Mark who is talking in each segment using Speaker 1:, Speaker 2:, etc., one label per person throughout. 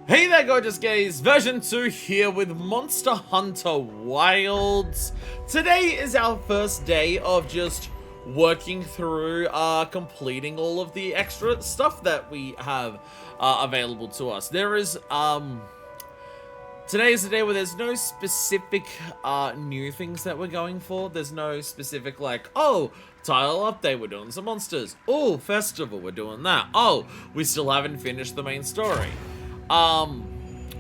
Speaker 1: Hey there gorgeous gays, version 2 here with Monster Hunter Wilds. Today is our first day of just working through completing all of the extra stuff that we have available to us. There is today is the day where there's no specific new things that we're going for. There's no specific like, oh, tile update, we're doing some monsters. Oh, festival, we're doing that. Oh, we still haven't finished the main story.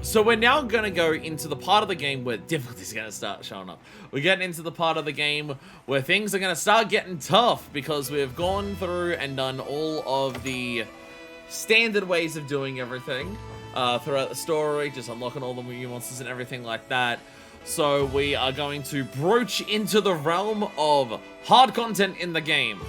Speaker 1: So we're now gonna go into the part of the game where difficulty's gonna start showing up. We're getting into the part of the game where things are gonna start getting tough because we've gone through and done all of the standard ways of doing everything throughout the story, just unlocking all the new monsters and everything like that. So we are going to broach into the realm of hard content in the game.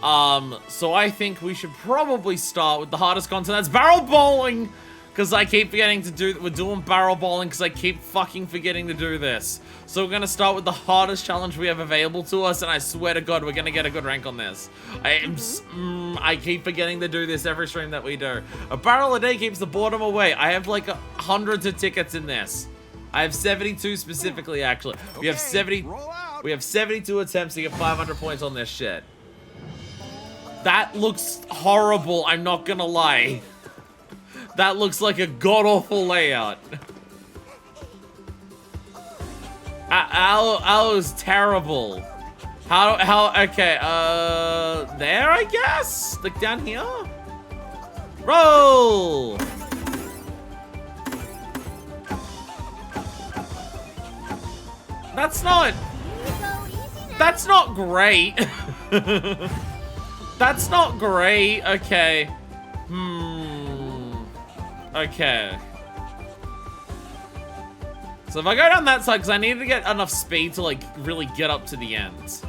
Speaker 1: So I think we should probably start with the hardest content. That's barrel bowling! Because I keep forgetting to do, we're doing barrel bowling because I keep fucking forgetting to do this. So we're going to start with the hardest challenge we have available to us, and I swear to God, we're going to get a good rank on this. I keep forgetting to do this every stream that we do. A barrel a day keeps the boredom away. I have like hundreds of tickets in this. I have 72 specifically, actually. We have 72 attempts to get 500 points on this shit. That looks horrible, I'm not gonna lie. That looks like a god-awful layout. That was terrible. Okay, there, I guess? Like, down here? Roll! That's not great. That's not great, okay. Okay. So if I go down that side, because I need to get enough speed to, like, really get up to the end.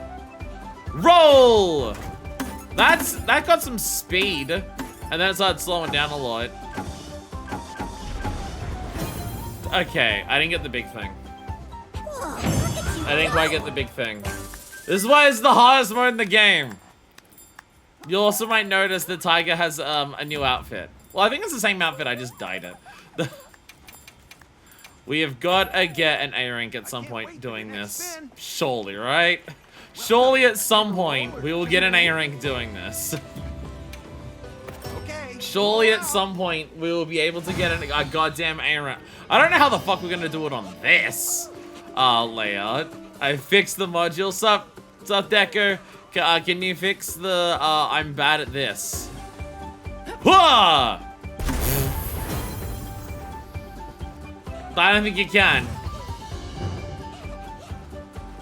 Speaker 1: Roll! That got some speed. And then it started slowing down a lot. Okay, I didn't get the big thing. I didn't quite get the big thing. This is why it's the hardest mode in the game. You also might notice that Tiger has a new outfit. Well, I think it's the same outfit, I just dyed it. We have got to get an A rank at some point doing this. Surely, right? Surely at some point, we will get an A rank doing this. Surely at some point, we will be able to get a goddamn A rank. I don't know how the fuck we're gonna do it on this layout. I fixed the module. Sup, Deco? Can you fix the, I'm bad at this. Whoa! I don't think you can.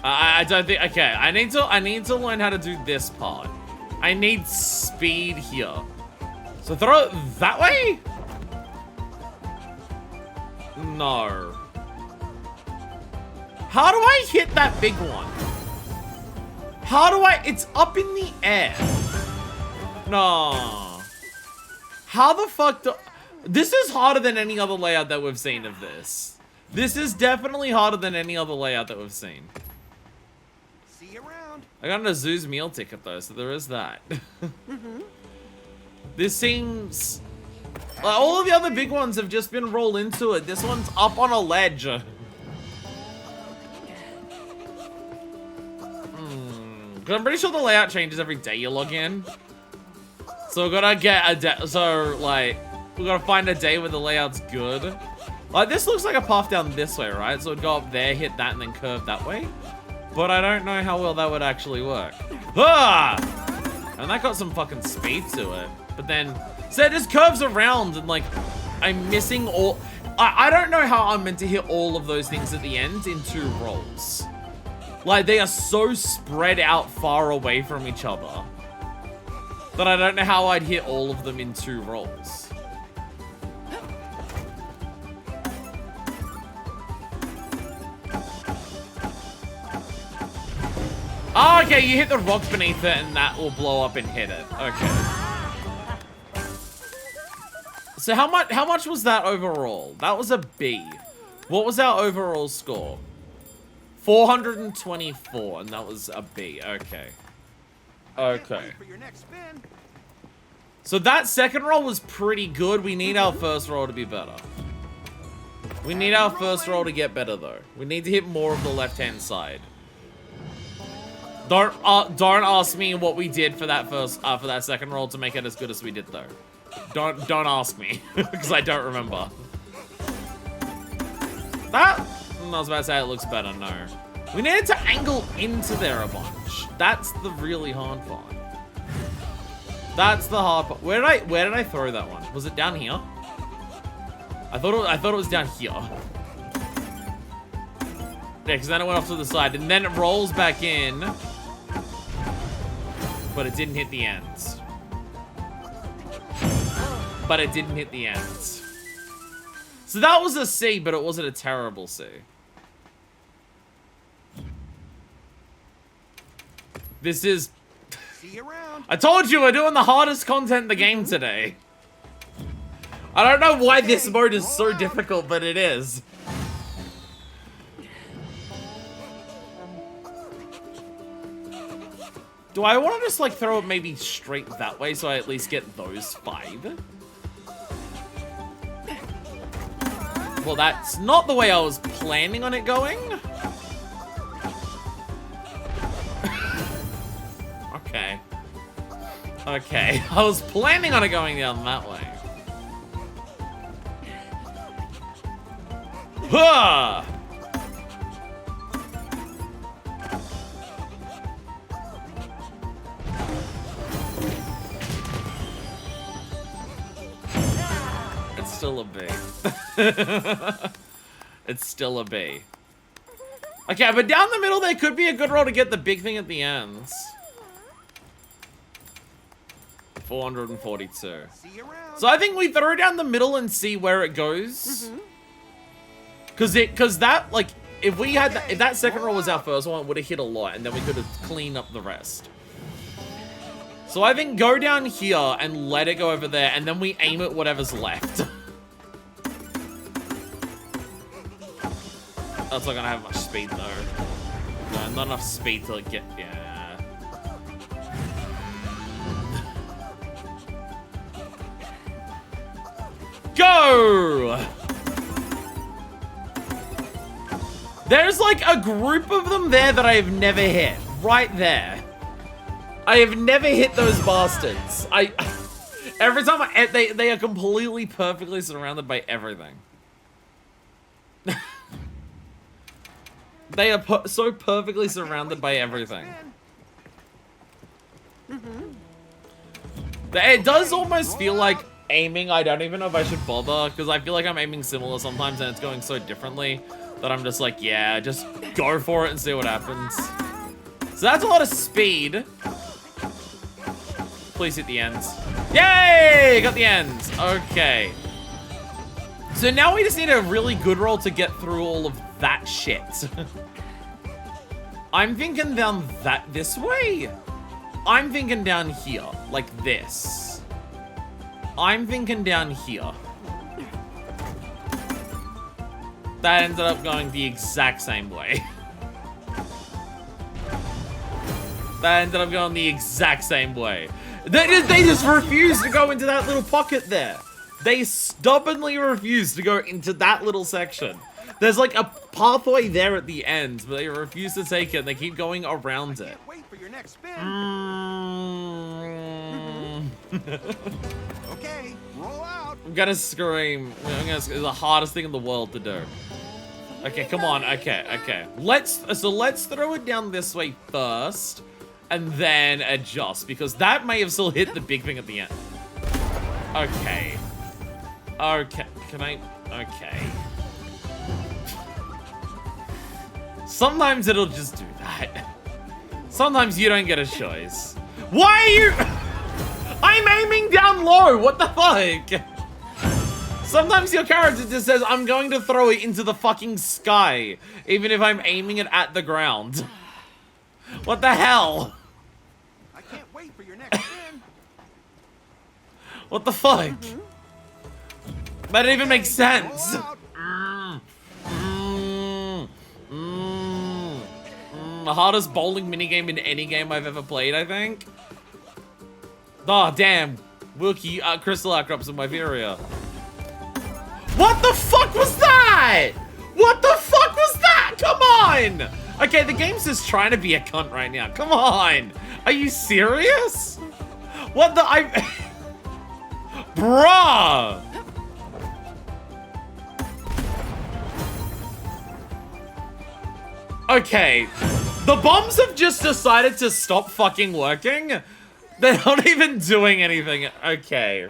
Speaker 1: I don't think, okay, I need to learn how to do this part. I need speed here. So throw it that way? No. How do I hit that big one? How do I, it's up in the air. No. How the fuck do... This is harder than any other layout that we've seen of this. This is definitely harder than any other layout that we've seen.
Speaker 2: See you around.
Speaker 1: I got an Azu's meal ticket though, so there is that. This seems... Like, all of the other big ones have just been rolled into it. This one's up on a ledge. Cause I'm pretty sure the layout changes every day you log in. So we gotta get a day, so like, we gotta find a day where the layout's good. Like this looks like a path down this way, right? So it'd go up there, hit that, and then curve that way. But I don't know how well that would actually work. Ah! And that got some fucking speed to it. But then, so it just curves around and like, I'm missing all, I don't know how I'm meant to hit all of those things at the end in 2 rolls. Like, they are so spread out far away from each other that I don't know how I'd hit all of them in 2 rolls. Oh, okay, you hit the rock beneath it and that will blow up and hit it. Okay. So how much was that overall? That was a B. What was our overall score? 424, and that was a B. Okay. Okay. So that second roll was pretty good. We need our first roll to be better. We need our first roll to get better, though. We need to hit more of the left-hand side. Don't ask me what we did for that for that second roll to make it as good as we did, though. Don't ask me, because I don't remember. That, I was about to say it looks better, no. We needed to angle into there a bunch. That's the really hard part. That's the hard part. Where did I throw that one? Was it down here? I thought it was down here. Yeah, because then it went off to the side, and then it rolls back in. But it didn't hit the ends. But it didn't hit the ends. So that was a C, but it wasn't a terrible C. This is...
Speaker 2: See you around.
Speaker 1: I told you we're doing the hardest content in the game today. I don't know why this mode is so difficult, but it is. Do I want to just, like, throw it maybe straight that way so I at least get those 5? Well, that's not the way I was planning on it going. Okay. Okay, I was planning on it going down that way. Huh! It's still a B. It's still a B. Okay, but down the middle there could be a good roll to get the big thing at the ends. 442.
Speaker 2: See you around.
Speaker 1: So I think we throw down the middle and see where it goes. Cause that, like, if we had if that second roll was our first one, it would have hit a lot, and then we could have cleaned up the rest. So I think go down here and let it go over there, and then we aim at whatever's left. That's not gonna have much speed though. No, not enough speed to get, yeah. Go! There's like a group of them there that I have never hit. Right there. I have never hit those bastards. Every time they are completely perfectly surrounded by everything. They are so perfectly surrounded by everything. It does almost feel like aiming. I don't even know if I should bother, because I feel like I'm aiming similar sometimes and it's going so differently that I'm just like, yeah, just go for it and see what happens. So that's a lot of speed. Please hit the ends. Yay! Got the ends. Okay. So now we just need a really good roll to get through all of that shit. I'm thinking down this way. I'm thinking down here, like this. I'm thinking down here. That ended up going the exact same way. That ended up going the exact same way. They just refused to go into that little pocket there. They stubbornly refused to go into that little section. There's like a pathway there at the end, but they refuse to take it and they keep going around it.
Speaker 2: Can't wait for your next spin. Okay, roll out.
Speaker 1: I'm gonna scream. It's the hardest thing in the world to do. Okay, come on. Okay. Let's throw it down this way first, and then adjust, because that may have still hit the big thing at the end. Okay. Okay. Can I? Okay. Sometimes it'll just do that. Sometimes you don't get a choice. Why are you? I'm aiming down low. What the fuck? Sometimes your character just says, I'm going to throw it into the fucking sky, even if I'm aiming it at the ground. What the hell?
Speaker 2: I can't wait for your next spin.
Speaker 1: What the fuck? That didn't even make sense.
Speaker 2: Roll out.
Speaker 1: The hardest bowling minigame in any game I've ever played, I think. Oh, damn. Wilkie, Crystal Outcrops in my Furia. What the fuck was that? What the fuck was that? Come on! Okay, the game's just trying to be a cunt right now. Come on! Are you serious? What the Bruh! Okay, the bombs have just decided to stop fucking working. They're not even doing anything. Okay.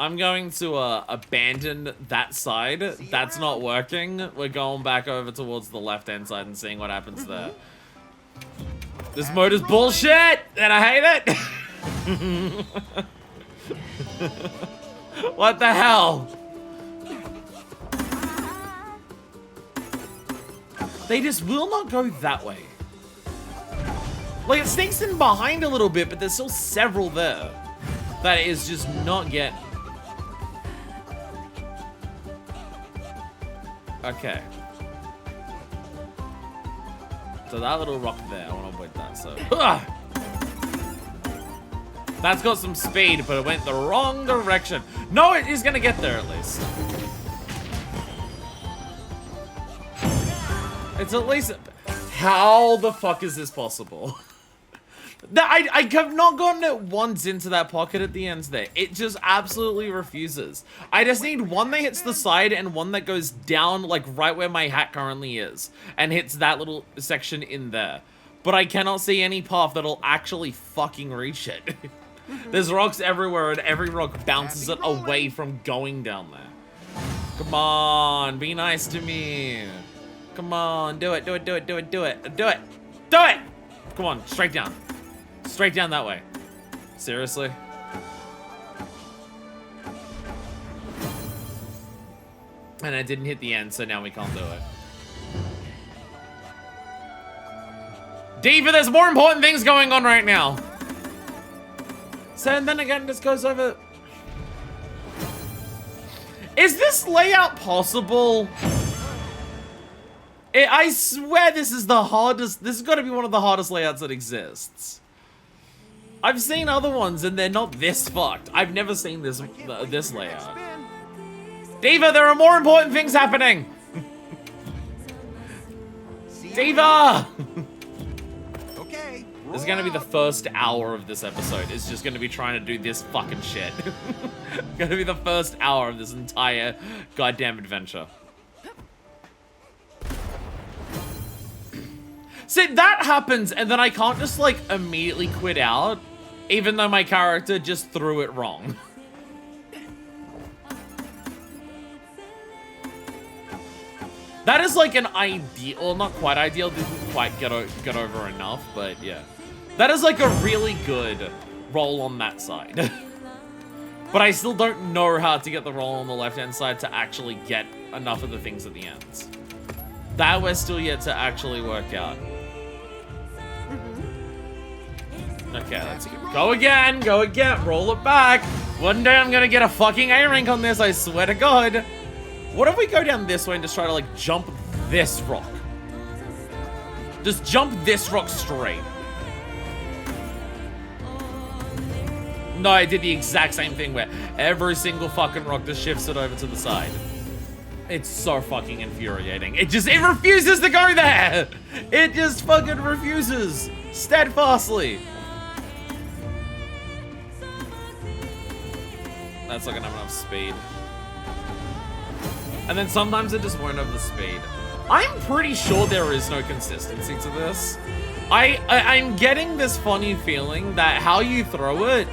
Speaker 1: I'm going to abandon that side. That's not working. We're going back over towards the left-hand side and seeing what happens there. This mode is bullshit, and I hate it. What the hell? They just will not go that way. Like, it sneaks in behind a little bit, but there's still several there that it is just not getting. Okay. So that little rock there, I want to avoid that, so. That's got some speed, but it went the wrong direction. No, it is going to get there at least. It's at least... How the fuck is this possible? I have not gotten it once into that pocket at the ends there. It just absolutely refuses. I just need one that hits the side and one that goes down, like, right where my hat currently is. And hits that little section in there. But I cannot see any path that'll actually fucking reach it. There's rocks everywhere and every rock bounces it away from going down there. Come on, be nice to me. Come on, do it, do it, do it, do it, do it, do it, do it! Come on, straight down. Straight down that way. Seriously? And I didn't hit the end, so now we can't do it. Diva, there's more important things going on right now. So, and then again, this goes over... Is this layout possible? I swear this is the hardest... This has got to be one of the hardest layouts that exists. I've seen other ones and they're not this fucked. I've never seen this layout. Diva, there are more important things happening! Diva!
Speaker 2: Okay.
Speaker 1: This is gonna be the first hour of this episode. It's just gonna be trying to do this fucking shit. Gonna be the first hour of this entire goddamn adventure. See, that happens, and then I can't just, like, immediately quit out, even though my character just threw it wrong. That is, like, an ideal, well, not quite ideal, didn't quite get over enough, but yeah. That is, like, a really good roll on that side. But I still don't know how to get the roll on the left-hand side to actually get enough of the things at the ends. That we're still yet to actually work out. Okay, let's go again, roll it back. One day I'm gonna get a fucking A rank on this, I swear to God. What if we go down this way and just try to, like, jump this rock? Just jump this rock straight. No, I did the exact same thing where every single fucking rock just shifts it over to the side. It's so fucking infuriating. It refuses to go there! It just fucking refuses. Steadfastly. That's not gonna have enough speed. And then sometimes it just won't have the speed. I'm pretty sure there is no consistency to this. I'm getting this funny feeling that how you throw it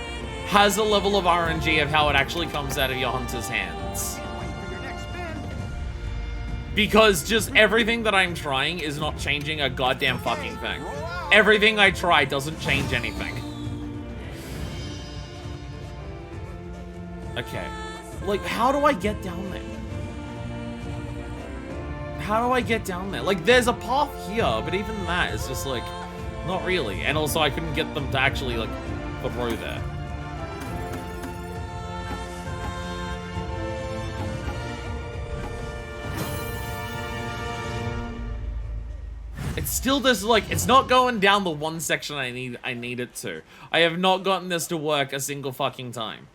Speaker 1: has a level of RNG of how it actually comes out of your hunter's hands. Because just everything that I'm trying is not changing a goddamn fucking thing. Everything I try doesn't change anything. Okay. Like, how do I get down there? How do I get down there? Like, there's a path here, but even that is just, like, not really. And also, I couldn't get them to actually, like, throw there. It's still just, like, it's not going down the one section I need it to. I have not gotten this to work a single fucking time.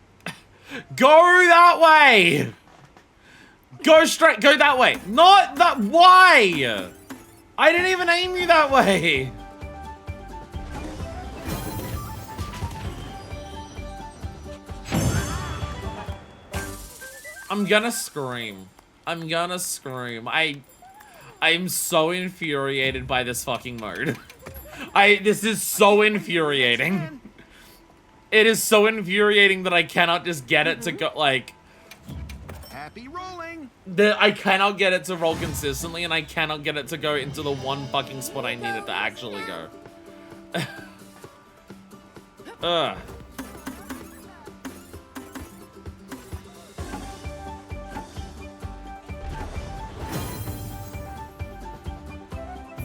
Speaker 1: Go that way! Go straight, go that way. Not that, why? I didn't even aim you that way. I'm gonna scream. I'm gonna scream. I'm so infuriated by this fucking mode. This is so infuriating. It is so infuriating that I cannot just get it to go, like...
Speaker 2: Happy rolling.
Speaker 1: I cannot get it to roll consistently, and I cannot get it to go into the one fucking spot I need it to actually go. Ugh.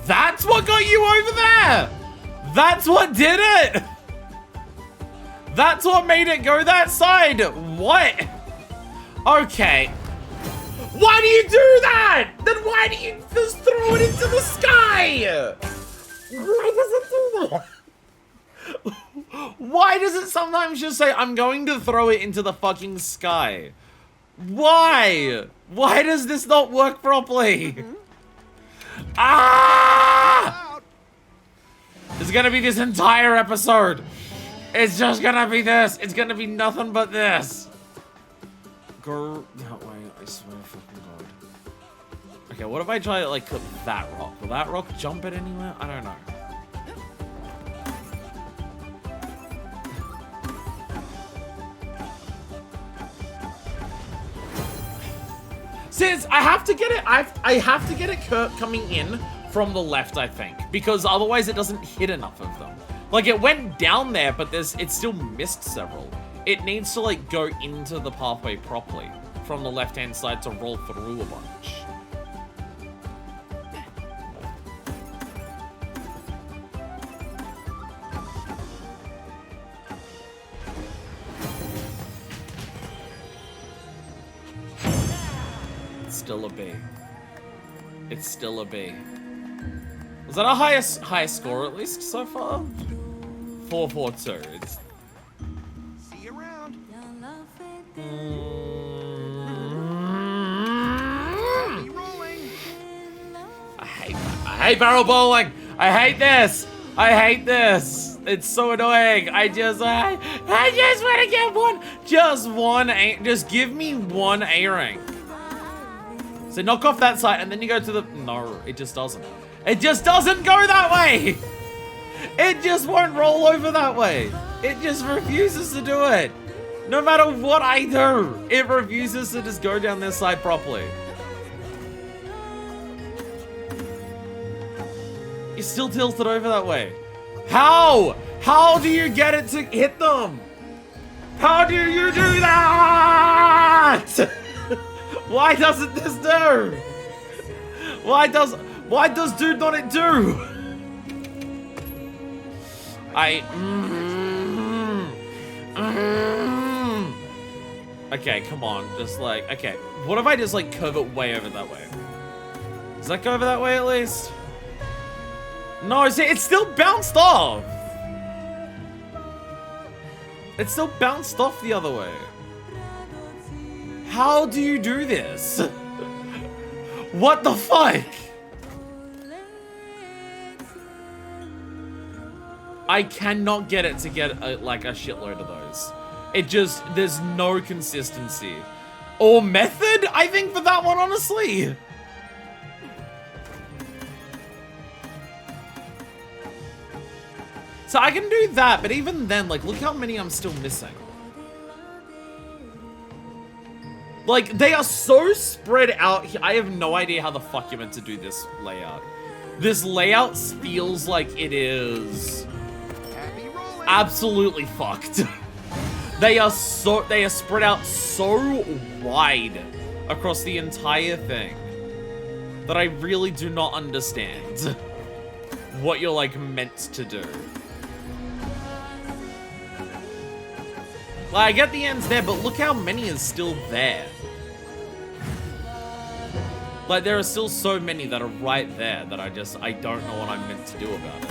Speaker 1: That's what got you over there! That's what did it! That's what made it go that side! What? Okay. Why do you do that? Then why do you just throw it into the sky? Why does it do that? Why does it sometimes just say, I'm going to throw it into the fucking sky? Why? Why does this not work properly? Ah! It's gonna be this entire episode. It's just gonna be this. It's gonna be nothing but this. Go that way, I swear fucking God. Okay, what if I try to, like, clip that rock? Will that rock jump it anywhere? I don't know. Since I have to get it, I have to get it coming in from the left, I think, because otherwise it doesn't hit enough of them. Like, it went down there, but it still missed several. It needs to, like, go into the pathway properly from the left-hand side to roll through a bunch. It's still a B. It's still a B. Was that our highest score, at least, so far? 442. It's...
Speaker 2: See you around. Happy rolling.
Speaker 1: I hate barrel bowling. I hate this. I hate this. It's so annoying. I just want to get one. Just give me one A ring. So knock off that side, and then you go to the... No, it just doesn't. It just doesn't go that way. It just won't roll over that way. It just refuses to do it. No matter what I do, it refuses to just go down this side properly. You still tilted over that way. How? How do you get it to hit them? How do you do that? Why doesn't this do? Why does do not it do? Okay, come on, just like, okay. What if I just like curve it way over that way? Does that go over that way at least? No, see, it's still bounced off. It's still bounced off the other way. How do you do this? What the fuck? I cannot get it to get like a shitload of those. It just, there's no consistency. Or method, I think, for that one, honestly. So I can do that, but even then, like, look how many I'm still missing. Like, they are so spread out. I have no idea how the fuck you're meant to do this layout. This layout feels like it is absolutely fucked. They are spread out so wide across the entire thing that I really do not understand what you're, like, meant to do. Like, I get the ends there, but look how many is still there. Like, there are still so many that are right there that I don't know what I'm meant to do about it.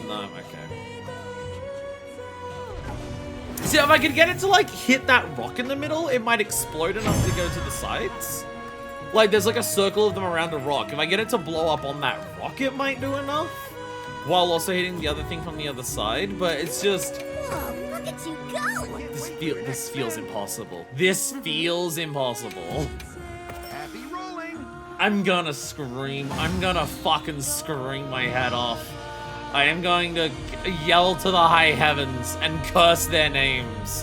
Speaker 1: No, okay. See, if I could get it to, like, hit that rock in the middle, it might explode enough to go to the sides. Like, there's, like, a circle of them around a rock. If I get it to blow up on that rock, it might do enough. While also hitting the other thing from the other side. But it's just...
Speaker 3: Whoa, look at you go!
Speaker 1: This feels impossible. This feels impossible.
Speaker 2: Happy rolling.
Speaker 1: I'm gonna scream. I'm gonna fucking scream my head off. I am going to yell to the high heavens and curse their names.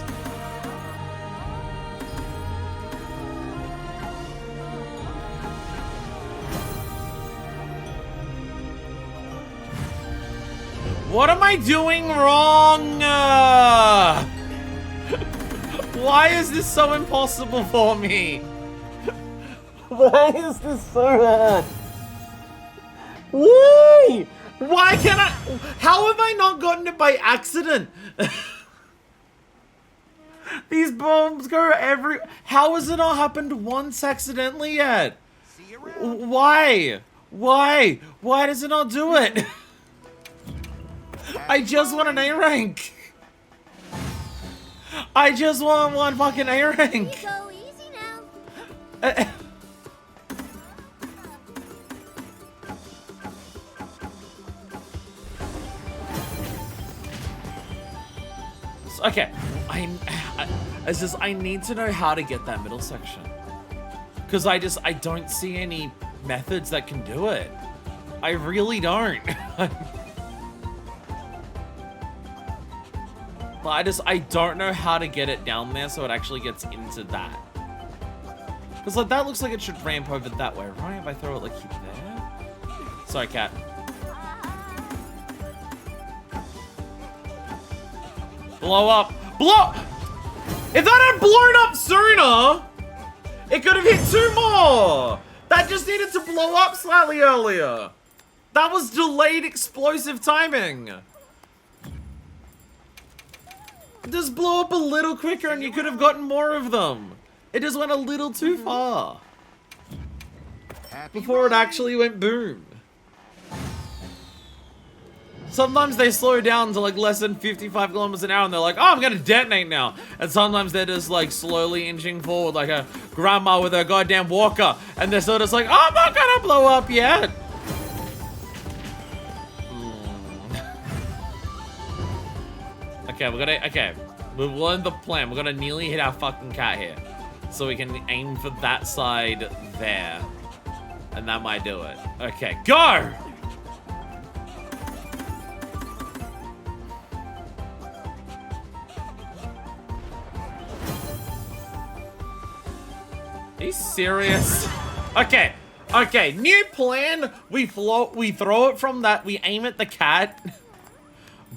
Speaker 1: What am I doing wrong? Why is this so impossible for me? Why is this so hard? Why? Why can't I? How have I not gotten it by accident? These bombs go every... How has it not happened once accidentally yet?
Speaker 2: See you around.
Speaker 1: Why? Why? Why does it not do it? I just want an A rank. I just want one fucking A rank.
Speaker 3: You go easy now.
Speaker 1: Okay, it's just I need to know how to get that middle section, because I don't see any methods that can do it. I really don't. I don't know how to get it down there so it actually gets into that. Because like that looks like it should ramp over that way, right? If I throw it like there. Sorry, cat. Blow up. Blow! If that had blown up sooner, it could have hit 2 more. That just needed to blow up slightly earlier. That was delayed explosive timing. Just blow up a little quicker and you could have gotten more of them. It just went a little too far.
Speaker 2: Happy
Speaker 1: Before it
Speaker 2: rolling.
Speaker 1: actually went boom. Sometimes they slow down to like less than 55 kilometers an hour and they're like, oh, I'm gonna detonate now. And sometimes they're just like slowly inching forward like a grandma with her goddamn walker. And they're sort of just like, oh, I'm not gonna blow up yet. Okay, we've learned the plan. We're gonna nearly hit our fucking cat here. So we can aim for that side there. And that might do it. Okay, go! Are you serious? Okay, new plan. We throw it from that, we aim at the cat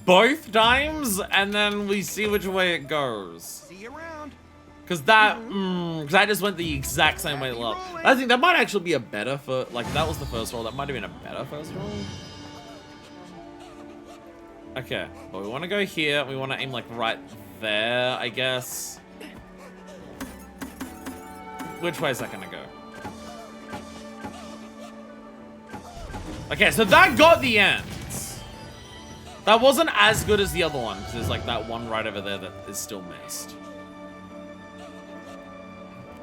Speaker 1: both times, and then we see which way it goes.
Speaker 2: See you around.
Speaker 1: Cause that just went the exact same way love. I think that might actually be a better for, like, that was the first roll, that might have been a better first roll. Okay, but we want to go here, we want to aim like right there, I guess. Which way is that gonna go? Okay, so that got the ends. That wasn't as good as the other one, because there's like that one right over there that is still missed.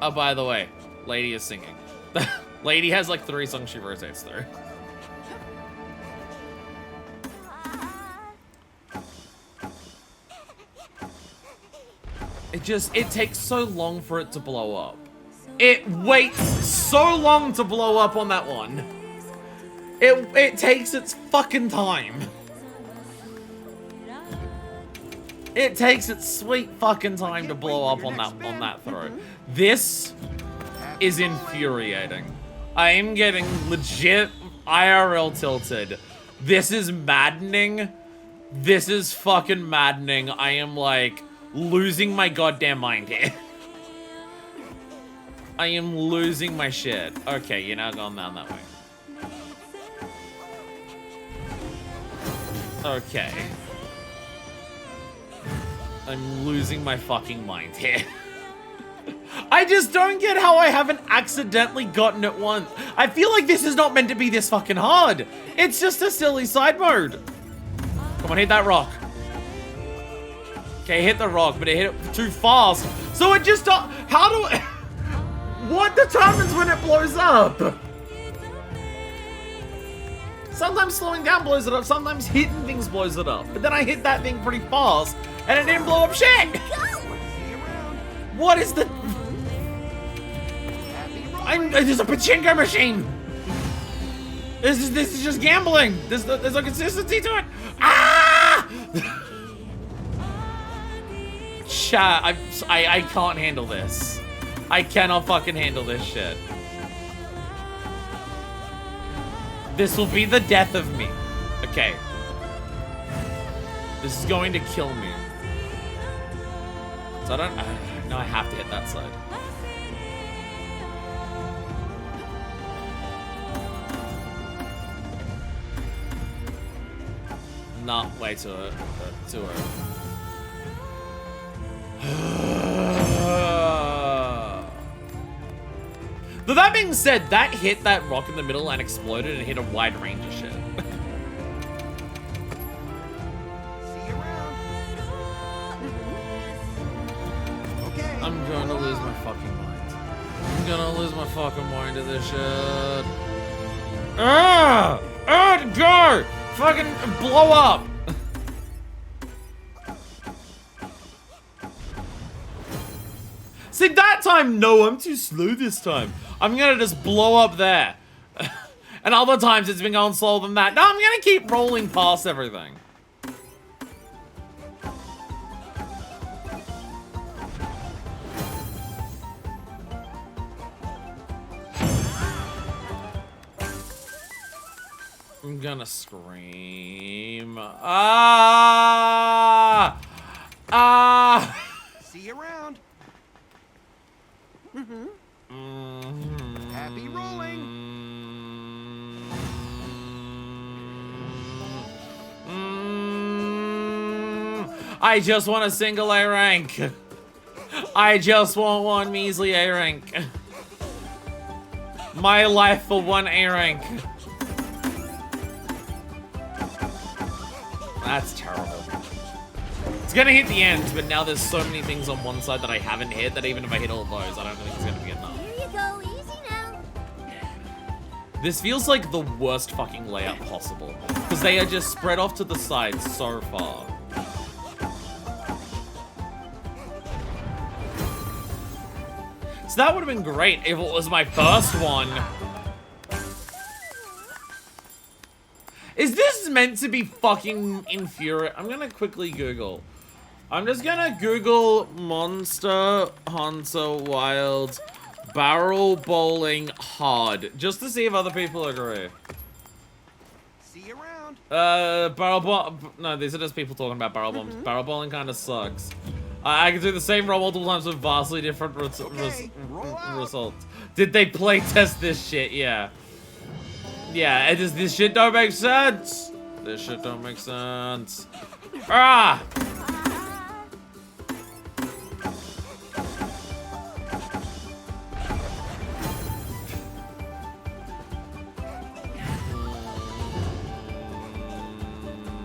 Speaker 1: Oh, by the way, Lady is singing. Lady has like 3 songs she rotates through. It takes so long for it to blow up. It waits so long to blow up on that one. It takes its fucking time. It takes its sweet fucking time to blow up on that throw. This is infuriating. I am getting legit IRL tilted. This is maddening. This is fucking maddening. I am like losing my goddamn mind here. I am losing my shit. Okay, you're now going down that way. Okay. I'm losing my fucking mind here. I just don't get how I haven't accidentally gotten it once. I feel like this is not meant to be this fucking hard. It's just a silly side mode. Come on, hit that rock. Okay, hit the rock, but it hit it too fast. So it just, how do I, what determines when it blows up? Sometimes slowing down blows it up, sometimes hitting things blows it up. But then I hit that thing pretty fast, and it didn't blow up shit!
Speaker 2: See you around.
Speaker 1: What is the...
Speaker 2: Happy rolling.
Speaker 1: There's a pachinko machine! This is just gambling! There's no consistency to it! Ah! Chat, I can't handle this. I cannot fucking handle this shit. This will be the death of me. Okay. This is going to kill me. So I don't... no, I have to hit that side. Nah, way too early. Too early. Though that being said, that hit that rock in the middle and exploded and hit a wide range of shit.
Speaker 2: See you around. Okay.
Speaker 1: I'm going to lose my fucking mind. I'm gonna lose my fucking mind to this shit. Ah! Ah, go! Fucking blow up! See, that time, no, I'm too slow this time. I'm gonna just blow up there. And other times it's been going slower than that. No, I'm gonna keep rolling past everything. I'm gonna scream. Ah! Ah!
Speaker 2: See you around.
Speaker 1: Mm-hmm.
Speaker 2: Happy rolling.
Speaker 1: I just want a single A rank. I just want one measly A rank. My life for one A rank. That's terrible. It's gonna hit the end, but now there's so many things on one side that I haven't hit that even if I hit all of those, I don't think it's gonna be enough.
Speaker 3: Here you go, easy now.
Speaker 1: This feels like the worst fucking layout possible, because they are just spread off to the sides so far. So that would have been great if it was my first one. Is this meant to be fucking infuriating? I'm gonna quickly Google. I'm just gonna Google Monster Hunter Wild barrel bowling hard, just to see if other people agree.
Speaker 2: See you around.
Speaker 1: Barrel bomb. No, these are just people talking about barrel bombs. Barrel bowling kind of sucks. I can do the same roll multiple times with vastly different results. Did they play test this shit? Yeah. Yeah, this shit don't make sense. This shit don't make sense. Ah!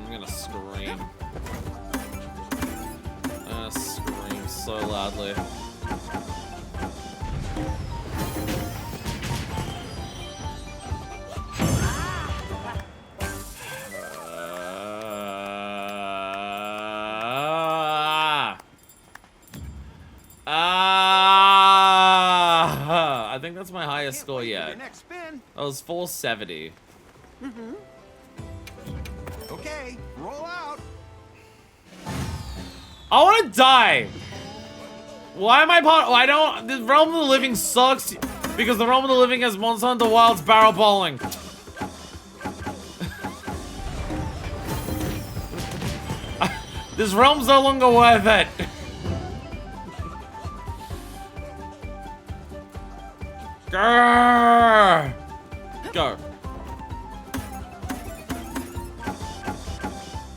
Speaker 1: I'm gonna scream. I'm gonna scream so loudly. I think that's my highest score yet.
Speaker 2: Next spin.
Speaker 1: That was 470.
Speaker 2: Okay, roll out.
Speaker 1: I want to die. Why am I part? Why don't the Realm of the Living sucks? Because the Realm of the Living has Monster Hunter Wild's barrel bowling. This realm's no longer worth it. Grrr. Go.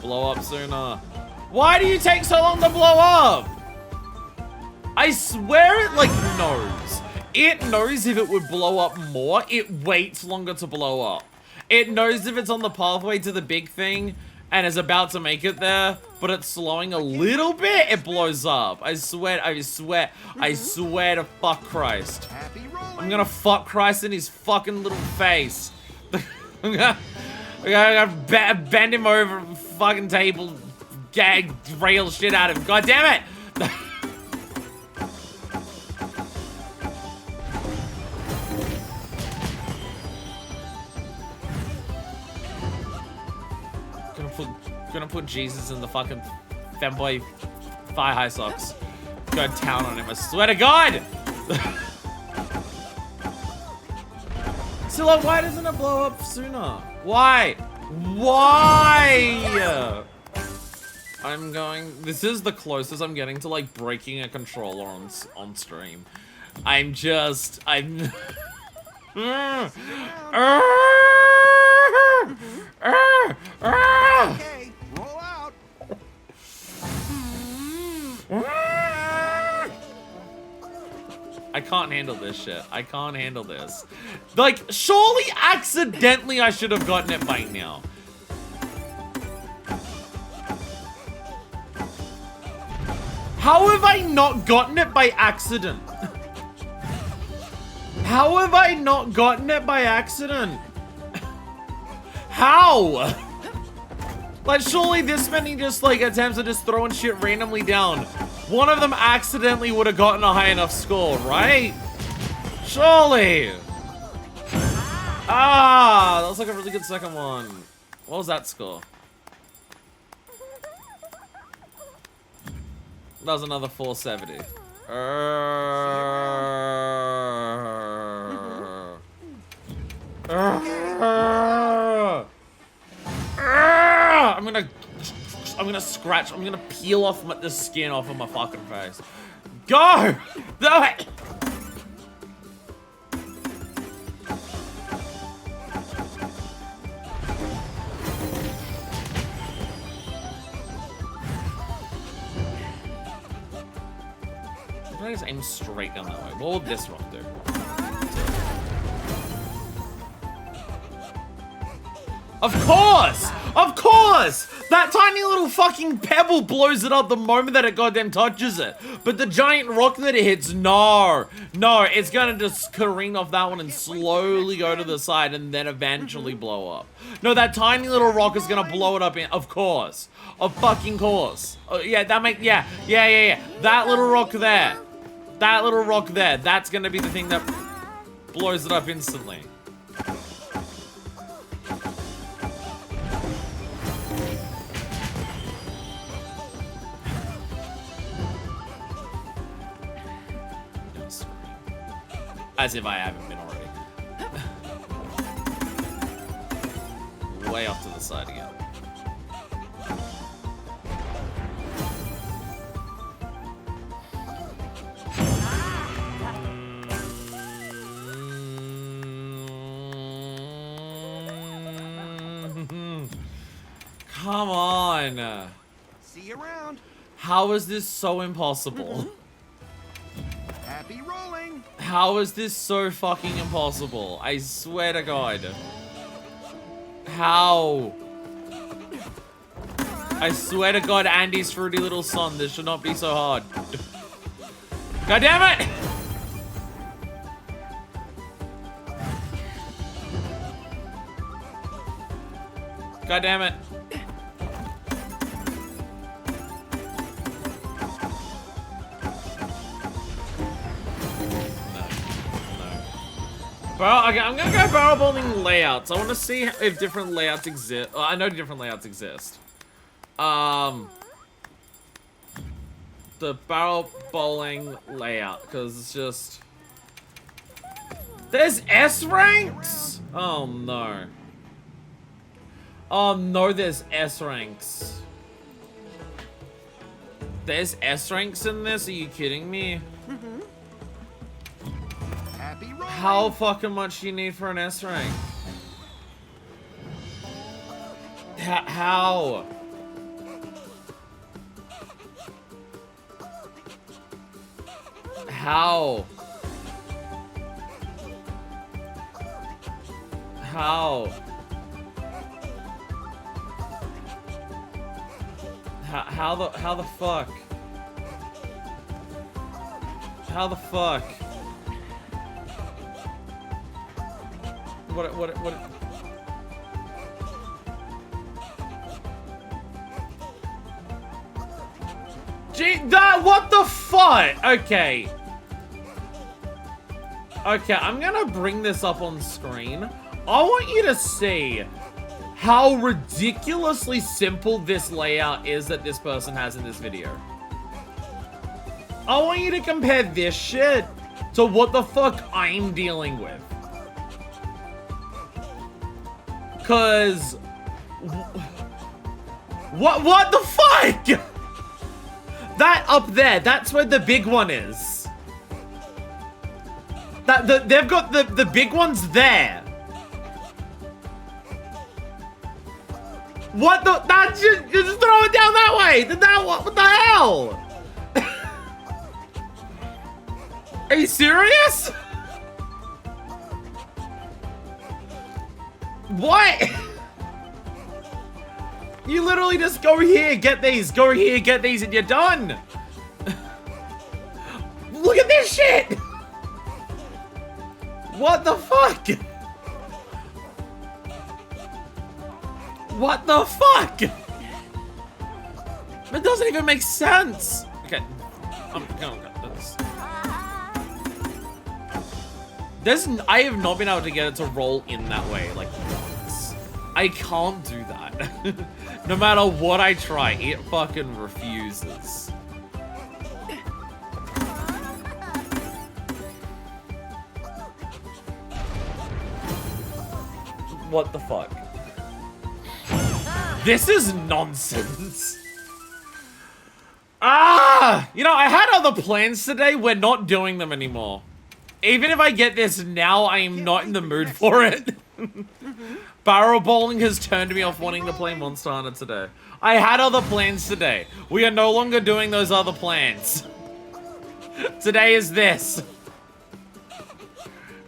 Speaker 1: Blow up sooner. Why do you take so long to blow up? I swear it, like, knows. It knows if it would blow up more, it waits longer to blow up. It knows if it's on the pathway to the big thing and is about to make it there, but it's slowing a little bit, it blows up. I swear to fuck Christ.
Speaker 2: Happy rolling.
Speaker 1: I'm gonna fuck Christ in his fucking little face. I'm gonna bend him over, fucking table, gag, rail shit out of him. God damn it! Gonna put Jesus in the fucking femboy thigh high socks. Go down on him, I swear to God! So like, why doesn't it blow up sooner? Why? Why? This is the closest I'm getting to like breaking a controller on stream. I'm
Speaker 2: Okay, roll out.
Speaker 1: I can't handle this shit. I can't handle this. Like, surely accidentally I should have gotten it by now. How have I not gotten it by accident? How have I not gotten it by accident? How? Like, surely this many just, like, attempts at just throwing shit randomly down. One of them accidentally would have gotten a high enough score, right? Surely! Ah, that was like a really good second one. What was that score? That was another 470. I'm gonna scratch. I'm gonna peel off the skin off of my fucking face. Go! Do it! Can I just aim straight down that way? What will this rock do? Of course! Of course! That tiny little fucking pebble blows it up the moment that it goddamn touches it. But the giant rock that it hits, no. No, it's gonna just careen off that one and slowly go to the side and then eventually blow up. No, that tiny little rock is gonna blow it up in, of course. Of fucking course. Yeah, yeah. That little rock there. That little rock there. That's gonna be the thing that blows it up instantly. As if I haven't been already. Way off to the side again. Come on.
Speaker 2: See you around.
Speaker 1: How is this so impossible?
Speaker 2: Happy rolling.
Speaker 1: How is this so fucking impossible? I swear to God. How? I swear to God, Andy's fruity little son, this should not be so hard. God damn it! God damn it. Okay, I'm gonna go barrel bowling layouts. I want to see if different layouts exist. Oh, I know different layouts exist. The barrel bowling layout, because it's just... There's S ranks? Oh no. Oh no, there's S ranks. There's S ranks in this? Are you kidding me? How fucking much do you need for an S rank? How? How? How? How the fuck? How the fuck? What? Gee, what the fuck? Okay. Okay, I'm gonna bring this up on screen. I want you to see how ridiculously simple this layout is that this person has in this video. I want you to compare this shit to what the fuck I'm dealing with. Cause... What the fuck? That up there, that's where the big one is. They've got the big ones there. What the? That's just throw it down that way. What the hell? Are you serious? What? You literally just go here, get these, go here, get these, and you're done. Look at this shit. What the fuck? What the fuck? It doesn't even make sense. Okay, I'm gonna cut this. I have not been able to get it to roll in that way, like once. I can't do that. No matter what I try, it fucking refuses. What the fuck? This is nonsense. Ah! You know, I had other plans today. We're not doing them anymore. Even if I get this now, I am not in the mood for it. Barrel bowling has turned me off wanting to play Monster Hunter today. I had other plans today. We are no longer doing those other plans. Today is this.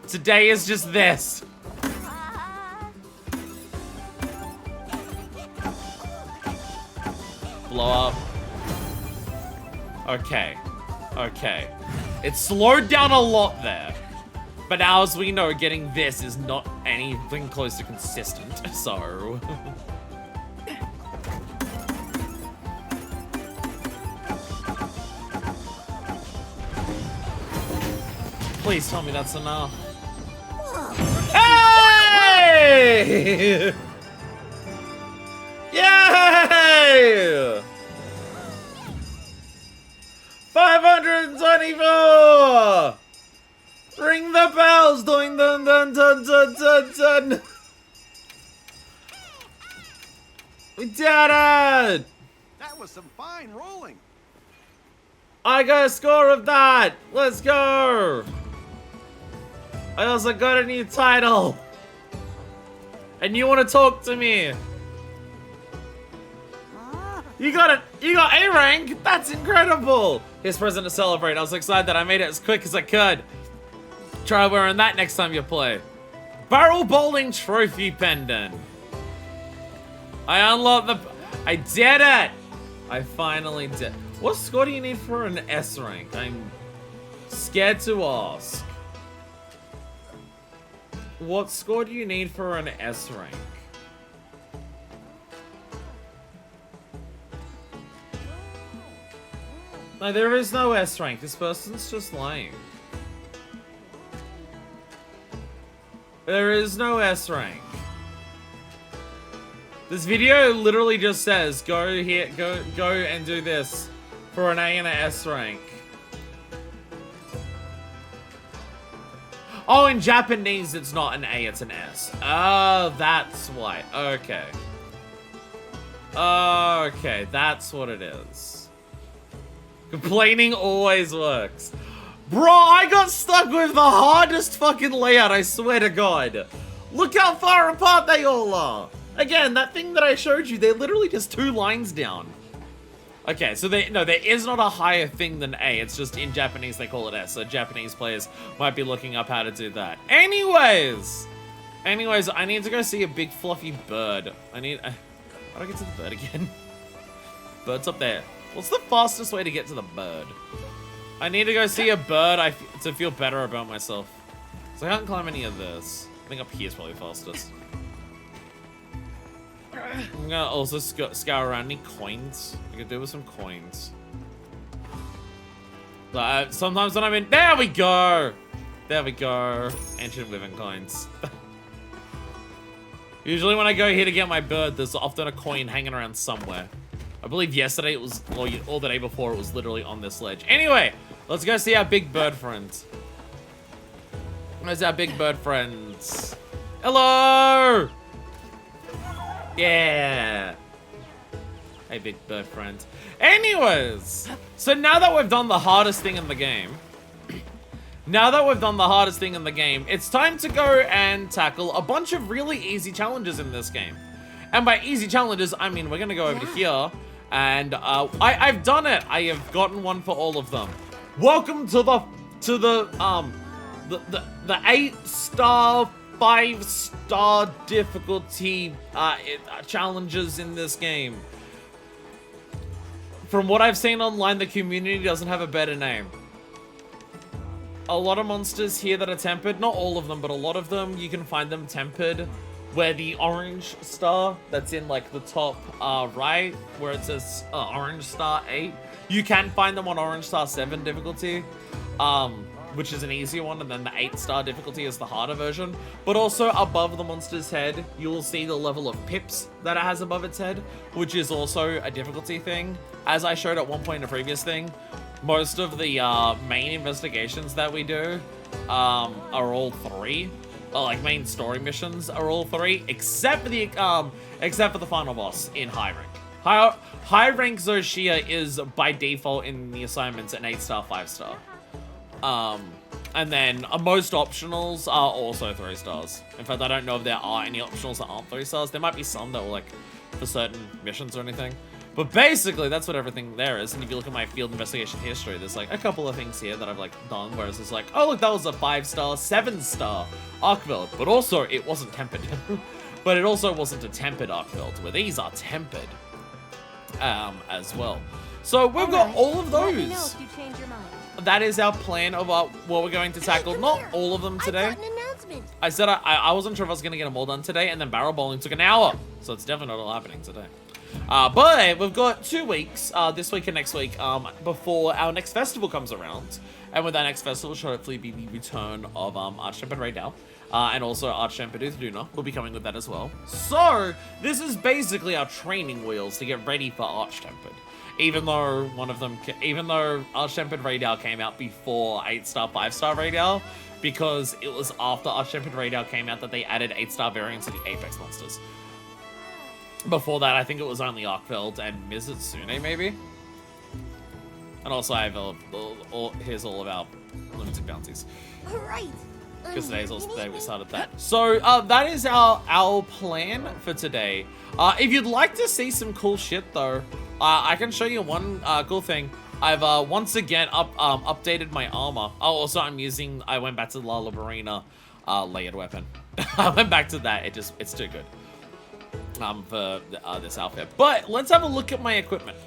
Speaker 1: Today is just this. Blow up. Okay. Okay. It slowed down a lot there. But now, as we know, getting this is not anything close to consistent, so... Please tell me that's enough. Hey! Yay! 524! Ring the bells! Doing dun dun dun dun dun dun! We did it!
Speaker 2: That was some fine rolling.
Speaker 1: I got a score of that! Let's go! I also got a new title! And you want to talk to me? You got A rank? That's incredible! Here's present to celebrate. I was excited that I made it as quick as I could. Try wearing that next time you play. Barrel bowling trophy pendant. I unlocked the... I did it! I finally did. What score do you need for an S rank? I'm scared to ask. What score do you need for an S rank? No, there is no S rank. This person's just lying. There is no S rank. This video literally just says, go here, go and do this for an A and an S rank. Oh, in Japanese, it's not an A, it's an S. Oh, that's why. Okay. Okay, that's what it is. Complaining always works. Bro, I got stuck with the hardest fucking layout, I swear to God. Look how far apart they all are. Again, that thing that I showed you, they're literally just 2 lines down. Okay, so no, there is not a higher thing than A. It's just in Japanese they call it S. So Japanese players might be looking up how to do that. Anyways, I need to go see a big fluffy bird. How do I get to the bird again? Bird's up there. What's the fastest way to get to the bird? I need to go see a bird to feel better about myself. So I can't climb any of this. I think up here is probably fastest. I'm gonna also scour around. Any coins? I could do with some coins. Sometimes when I'm in... There we go! There we go. Ancient living coins. Usually when I go here to get my bird, there's often a coin hanging around somewhere. I believe yesterday it was, or the day before, it was literally on this ledge. Anyway, let's go see our big bird friends. Where's our big bird friends? Hello! Yeah. Hey, big bird friend. Anyways, so now that we've done the hardest thing in the game, it's time to go and tackle a bunch of really easy challenges in this game. And by easy challenges, I mean we're gonna go over to here, and I've done it. I have gotten one for all of them. Welcome to the 8-star, 5-star difficulty challenges in this game. From what I've seen online, the community doesn't have a better name. A lot of monsters here that are tempered, not all of them, but a lot of them, you can find them tempered where the orange star that's in like the top right, where it says orange star 8, you can find them on orange star 7 difficulty, which is an easier one, and then the 8-star difficulty is the harder version. But also above the monster's head, you will see the level of pips that it has above its head, which is also a difficulty thing. As I showed at one point in a previous thing, most of the main investigations that we do are all 3. Like main story missions are all 3, except for the final boss in high rank. High rank Zoshia is by default in the assignments an 8-star, 5-star. And then most optionals are also 3 stars. In fact, I don't know if there are any optionals that aren't 3 stars. There might be some that were like for certain missions or anything. But basically, that's what everything there is. And if you look at my field investigation history, there's like a couple of things here that I've like done, whereas it's like, oh look, that was a 5-star, 7-star arc build. But also, it wasn't tempered. But it also wasn't a tempered arc build, where these are tempered as well. So we've got all of those.
Speaker 3: Let me know if you change your mind.
Speaker 1: That is our plan of what we're going to tackle. Not all of them today.
Speaker 3: I got an announcement.
Speaker 1: I said I wasn't sure if I was going to get them all done today, and then barrel bowling took an hour. So it's definitely not all happening today. But we've got 2 weeks, this week and next week, before our next festival comes around. And with our next festival should hopefully be the return of Archtempered Raydal. And also Archtempered Uthduna will be coming with that as well. So this is basically our training wheels to get ready for Archtempered. Even though Archtempered Raydal came out before 8-star, 5-star Raydal, because it was after Archtempered Raydal came out that they added 8-star variants to the Apex monsters. Before that, I think it was only Arkfeld and Mizutsune, maybe? And also, I have here's all of our limited bounties.
Speaker 3: All right.
Speaker 1: Because today's also the day we started that. So, that is our plan for today. If you'd like to see some cool shit, though, I can show you one cool thing. I've once again updated my armor. Oh, also, I went back to the La Libarina layered weapon. I went back to that. It's too good. For this outfit. But let's have a look at my equipment.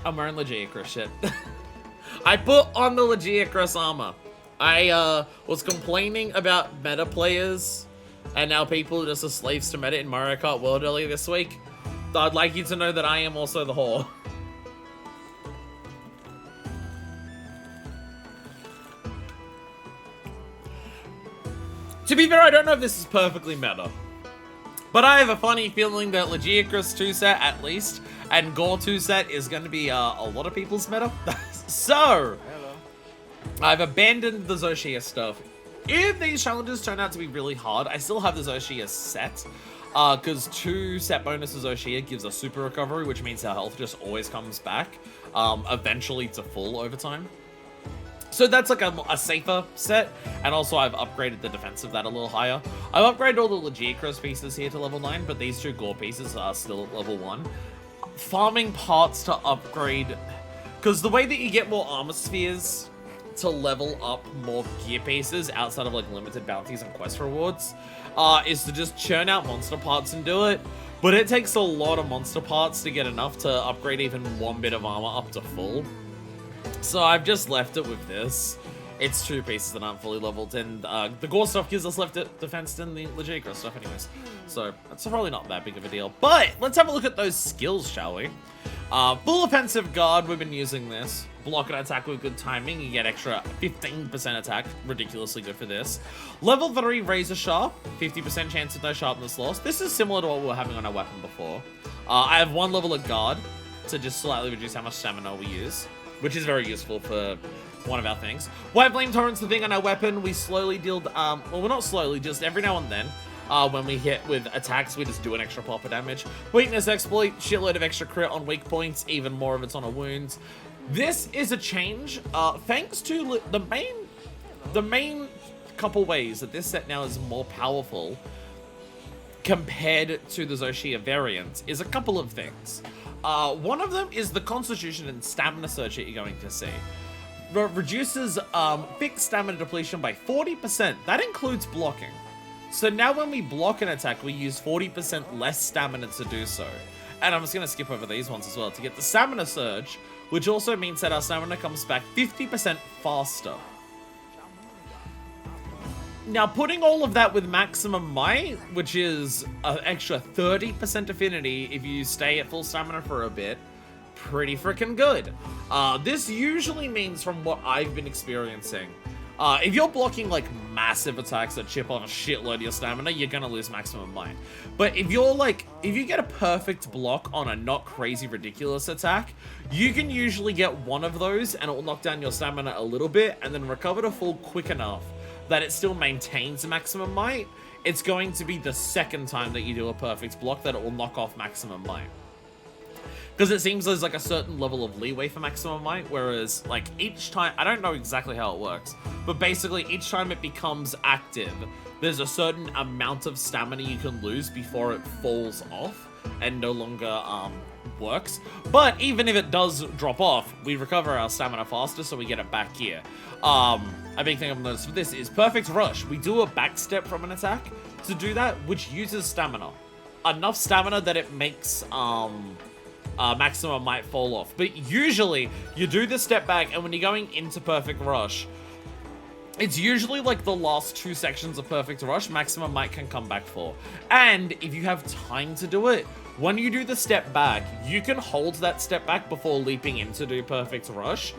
Speaker 1: I'm wearing Legiacrus shit. I put on the Legiacrus armor. I was complaining about meta players and now people are just are slaves to meta in Mario Kart World earlier this week. I'd like you to know that I am also the whore. To be fair, I don't know if this is perfectly meta. But I have a funny feeling that Legiacrus 2 set, at least, and Gore 2 set is going to be a lot of people's meta. So, I've abandoned the Zoshia stuff. If these challenges turn out to be really hard, I still have the Zoshia set. Because 2 set bonuses Zoshia gives a super recovery, which means our health just always comes back, eventually to full over time. So that's like a safer set, and also I've upgraded the defense of that a little higher. I've upgraded all the Legiacrus pieces here to level 9, but these 2 Gore pieces are still at level 1. Farming parts to upgrade, because the way that you get more armor spheres to level up more gear pieces outside of like limited bounties and quest rewards is to just churn out monster parts and do it. but it takes a lot of monster parts to get enough to upgrade even one bit of armor up to full. So I've just left it with this. It's 2 pieces that aren't fully leveled, and the gore stuff gives us left defense and the Legicra stuff anyways. So that's probably not that big of a deal. But let's have a look at those skills, shall we? Full offensive guard, we've been using this. Block and attack with good timing, you get extra 15% attack, ridiculously good for this. Level 3 razor sharp, 50% chance of no sharpness loss. This is similar to what we were having on our weapon before. I have 1 level of guard to just slightly reduce how much stamina we use, which is very useful for one of our things. White Flame Torrent's the thing on our weapon. We slowly deal, well, we're not slowly, just every now and then, when we hit with attacks, we just do an extra pop of damage. Weakness Exploit, shitload of extra crit on weak points, even more of it's on a wounds. This is a change, thanks to the main couple ways that this set now is more powerful compared to the Zoshia variant is a couple of things. One of them is the Constitution and Stamina Surge that you're going to see. Reduces fixed stamina depletion by 40%. That includes blocking. So now when we block an attack, we use 40% less stamina to do so. And I'm just going to skip over these ones as well to get the Stamina Surge, which also means that our stamina comes back 50% faster. Now, putting all of that with Maximum Might, which is an extra 30% affinity if you stay at full stamina for a bit, pretty freaking good. This usually means, from what I've been experiencing, if you're blocking like massive attacks that chip off a shitload of your stamina, you're gonna lose Maximum Might. But if you're like, if you get a perfect block on a not crazy ridiculous attack, you can usually get one of those and it will knock down your stamina a little bit and then recover to full quick enough that it still maintains Maximum Might. It's going to be the second time that you do a perfect block that it will knock off Maximum Might. Because it seems there's like a certain level of leeway for Maximum Might, whereas like each time, I don't know exactly how it works, but basically each time it becomes active, there's a certain amount of stamina you can lose before it falls off and no longer works. But even if it does drop off, we recover our stamina faster, so we get it back here. A big thing I've noticed for this is Perfect Rush. We do a backstep from an attack to do that, which uses stamina. Enough stamina that it makes Maximum Might fall off. But usually, you do the step back, and when you're going into Perfect Rush, it's usually like the last 2 sections of Perfect Rush, Maximum Might can come back for. And if you have time to do it, when you do the step back, you can hold that step back before leaping in to do Perfect Rush.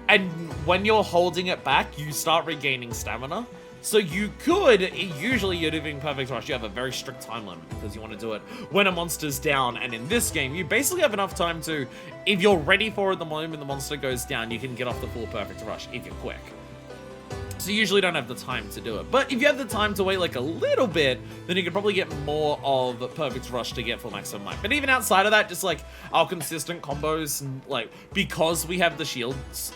Speaker 1: And when you're holding it back, you start regaining stamina. So you could, usually you're doing Perfect Rush, you have a very strict time limit because you want to do it when a monster's down. And in this game, you basically have enough time to, if you're ready for it the moment the monster goes down, you can get off the full Perfect Rush if you're quick. So you usually don't have the time to do it. But if you have the time to wait like a little bit, then you can probably get more of Perfect Rush to get full Maximum Might. But even outside of that, just like our consistent combos, and like because we have the shields,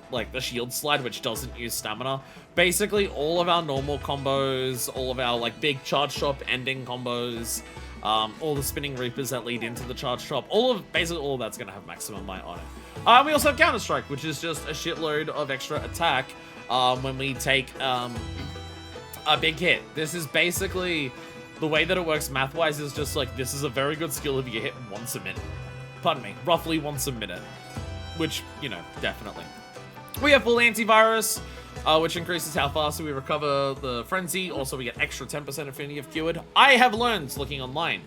Speaker 1: like the shield slide, which doesn't use stamina, basically all of our normal combos, all of our like big charge shop ending combos, all the spinning reapers that lead into the charge shop, basically all of that's gonna have Maximum Might on it. We also have Counter Strike, which is just a shitload of extra attack when we take a big hit. This is basically, the way that it works math-wise is just like, this is a very good skill if you hit once a minute. Pardon me, roughly once a minute. Which, you know, definitely. We have full antivirus, which increases how fast we recover the frenzy. Also, we get extra 10% affinity if cured. I have learned, looking online,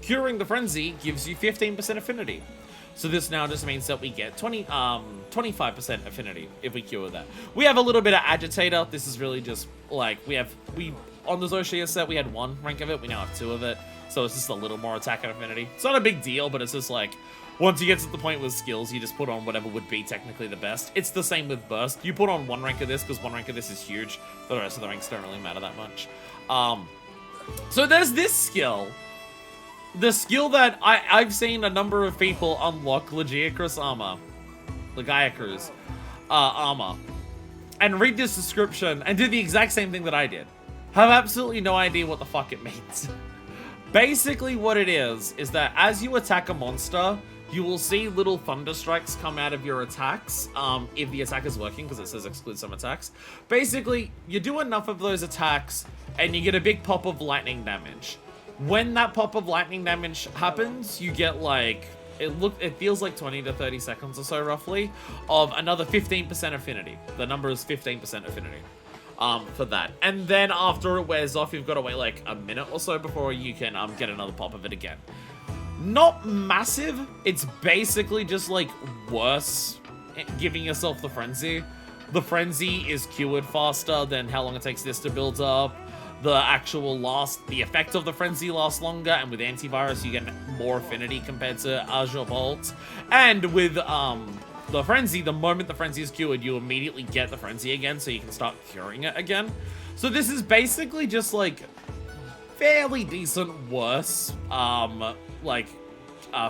Speaker 1: curing the frenzy gives you 15% affinity. So this now just means that we get 25% affinity if we cure that. We have a little bit of Agitator. This is really just like, on the Zoshia set, we had 1 rank of it. We now have 2 of it. So it's just a little more attack and affinity. It's not a big deal, but it's just like, once you get to the point with skills, you just put on whatever would be technically the best. It's the same with Burst. You put on 1 rank of this because 1 rank of this is huge. The rest of the ranks don't really matter that much. So there's this skill. The skill that I've seen a number of people unlock Legiacrus armor, Legiacrus armor, and read this description and do the exact same thing that I did. Have absolutely no idea what the fuck it means. Basically what it is that as you attack a monster, you will see little thunder strikes come out of your attacks, if the attack is working, because it says exclude some attacks. Basically, you do enough of those attacks, and you get a big pop of lightning damage. when that pop of lightning damage happens, you get like, it feels like 20 to 30 seconds or so roughly of another 15% affinity. The number is 15% affinity for that. And then after it wears off, you've got to wait like a minute or so before you can get another pop of it again. Not massive. It's basically just like worse giving yourself the frenzy. The frenzy is cured faster than how long it takes this to build up. The effect of the frenzy lasts longer, and with antivirus you get more affinity compared to Azure Bolt. And with the frenzy, the moment the frenzy is cured, you immediately get the frenzy again, so you can start curing it again. So this is basically just like fairly decent worse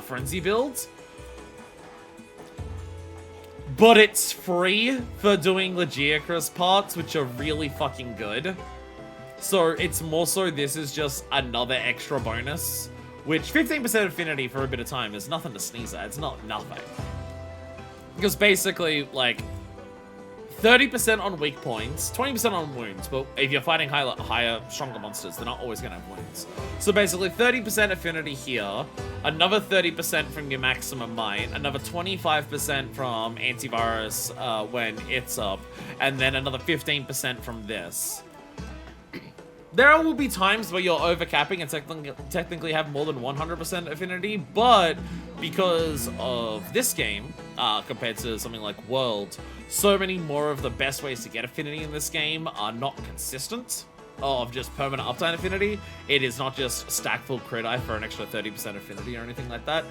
Speaker 1: frenzy builds. But it's free for doing Legiacrus parts, which are really fucking good. So it's more so this is just another extra bonus, which 15% affinity for a bit of time is nothing to sneeze at. It's not nothing. Because basically, like, 30% on weak points, 20% on wounds, but if you're fighting higher, stronger monsters, they're not always going to have wounds. So basically 30% affinity here, another 30% from your maximum might, another 25% from antivirus when it's up, and then another 15% from this. There will be times where you're overcapping and technically have more than 100% affinity, but because of this game, compared to something like World, so many more of the best ways to get affinity in this game are not consistent of just permanent uptime affinity. It is not just stack full crit eye for an extra 30% affinity or anything like that.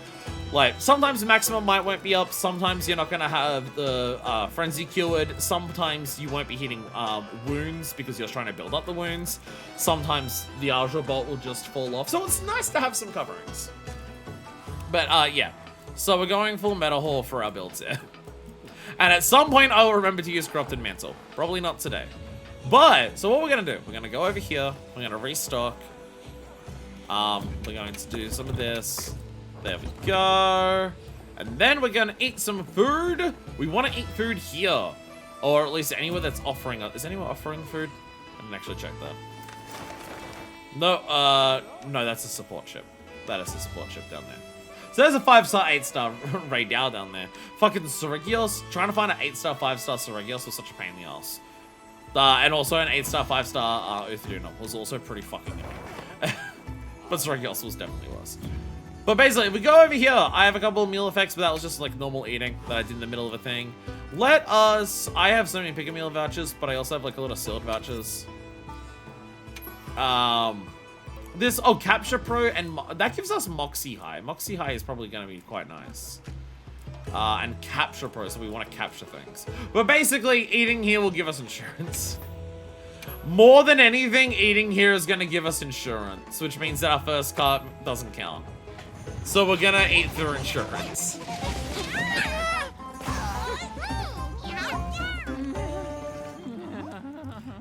Speaker 1: Like, sometimes the maximum might won't be up, sometimes you're not going to have the frenzy cured, sometimes you won't be hitting wounds because you're trying to build up the wounds, sometimes the Azure Bolt will just fall off, so it's nice to have some coverings. But yeah, so we're going full Meta Hall for our builds here. And at some point I will remember to use Corrupted Mantle, probably not today. But, so what we're going to do, we're going to go over here, we're going to restock, we're going to do some of this, there we go, and then we're going to eat some food. We want to eat food here, or at least anywhere that's offering, is anyone offering food? I didn't actually check that. No, no, that's a support ship. That is a support ship down there. So there's a 5-star, 8-star Raidal down there. Fucking Seregios, trying to find an 8-star, 5-star Seregios was such a pain in the ass. And also an 8-star, 5-star Uthaduna was also pretty fucking annoying. But Seregios was definitely worse. But basically, we go over here. I have a couple of meal effects, but that was just like normal eating that I did in the middle of a thing. I have so many pick a meal vouchers, but I also have like a lot of sealed vouchers. Capture Pro, and that gives us Moxie High. Moxie High is probably going to be quite nice. And Capture Pro, so we want to capture things. But basically, eating here will give us insurance. More than anything, eating here is going to give us insurance, which means that our first card doesn't count. So we're going to eat through insurance.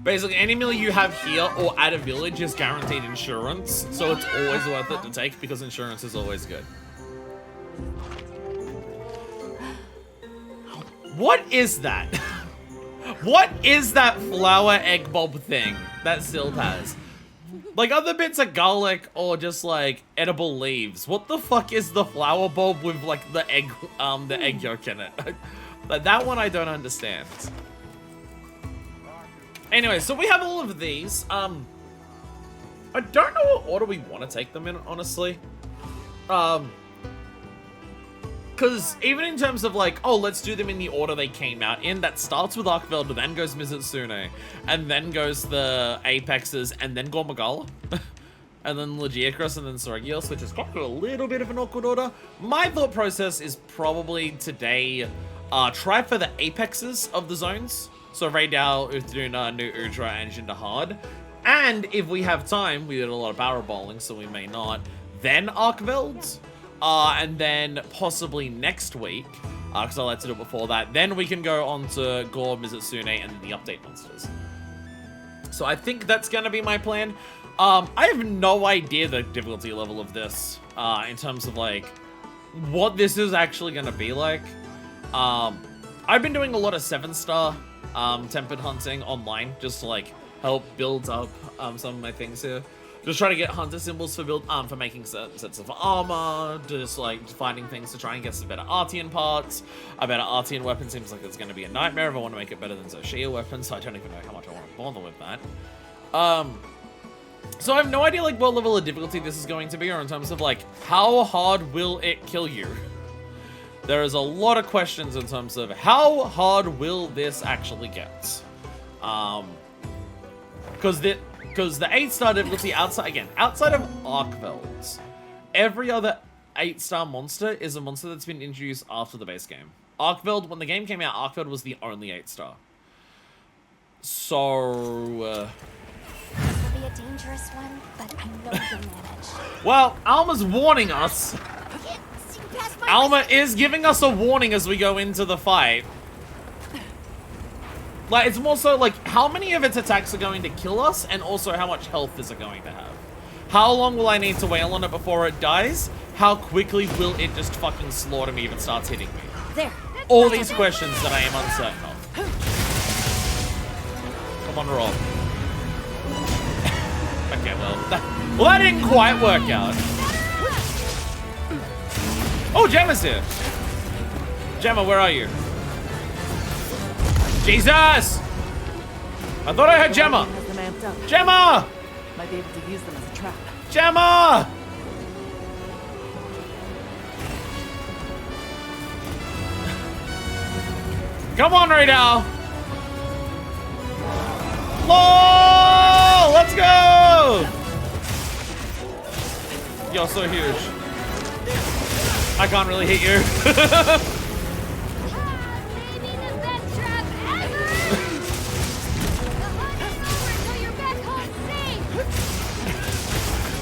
Speaker 1: Basically, any meal you have here or at a village is guaranteed insurance, so it's always worth it to take because insurance is always good. What is that? What is that flower egg bulb thing that Sild has? Like, other bits of garlic or just like edible leaves. What the fuck is the flower bulb with like the egg yolk in it? Like, that one I don't understand. Anyway, so we have all of these. I don't know what order we want to take them in, honestly. Because even in terms of like, oh, let's do them in the order they came out in, that starts with Arkveld, then goes Mizutsune, and then goes the Apexes, and then Gormagala, and then Legiacrus, and then Seregios, which is kind of a little bit of an awkward order. My thought process is probably today, try for the Apexes of the zones. So Raidal, Uthaduna, New Udra, and Jindahad. And if we have time, we did a lot of barrel bowling, so we may not, then Arkveld. And then possibly next week, because I like to do it before that, then we can go on to Gore, Mizutsune, and the update monsters. So I think that's going to be my plan. I have no idea the difficulty level of this, in terms of like, what this is actually going to be like. I've been doing a lot of 7-star tempered hunting online, just to like help build up some of my things here. Just trying to get hunter symbols for making certain sets of armor, just like finding things to try and get some better Artian parts. A better Artian weapon seems like it's going to be a nightmare if I want to make it better than Xochitl weapon, so I don't even know how much I want to bother with that. So I have no idea like what level of difficulty this is going to be, or in terms of like how hard will it kill you. There is a lot of questions in terms of how hard will this actually get. Because the 8-star difficulty outside of Arkvelds, every other 8-star monster is a monster that's been introduced after the base game. Arkveld, when the game came out, Arkveld was the only 8-star. So,
Speaker 3: This will be a dangerous one, but I know you'll manage.
Speaker 1: well, Alma's warning us.
Speaker 3: Can't see past my
Speaker 1: Alma is giving us a warning as we go into the fight. Like, it's more so, like, how many of its attacks are going to kill us, and also how much health is it going to have? How long will I need to wail on it before it dies? How quickly will it just fucking slaughter me if it starts hitting me?
Speaker 3: There.
Speaker 1: All these questions that I am uncertain of. Come on, roll. Okay, well, that didn't quite work out. Oh, Gemma's here. Gemma, where are you? Jesus! I thought I heard Gemma.
Speaker 4: Has them amped up.
Speaker 1: Gemma!
Speaker 4: Might be able to use them as a trap.
Speaker 1: Gemma! Come on, right now. LOL! Let's go! You're so huge. I can't really hit you.
Speaker 3: Maybe the best trap ever! The hunt is over, so you're back home safe!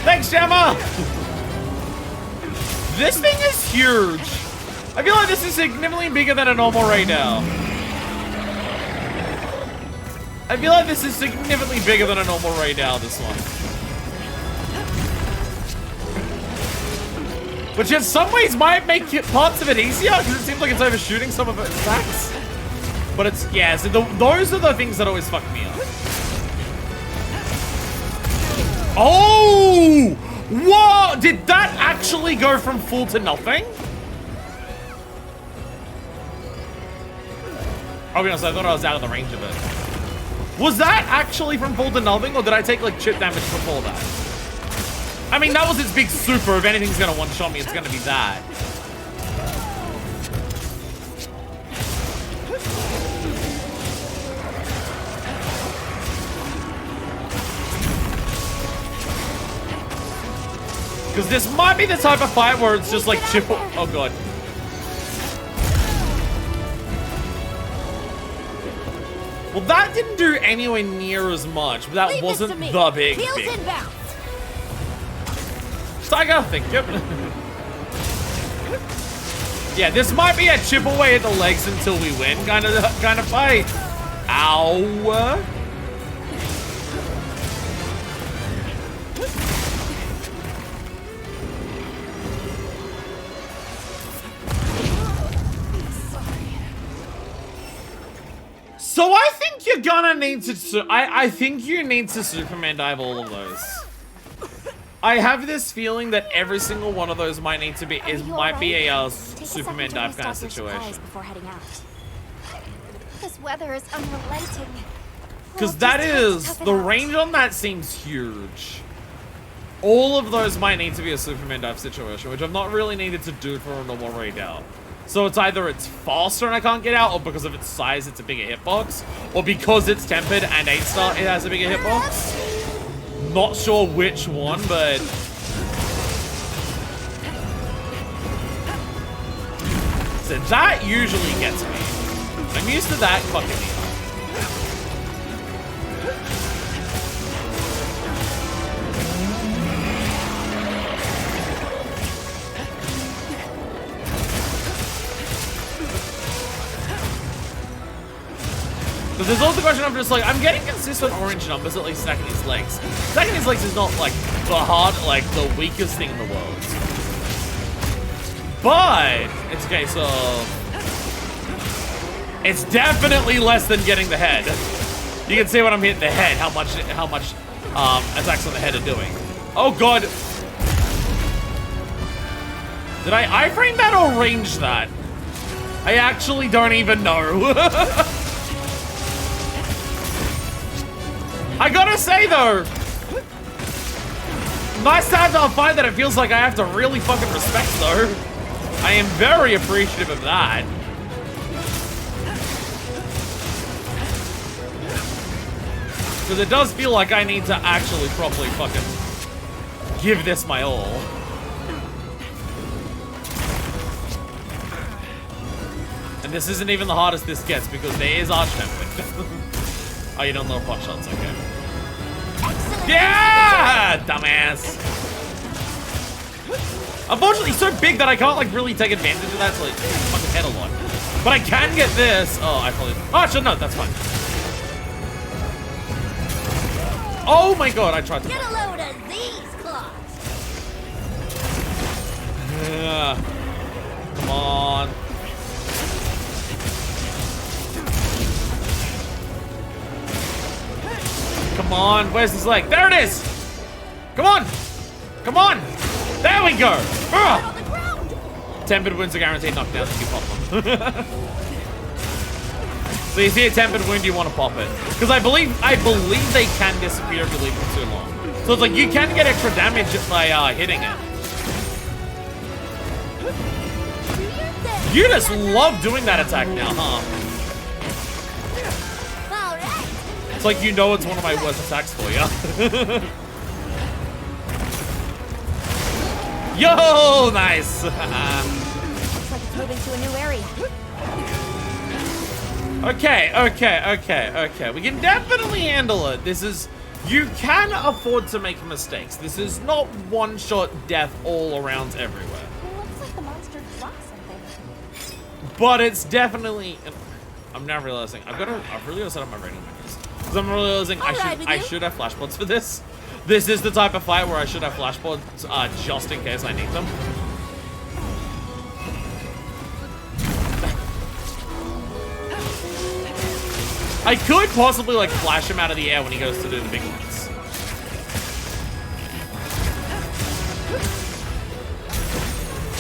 Speaker 1: Thanks, Gemma! This thing is huge. I feel like this is significantly bigger than a normal raid now. I feel like this is significantly bigger than a normal raid now, this one. Which in some ways might make parts of it easier, because it seems like it's overshooting some of its attacks. But it's, yeah, so those are the things that always fuck me up. Oh! Whoa! Did that actually go from full to nothing? I'll be honest, I thought I was out of the range of it. Was that actually from full to nothing, or did I take like chip damage before that? I mean, that was its big super. If anything's gonna one-shot me, it's gonna be that. Because this might be the type of fight where it's just like chip. Oh god. Well, that didn't do anywhere near as much, but that
Speaker 3: Leave
Speaker 1: wasn't
Speaker 3: this to me.
Speaker 1: the big
Speaker 3: Wheels
Speaker 1: thing.
Speaker 3: inbound.
Speaker 1: Tiger, thank you. Yeah, this might be a chip away at the legs until we win kind of fight. Ow. So I think you're gonna need to. I think you need to Superman dive all of those. I have this feeling that every single one of those might need to be might be a Superman dive kind of situation.
Speaker 3: Before heading out. This weather is unrelenting.
Speaker 1: Because
Speaker 3: We'll
Speaker 1: that
Speaker 3: just have to
Speaker 1: is
Speaker 3: tough it
Speaker 1: the
Speaker 3: out.
Speaker 1: range on that seems huge. All of those might need to be a Superman dive situation, which I've not really needed to do for a normal raid out. So it's either it's faster and I can't get out, or because of its size it's a bigger hitbox, or because it's tempered and 8-star it has a bigger hitbox. Not sure which one, but so that usually gets me. I'm used to that fucking me up. But there's also the question of just like, I'm getting consistent orange numbers, at least stacking his legs. Stacking his legs is not like the weakest thing in the world. But it's a case of, it's definitely less than getting the head. You can see when I'm hitting the head, how much attacks on the head are doing. Oh god. Did I iframe that or range that? I actually don't even know. I gotta say though, nice to have a fight that it feels like I have to really fucking respect though. I am very appreciative of that. Because it does feel like I need to actually properly fucking give this my all. And this isn't even the hardest this gets because there is Archmember. Oh, you don't know pot shots, okay.
Speaker 3: Excellent.
Speaker 1: Yeah! Dumbass. Unfortunately, he's so big that I can't like really take advantage of that to like fucking head a lot. But I can get this. Oh, I probably. Oh, actually, no, that's fine. Oh my god, I tried to.
Speaker 3: Get a load of these claws.
Speaker 1: Yeah. Come on. Come on, where's his leg? There it is! Come on! Come on! There we go! Ugh.
Speaker 3: On the ground.
Speaker 1: Tempered wounds are guaranteed knockdowns if you pop them. So you see a tempered wound, you want to pop it. Because I believe they can disappear if you leave them too long. So it's like you can get extra damage by hitting it. You just love doing that attack now, huh?
Speaker 3: All right.
Speaker 1: It's like you know it's one of my worst attacks for you. Yo, nice!
Speaker 3: Looks like it's moving to a new area.
Speaker 1: Okay. We can definitely handle it. This is... You can afford to make mistakes. This is not one-shot death all around everywhere.
Speaker 3: It looks like the monster lost something.
Speaker 1: But it's definitely... I'm now realizing... I've really got to set up my rating menus. Because I'm realizing I should have flashpods for this. This is the type of fight where I should have flashpods just in case I need them. I could possibly like flash him out of the air when he goes to do the big ones.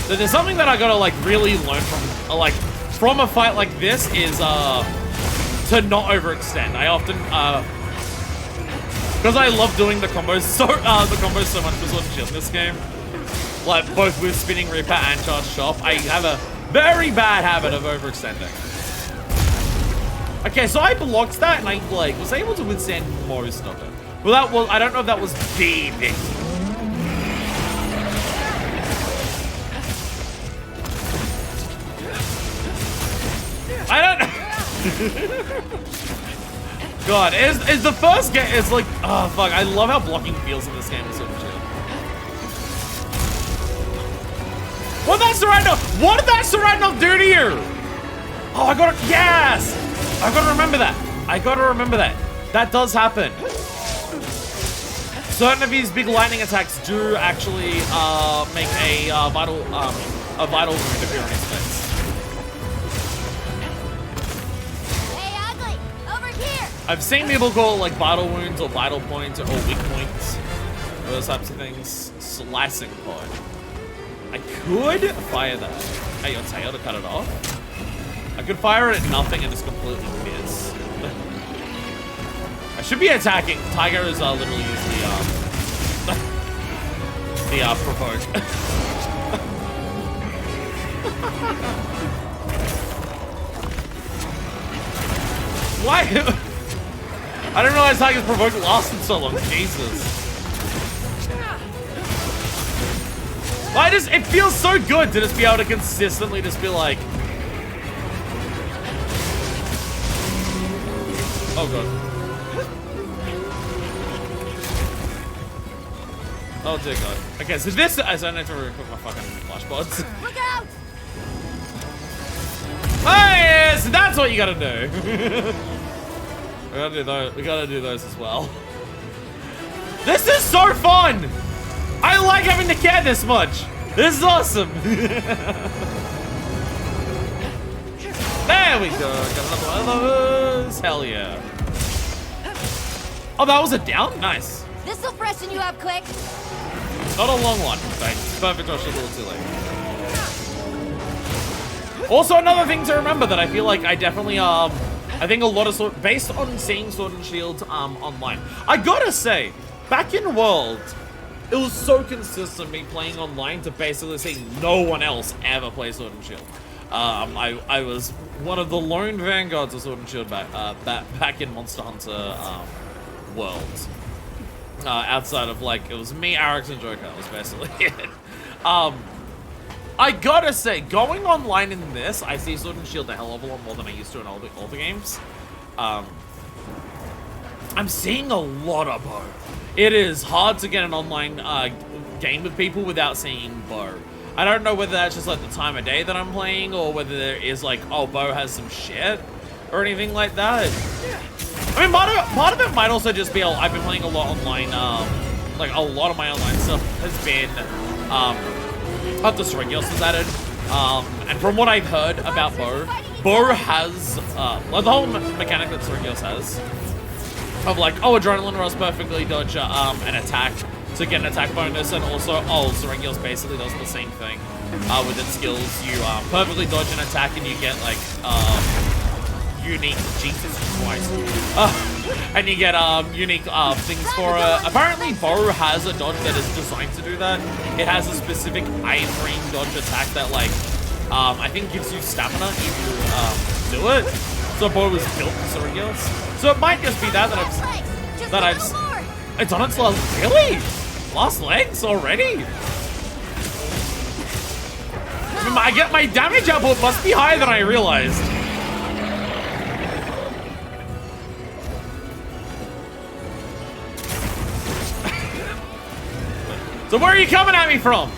Speaker 1: So there's something that I gotta like really learn from a fight like this is to not overextend. I often because I love doing the combos so much with Sword and Shield in this game. Like both with Spinning Reaper and Charge Chop, I have a very bad habit of overextending. Okay, so I blocked that and I like was able to withstand most of it. Well, that was I don't know if that was the big. I don't. God, is the first game? It's like oh fuck! I love how blocking feels in this game with Sword and Shield. What did that Sereno? What did that Sereno do to you? Oh, I got it. Yes. I gotta remember that. That does happen. Certain of his big lightning attacks do actually make a vital wound appear on his face.
Speaker 3: Hey, Ugly, over here.
Speaker 1: I've seen people call it like vital wounds or vital points or weak points, those types of things. Slicing pod. I could fire that at your tail to cut it off. I could fire it at nothing and just completely miss. I should be attacking. Tiger is literally use the provoke. Why? I didn't realize Tiger's provoke lasted so long. Jesus. Why does it feels so good to just be able to consistently just be like. Oh god. Oh dear god. Okay, so this I don't have to equip my fucking flashpods.
Speaker 3: Look out!
Speaker 1: Hey, so that's what you gotta do. We gotta do those. We gotta do those as well. This is so fun! I like having to care this much. This is awesome. There we go. Got another one of those. Hell yeah. Oh, that was a down? Nice.
Speaker 3: This'll freshen you up quick.
Speaker 1: Not a long one, but Perfect Rush a little too late. Also, another thing to remember that I feel like I definitely, I think a lot of based on seeing Sword and Shield, online. I gotta say, back in World, it was so consistent me playing online to basically see no one else ever play Sword and Shield. I was one of the lone vanguards of Sword and Shield back in Monster Hunter, World. Outside of, like, it was me, Alex, and Joker. That was basically it. I gotta say, going online in this, I see Sword and Shield a hell of a lot more than I used to in older games. I'm seeing a lot of bow. It is hard to get an online game with people without seeing bow. I don't know whether that's just like the time of day that I'm playing, or whether there is like, oh, bow has some shit, or anything like that. I mean, part of it might also just be I've been playing a lot online. Like a lot of my online stuff has been after Syringios was added. And from what I've heard about bow has like the whole mechanic that Syringios has of like, oh, Adrenaline Rush perfectly dodge an attack to get an attack bonus, and also, oh, Syringios basically does the same thing with its skills. You perfectly dodge an attack and you get like unique, Jesus Christ, and you get unique things for apparently bow has a dodge that is designed to do that. It has a specific iron dodge attack that like I think gives you stamina if you do it. So bow was built for Syringios. So it might just be that I've it's on its last, really? Last legs already? My damage output must be higher than I realized. So where are you coming at me from?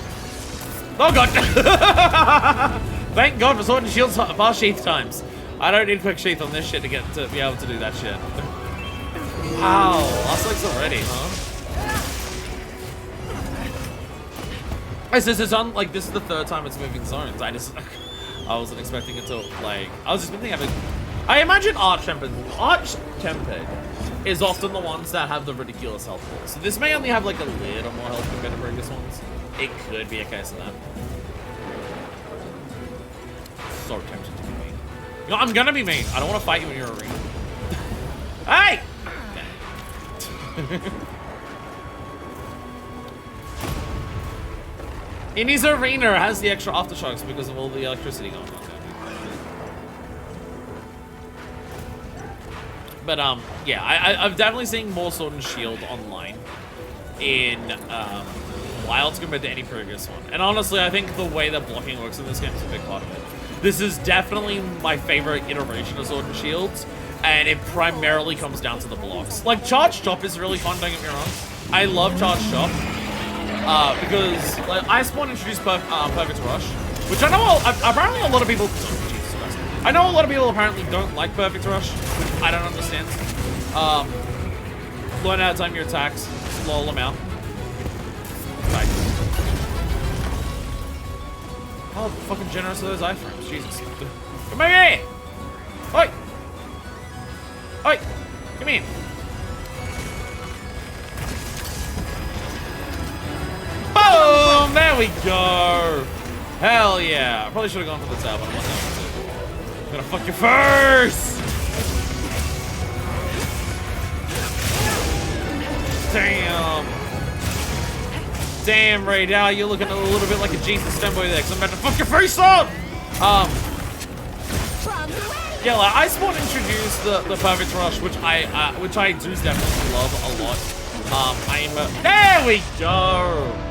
Speaker 1: Oh god. Thank god for Sword and Shield fast sheath times. I don't need quick sheath on this shit to be able to do that shit. Wow, last legs already, huh? This is on, like, this is the third time it's moving zones. I wasn't expecting it to, like, I was just thinking of it. I imagine Arch-Tempered is often the ones that have the ridiculous health pool. So this may only have, like, a little more health compared to previous ones. It could be a case of that. So tempted to be mean. You know, I'm gonna be mean. I don't want to fight you in your arena. Hey! In his arena, it has the extra aftershocks because of all the electricity going on. But yeah, I'm definitely seeing more Sword and Shield online in Wilds compared to any previous one. And honestly, I think the way that blocking works in this game is a big part of it. This is definitely my favorite iteration of Sword and Shields, and it primarily comes down to the blocks. Like, Charge Chop is really fun, don't get me wrong. I love Charge Chop. Because like, Iceborne introduced Perfect Rush, which I know apparently a lot of people. Oh, Jesus Christ. I know a lot of people apparently don't like Perfect Rush, which I don't understand. Learn how to time your attacks, slow them out. Right. How fucking generous are those iframes? Jesus. Come over here! Oi! Oi! Come here! Boom! There we go! Hell yeah! I probably should have gone for the tab, but I'm not going to. I'm gonna fuck you first! Damn! Damn, Raydal, you're looking a little bit like a Jesus fanboy there, because I'm about to fuck your face up! Yeah, like, Iceborne introduced the Perfect Rush, which I do definitely love a lot. There we go!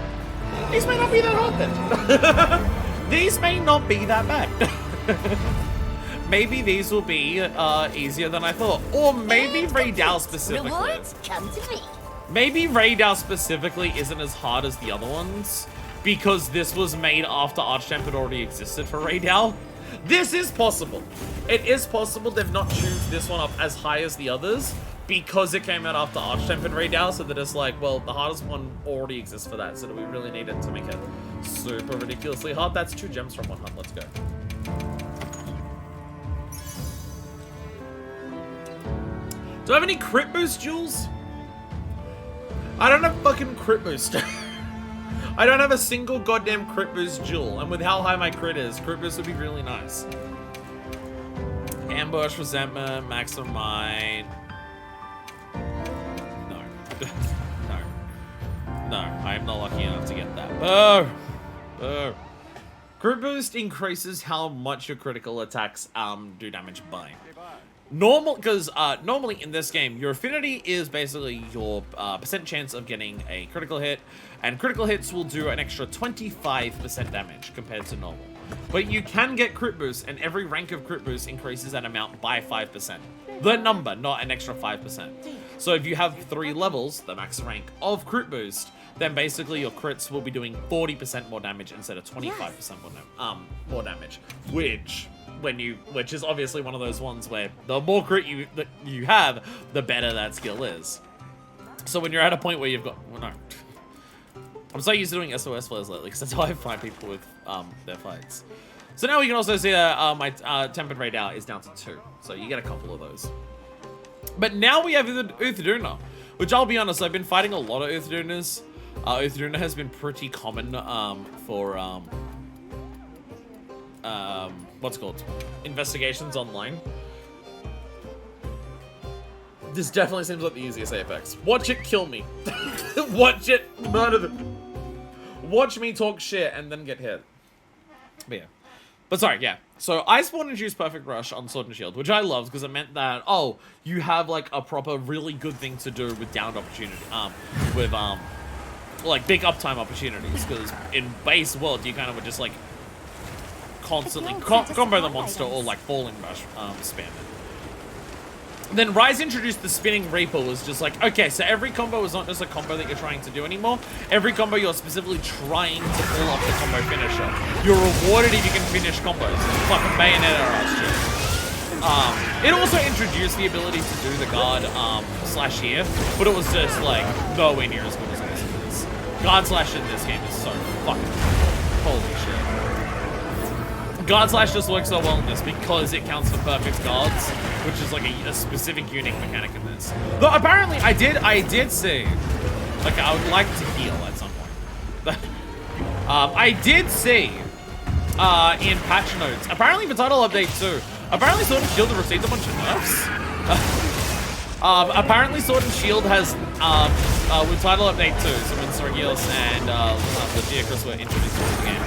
Speaker 1: These may not be that hard then. These may not be that bad. Maybe these will be easier than I thought. Or maybe Raydal specifically.
Speaker 3: Rewards come to me.
Speaker 1: Maybe Raydal specifically isn't as hard as the other ones, because this was made after Arch-Tempered already existed for Raydal. This is possible. It is possible they've not tuned this one up as high as the others, because it came out after Arch-Tempered Raydal, so that it's like, well, the hardest one already exists for that, so do we really need it to make it super ridiculously hard? That's 2 gems from 1 hunt, let's go. Do I have any crit boost, Jules? I don't have fucking crit boost. I don't have a single goddamn crit boost jewel, and with how high my crit boost would be really nice. Ambush, resentment, maximum might. No. No, I'm not lucky enough to get that. Boo! Crit boost increases how much your critical attacks do damage by. Normally in this game, your affinity is basically your percent chance of getting a critical hit, and critical hits will do an extra 25% damage compared to normal. But you can get crit boosts, and every rank of crit boost increases that amount by 5%. The number, not an extra 5%. So if you have 3 levels, the max rank of crit boost, then basically your crits will be doing 40% more damage instead of 25% more damage, which is obviously one of those ones where the more crit you have, the better that skill is. So when you're at a point where you've got, well, no, I'm so used to doing SOS flares lately because that's how I find people with their fights. So now we can also see that my tempered radar is down to 2, so you get a couple of those. But now we have the Uthduna, which I'll be honest, I've been fighting a lot of Uthdunas. Uthduna has been pretty common for what's it called? Investigations online. This definitely seems like the easiest Apex. Watch it kill me. Watch it murder them. Watch me talk shit and then get hit. But yeah. But sorry, yeah. So Iceborne introduced Perfect Rush on Sword and Shield, which I loved because it meant that, oh, you have like a proper really good thing to do with downed opportunity, with like big uptime opportunities, because in base world you kind of would just like constantly combo the monster or like falling rush spam it. Then Rise introduced the Spinning Reaper, was just like, okay, so every combo is not just a combo that you're trying to do anymore. Every combo you're specifically trying to pull off the combo finisher. You're rewarded if you can finish combos. Fucking Bayonetta ass shit. It also introduced the ability to do the guard slash here, but it was just like nowhere near as good as this is. Guard slash in this game is so fucking holy shit. Guard slash just works so well in this because it counts for perfect guards, which is like a specific unique mechanic in this. Though apparently I did see, like I would like to heal at some point. I did see in patch notes, apparently for title update 2, apparently Sword and Shield have received a bunch of nerfs. Apparently Sword and Shield has, with title update 2, so when Sorgios and Legiochris were introduced to the game.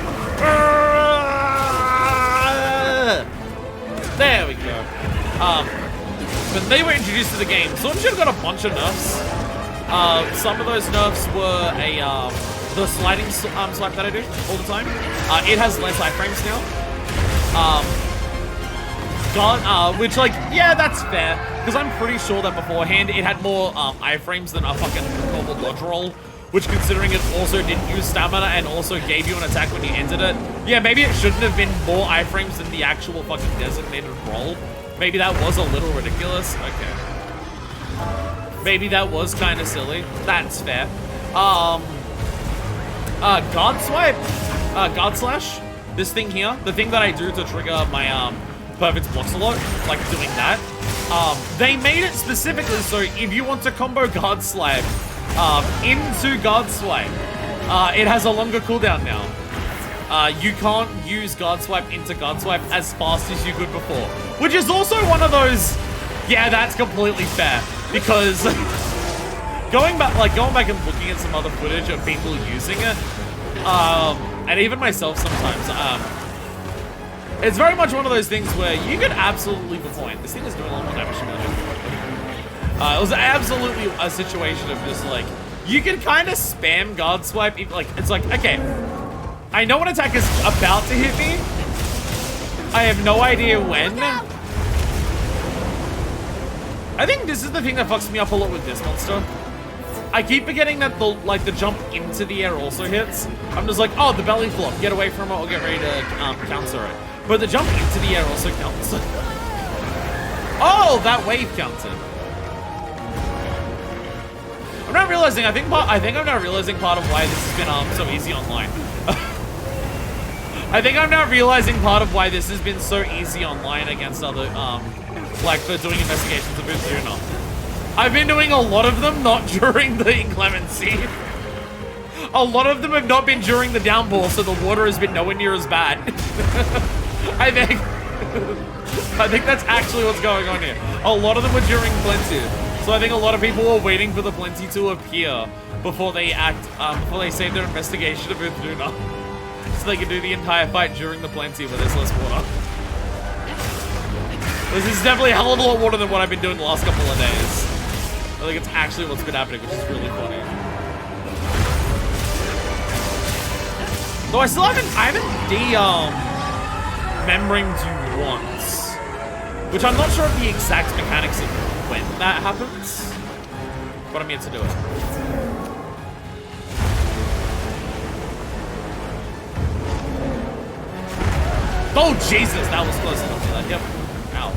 Speaker 1: There we go. When they were introduced to the game, Sword and Shield got a bunch of nerfs. Some of those nerfs were the sliding swipe that I do all the time. It has less iframes now. Which, like, yeah, that's fair. Because I'm pretty sure that beforehand it had more iframes than a fucking normal dodge roll. Which, considering it also didn't use stamina and also gave you an attack when you entered it, yeah, maybe it shouldn't have been more iframes than the actual fucking designated roll. Maybe that was a little ridiculous. Okay. Maybe that was kind of silly. That's fair. Guard swipe, guard slash. This thing here, the thing that I do to trigger my perfect blocks a lot, like doing that. They made it specifically so if you want to combo guard swipe into guard swipe, it has a longer cooldown now. You can't use guard swipe into guard swipe as fast as you could before, which is also one of those. Yeah, that's completely fair because going back and looking at some other footage of people using it, and even myself sometimes, it's very much one of those things where you could absolutely beforehand. This thing is doing a lot more damage than it was absolutely a situation of just like, you can kind of spam guard swipe. It's like, okay, I know an attack is about to hit me. I have no idea when. I think this is the thing that fucks me up a lot with this monster. I keep forgetting that the jump into the air also hits. I'm just like, oh, the belly flop, get away from it or get ready to counter it. But the jump into the air also counts. Oh, that wave counted. I'm not realizing. I think I'm now realizing part of why this has been so easy online. I think I'm now realizing part of why this has been so easy online against other like for doing investigations of Uthduna. I've been doing a lot of them, not during the inclemency. A lot of them have not been during the downpour, so the water has been nowhere near as bad. I think that's actually what's going on here. A lot of them were during plenty. So I think a lot of people were waiting for the plenty to appear before they before they save their investigation of Uthuna. So they can do the entire fight during the plenty where there's less water. This is definitely a hell of a lot water than what I've been doing the last couple of days. I think it's actually what's been happening, which is really funny. Though I still haven't membranes you once. Which I'm not sure of the exact mechanics of when that happens. But I'm here to do it. Oh Jesus, that was close enough to that. Yep. Ow.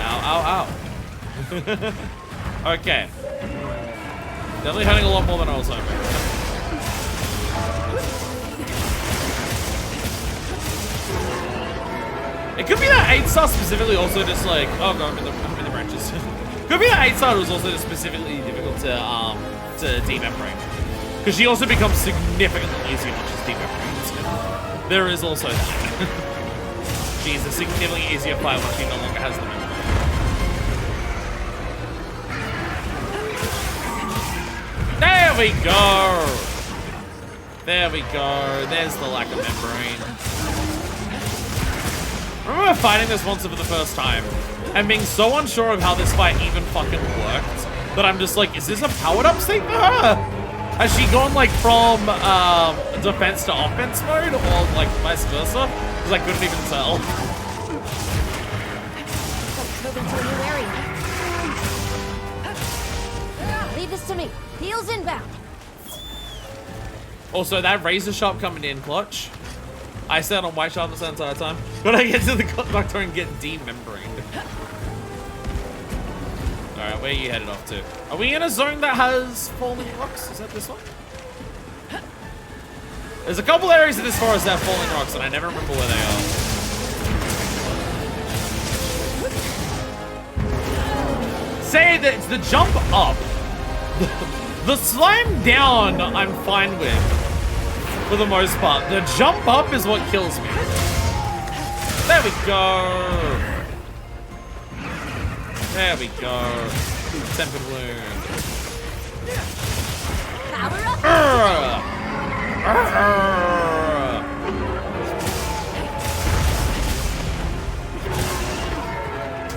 Speaker 1: Ow, ow, ow. Okay. Definitely hurting a lot more than I was hoping. It could be that 8-star specifically also just like, oh god, I'm in the branches. Could be that 8-star was also just specifically difficult to demembrane. Because she also becomes significantly easier once she's demembraned. There is also that. She's a significantly easier fight once she no longer has the membrane. There we go! There we go. There's the lack of membrane. I remember fighting this monster for the first time and being so unsure of how this fight even fucking worked that I'm just like, is this a powered up state for her? Has she gone like from defense to offense mode or like vice versa? Because I couldn't even tell.
Speaker 3: Let's move into a new area. Leave this to me. Heels inbound.
Speaker 1: Also, that razor sharp coming in clutch. I stand on white sharpness the entire time. But I get to the doctor and get demembraned. Alright, where are you headed off to? Are we in a zone that has falling rocks? Is that this one? There's a couple areas of this forest that have falling rocks, and I never remember where they are. Say that it's the jump up. The slime down, I'm fine with. For the most part. The jump up is what kills me. There we go. There we go. Tempered wound.
Speaker 3: Power up.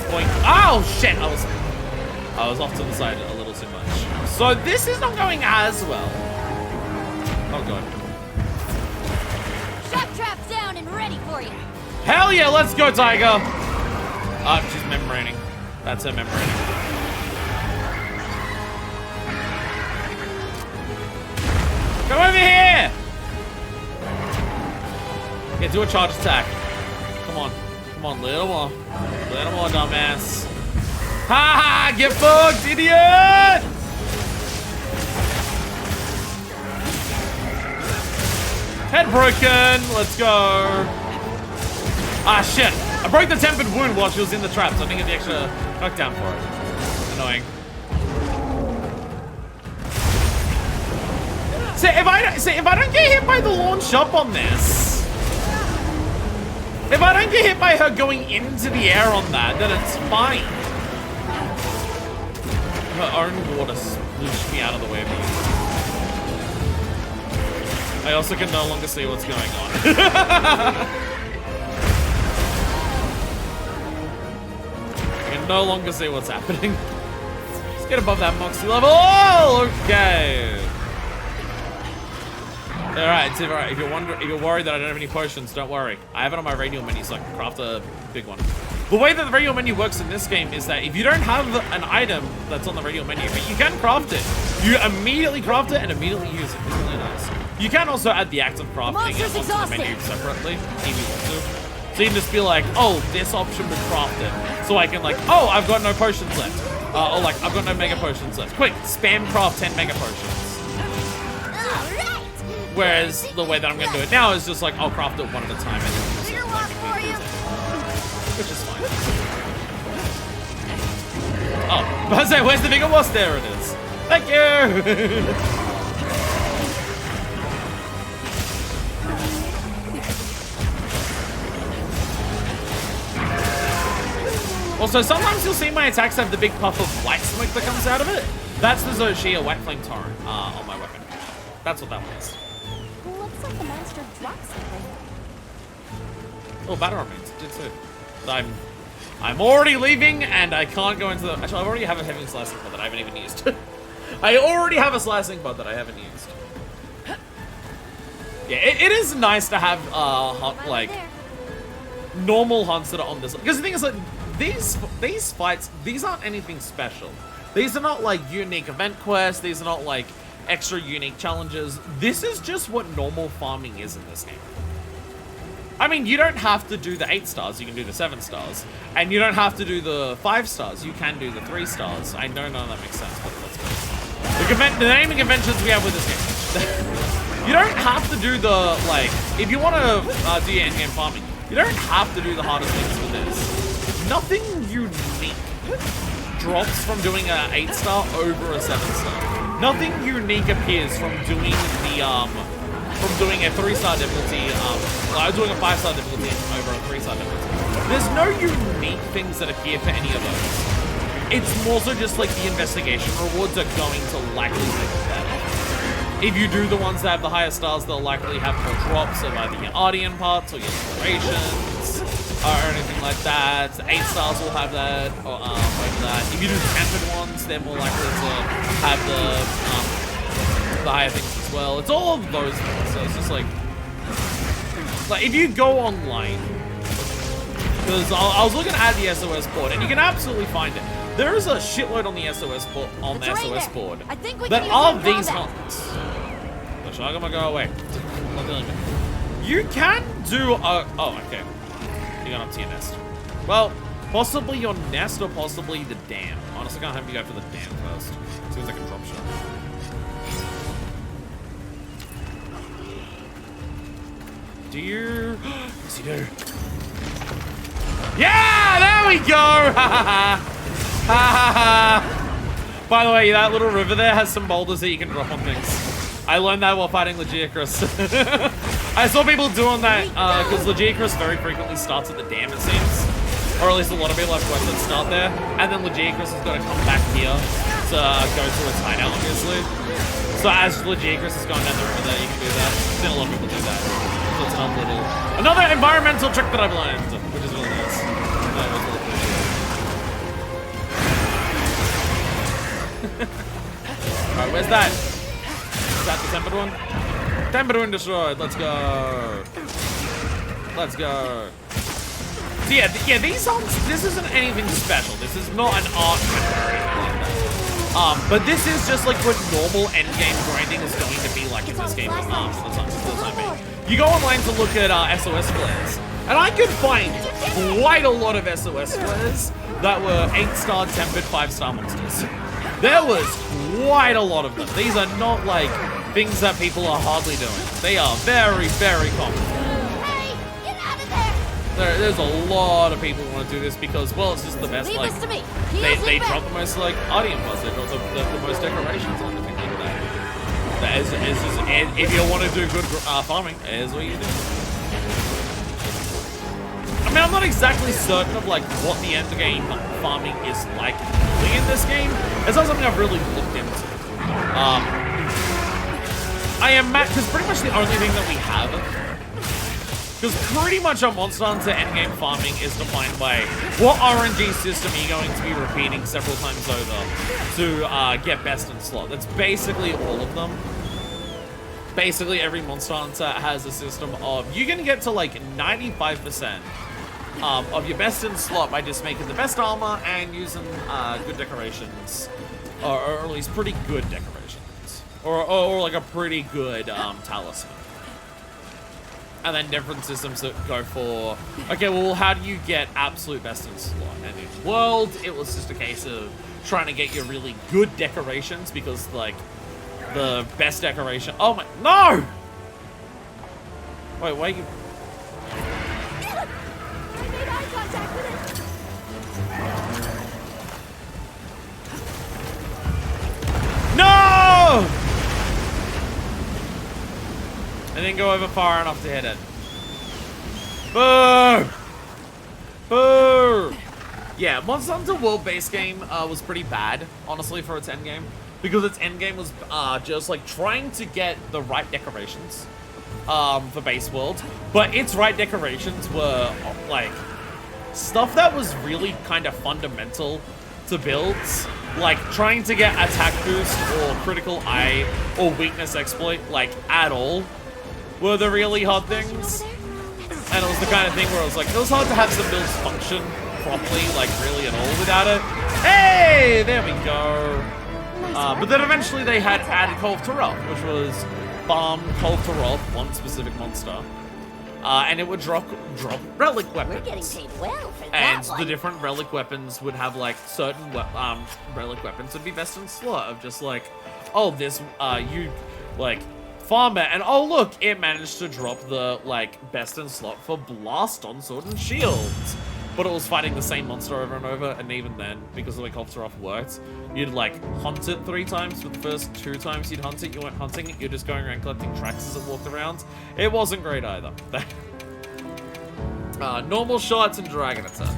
Speaker 1: Boink. Oh shit! I was off to the side a little too much. So this is not going as well. Oh god.
Speaker 3: Shock trap's down and ready for you.
Speaker 1: Hell yeah, let's go, Tiger! She's membraning. That's her membraning. Come over here! Yeah, do a charge attack. Come on. Come on, little more. Little more, dumbass. Ha ha! Get fucked, idiot! Head broken. Let's go. Ah, shit. I broke the tempered wound while she was in the trap, so I didn't get the extra knockdown for it. Annoying. See, if I don't get hit by the launch up on this, if I don't get hit by her going into the air on that, then it's fine. Her own water splooshed me out of the way of me. I also can no longer see what's going on. I can no longer see what's happening. Let's get above that Moxie level. Oh, okay. Alright, if you're worried that I don't have any potions, don't worry. I have it on my radial menu so I can craft a big one. The way that the radial menu works in this game is that if you don't have an item that's on the radial menu, but you can craft it, you immediately craft it and immediately use it. It's really nice. You can also add the act of crafting it onto the menu separately if you want to. So you can just be like, oh, this option will craft it. So I can like, oh, I've got no potions left. Or like, I've got no mega potions left. Quick, spam craft 10 mega potions. Whereas the way that I'm going to do it now is just like, I'll craft it one at a time. And then just
Speaker 3: Bigger walk for you.
Speaker 1: which is fine. Oh, but I was like, where's the bigger wasp? There it is. Thank you! Also, sometimes you'll see my attacks have the big puff of white smoke that comes out of it. That's the Zoshia White Flame Torrent on my weapon. That's what that was.
Speaker 3: Looks like the monster dropped something.
Speaker 1: Oh, Battleron means it did too. I'm already leaving, and I can't go into the... Actually, I already have a heavy slicing pod that I haven't even used. I already have a slicing pod that I haven't used. Yeah, it is nice to have, like, normal hunts that are on this. Because the thing is, like, these fights, these aren't anything special. These are not, like, unique event quests. These are not, like, extra unique challenges. This is just what normal farming is in this game. I mean, you don't have to do the 8 stars, you can do the 7 stars. And you don't have to do the 5 stars, you can do the 3 stars. I know none of that makes sense, but let's go. The naming conventions we have with this game. You don't have to do the, like, if you want to do your endgame farming, you don't have to do the hardest things with this. Nothing unique drops from doing an 8 star over a 7 star. Nothing unique appears from doing the, from doing a 3-star difficulty, doing a 5-star difficulty over a 3-star difficulty. There's no unique things that appear for any of those. It's more so just like the investigation rewards are going to likely make it better. If you do the ones that have the higher stars, they'll likely have more drops of either your Ardean parts or your inspirations or anything like that. 8 stars will have that, or like that. If you do the tempered ones, they're more likely to have the higher things as well. It's all of those things, so it's just like if you go online, because I was looking at the SOS board, and you can absolutely find it. There is a shitload on the SOS board,
Speaker 3: I think we
Speaker 1: that
Speaker 3: can
Speaker 1: are
Speaker 3: use
Speaker 1: these
Speaker 3: combat.
Speaker 1: hunts. The Shagama, go away. I'm not dealing with it. You can do oh, okay. You got up to your nest. Well, possibly your nest or possibly the dam. Honestly, I can't have you go for the dam first. As soon as I can drop shot. Do you? Yes, you do. Yeah, there we go! Ha ha ha! By the way, that little river there has some boulders that you can drop on things. I learned that while fighting Legiacrus. I saw people doing that because Legiacrus very frequently starts at the dam, it seems. Or at least a lot of people have quests that start there. And then Legiacrus has got to come back here to go to its hideout, obviously. So as Legiacrus is going down the river there, you can do that. I've seen a lot of people do that. So it's another environmental trick that I've learned, which is really nice. Alright, where's that? Is that the tempered one? Tempered one destroyed. Let's go. Let's go. So yeah, these hunts, this isn't anything special. This is not an art temper or anything like that. But this is just like what normal endgame grinding is going to be like in this game for the time being. You go online to look at SOS flares, and I could find quite a lot of SOS flares that were 8-star tempered 5-star monsters. There was quite a lot of them. These are not like things that people are hardly doing. They are very, very common.
Speaker 3: Hey, get out of there!
Speaker 1: There's a lot of people who want to do this because, well, it's just the best.
Speaker 3: Leave
Speaker 1: Like
Speaker 3: this to me.
Speaker 1: they drop the most like Ardean parts. They drop the most decorations and everything like that. If you want to do good farming, is what you do. I mean, I'm not exactly certain of like what the end game farming is like in this game. It's not something I've really looked into. I am mad because pretty much the only thing that we have, because pretty much our Monster Hunter endgame farming is defined by what RNG system are you going to be repeating several times over to get best in slot. That's basically all of them. Basically every Monster Hunter has a system of you can get to like 95% of your best in slot by just making the best armor and using good decorations, or at least pretty good decorations, or like a pretty good talisman. And then different systems that go for, okay, well, how do you get absolute best in slot? And in World, it was just a case of trying to get your really good decorations because, like, the best decoration. Oh my, no! Wait, wait.
Speaker 3: I made eye contact with it.
Speaker 1: No! I didn't go over far enough to hit it. Boo! Boo! Yeah, Monster Hunter World base game was pretty bad, honestly, for its endgame. Because its endgame was just like trying to get the right decorations for base world. But its right decorations were like stuff that was really kind of fundamental to builds. Like trying to get attack boost or critical eye or weakness exploit like at all were the really hard things. And it was the kind of thing where it was hard to have some builds function properly, like really at all without it. Hey, there we go. But then eventually they had added Call of Terrell, which was farm Call of Terrell, one specific monster. And it would drop relic weapons.
Speaker 3: We're getting paid well for that
Speaker 1: And
Speaker 3: one.
Speaker 1: the different relic weapons would have like certain relic weapons would be best in slot of just like, oh, this you like farm it, and oh look, it managed to drop the like best in slot for blast on sword and shields. But it was fighting the same monster over and over, and even then, because the way Call of Terrell worked, you'd like hunt it 3 times, but the first 2 times you'd hunt it, you weren't hunting it, you're just going around collecting tracks as it walked around. It wasn't great either. Normal shots and dragon attack.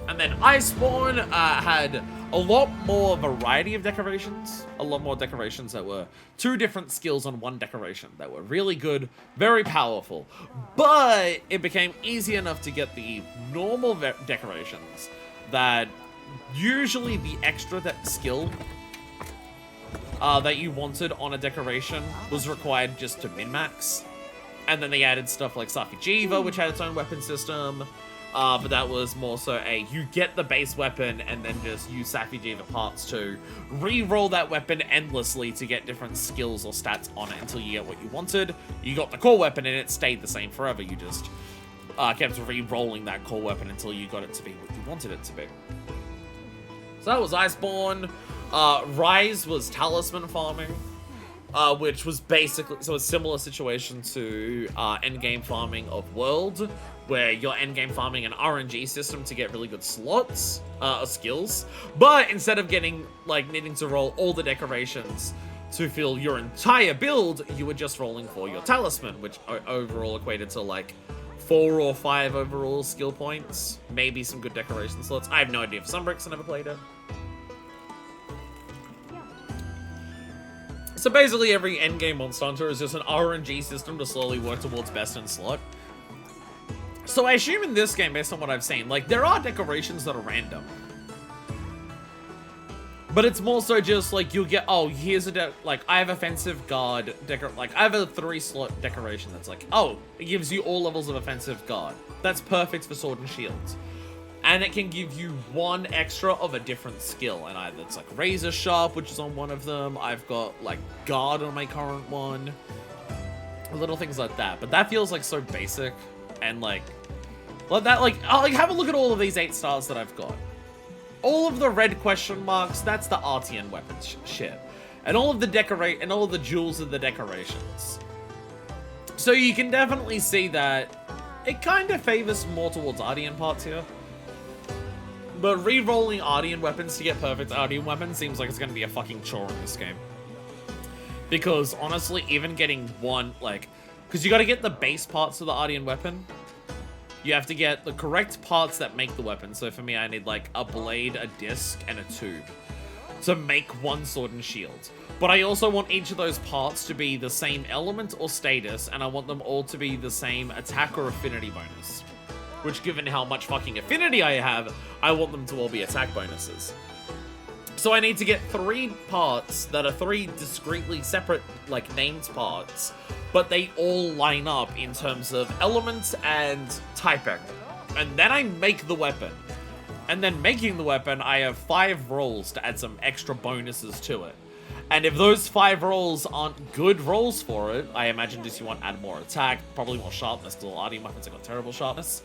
Speaker 1: And then Iceborne had a lot more variety of decorations. A lot more decorations that were 2 different skills on 1 decoration that were really good, very powerful. But it became easy enough to get the normal decorations that usually the extra skill that you wanted on a decoration was required just to min-max. And then they added stuff like Safi Jiva, which had its own weapon system. But that was more so you get the base weapon and then just use Safi Jiva parts to re-roll that weapon endlessly to get different skills or stats on it until you get what you wanted. You got the core weapon and it stayed the same forever. You just kept re-rolling that core weapon until you got it to be what you wanted it to be. So that was Iceborne. Rise was talisman farming. Which was basically, so a similar situation to endgame farming of World, where you're endgame farming an RNG system to get really good slots, or skills, but instead of getting, like, needing to roll all the decorations to fill your entire build, you were just rolling for your talisman, which overall equated to, like, 4 or 5 overall skill points, maybe some good decoration slots. I have no idea for Sunbricks, I never played it. So basically every endgame Monster Hunter is just an RNG system to slowly work towards best in slot. So I assume in this game, based on what I've seen, like, there are decorations that are random. But it's more so just, like, you'll get, oh, here's like, I have offensive guard, like, I have a 3-slot decoration that's like, oh, it gives you all levels of offensive guard. That's perfect for sword and shields. And it can give you 1 extra of a different skill, and either it's like Razor Sharp, which is on one of them. I've got like Guard on my current one, little things like that. But that feels like so basic, and like that. Like, have a look at all of these 8 stars that I've got. All of the red question marks, that's the Artian weapons shit, and all of the jewels are the decorations. So you can definitely see that it kind of favors more towards Artian parts here. But re-rolling Artian weapons to get perfect Artian weapons seems like it's going to be a fucking chore in this game. Because, honestly, even getting 1, like... Because you got to get the base parts of the Artian weapon. You have to get the correct parts that make the weapon. So for me, I need, like, a blade, a disc, and a tube to make 1 sword and shield. But I also want each of those parts to be the same element or status, and I want them all to be the same attack or affinity bonus. Which, given how much fucking affinity I have, I want them to all be attack bonuses. So I need to get 3 parts that are 3 discretely separate, like, named parts, but they all line up in terms of elements and typing. And then I make the weapon. And then making the weapon, I have 5 rolls to add some extra bonuses to it. And if those 5 rolls aren't good rolls for it, I imagine just you want to add more attack, probably more sharpness. Still, Artian weapons have got terrible sharpness.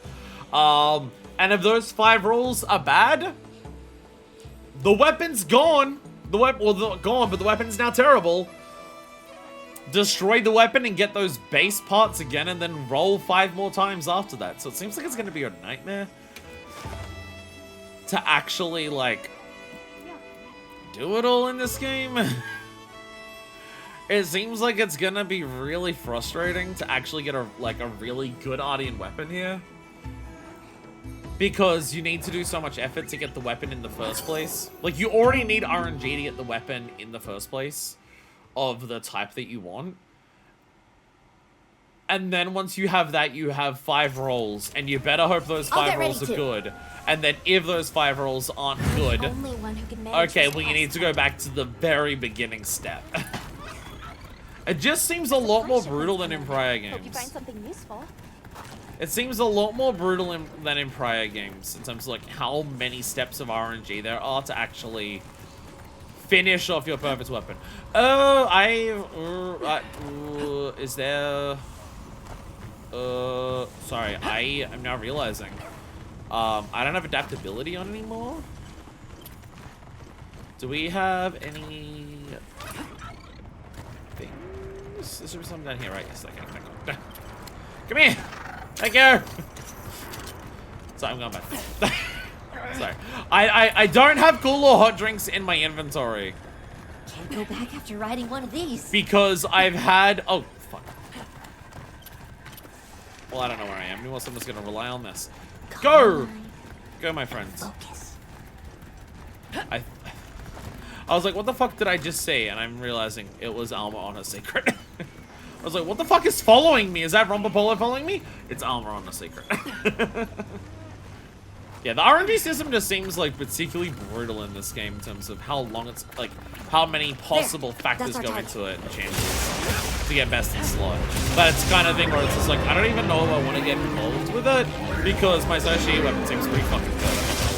Speaker 1: And if those 5 rolls are bad, the weapon's gone. Well, not gone, but the weapon's now terrible. Destroy the weapon and get those base parts again, and then roll 5 more times after that. So it seems like it's going to be a nightmare to actually, like, do it all in this game. It seems like it's going to be really frustrating to actually get a really good Artian weapon here. because you need to do so much effort to get the weapon in the first place. Like, you already need RNG to get the weapon in the first place of the type that you want. And then once you have that, you have 5 rolls, and you better hope those 5 rolls are good. And then if those 5 rolls aren't good,
Speaker 3: Only one who can manage
Speaker 1: okay,
Speaker 3: this
Speaker 1: well, you
Speaker 3: test.
Speaker 1: need to go back to the very beginning step. It just seems a lot more brutal than in prior
Speaker 3: Hope you find
Speaker 1: games.
Speaker 3: something useful.
Speaker 1: It seems a lot more brutal than in prior games in terms of like how many steps of RNG there are to actually finish off your perfect weapon. Oh, is there? Sorry, I am now realizing. I don't have adaptability on anymore. Do we have any things? Is there something down here? Right, yes, okay, thank God. Come here! Thank you! Sorry, I'm going back. Sorry. I don't have cool or hot drinks in my inventory.
Speaker 3: Can't go back after riding one of these.
Speaker 1: Because I've had... Oh, fuck. Well, I don't know where I am. Who else I'm just going to rely on this? Go! Go, my friends.
Speaker 3: Focus.
Speaker 1: I was like, what the fuck did I just say? And I'm realizing it was Alma on a secret. I was like, what the fuck is following me? Is that Rompopolo following me? It's Alma on a secret. Yeah, the RNG system just seems like particularly brutal in this game in terms of how long it's like, how many possible factors
Speaker 3: our
Speaker 1: go
Speaker 3: target.
Speaker 1: into it and chances to get best in slot. But it's the kind of thing where it's just like, I don't even know if I want to get involved with it because my associated weapon seems pretty fucking good, I'm not gonna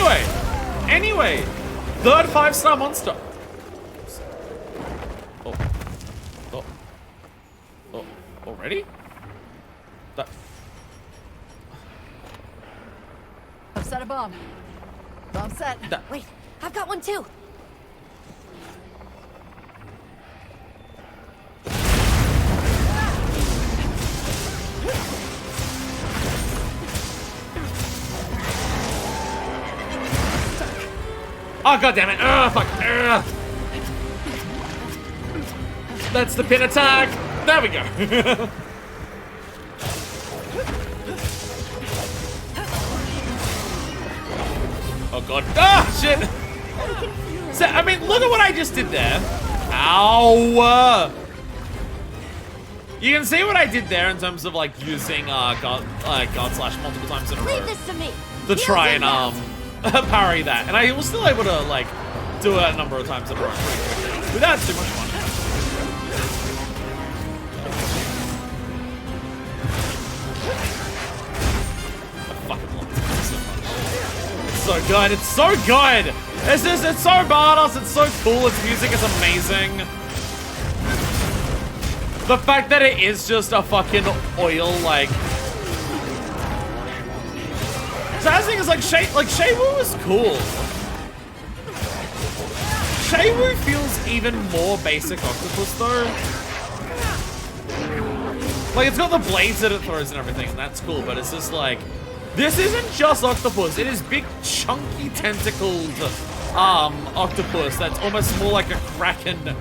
Speaker 1: lie. Anyway, third 5-star monster. Oh, already? That.
Speaker 4: I've set a bomb. Bomb set.
Speaker 3: Wait, I've got one too.
Speaker 1: Oh, god damn it. Ugh, fuck. Ugh. That's the pin attack. There we go. Oh god. Ah, shit. So, I mean, look at what I just did there. Ow. You can see what I did there in terms of like using God Slash multiple times in a row
Speaker 3: Leave this to me.
Speaker 1: to try
Speaker 3: Heels
Speaker 1: and
Speaker 3: inbound.
Speaker 1: parry that, and I was still able to like do it a number of times in a row pretty quickly without too much fun. I fucking love this so much. It's so good. It's so good. It's so badass. It's so cool. Its music is amazing. The fact that it is just a fucking oil like. So the thing is like Shaywu is cool. Shaywu feels even more basic octopus though. Like it's got the blades that it throws and everything, and that's cool, but it's just like this isn't just octopus, it is big chunky tentacled octopus that's almost more like a kraken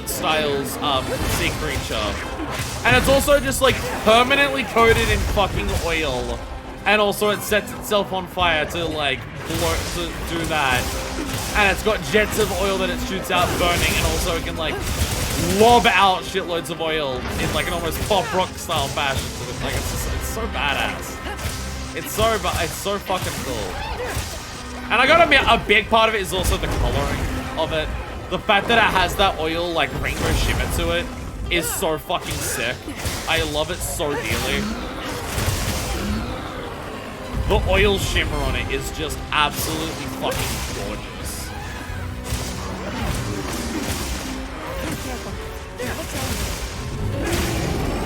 Speaker 1: styles sea creature. And it's also just like permanently coated in fucking oil. And also it sets itself on fire to like blow, to do that. And it's got jets of oil that it shoots out burning, and also it can like lob out shitloads of oil in like an almost pop rock style fashion. So it's like it's so badass. It's so fucking cool. And I gotta admit, a big part of it is also the coloring of it. The fact that it has that oil like rainbow shimmer to it is so fucking sick. I love it so dearly. The oil shimmer on it is just absolutely fucking gorgeous.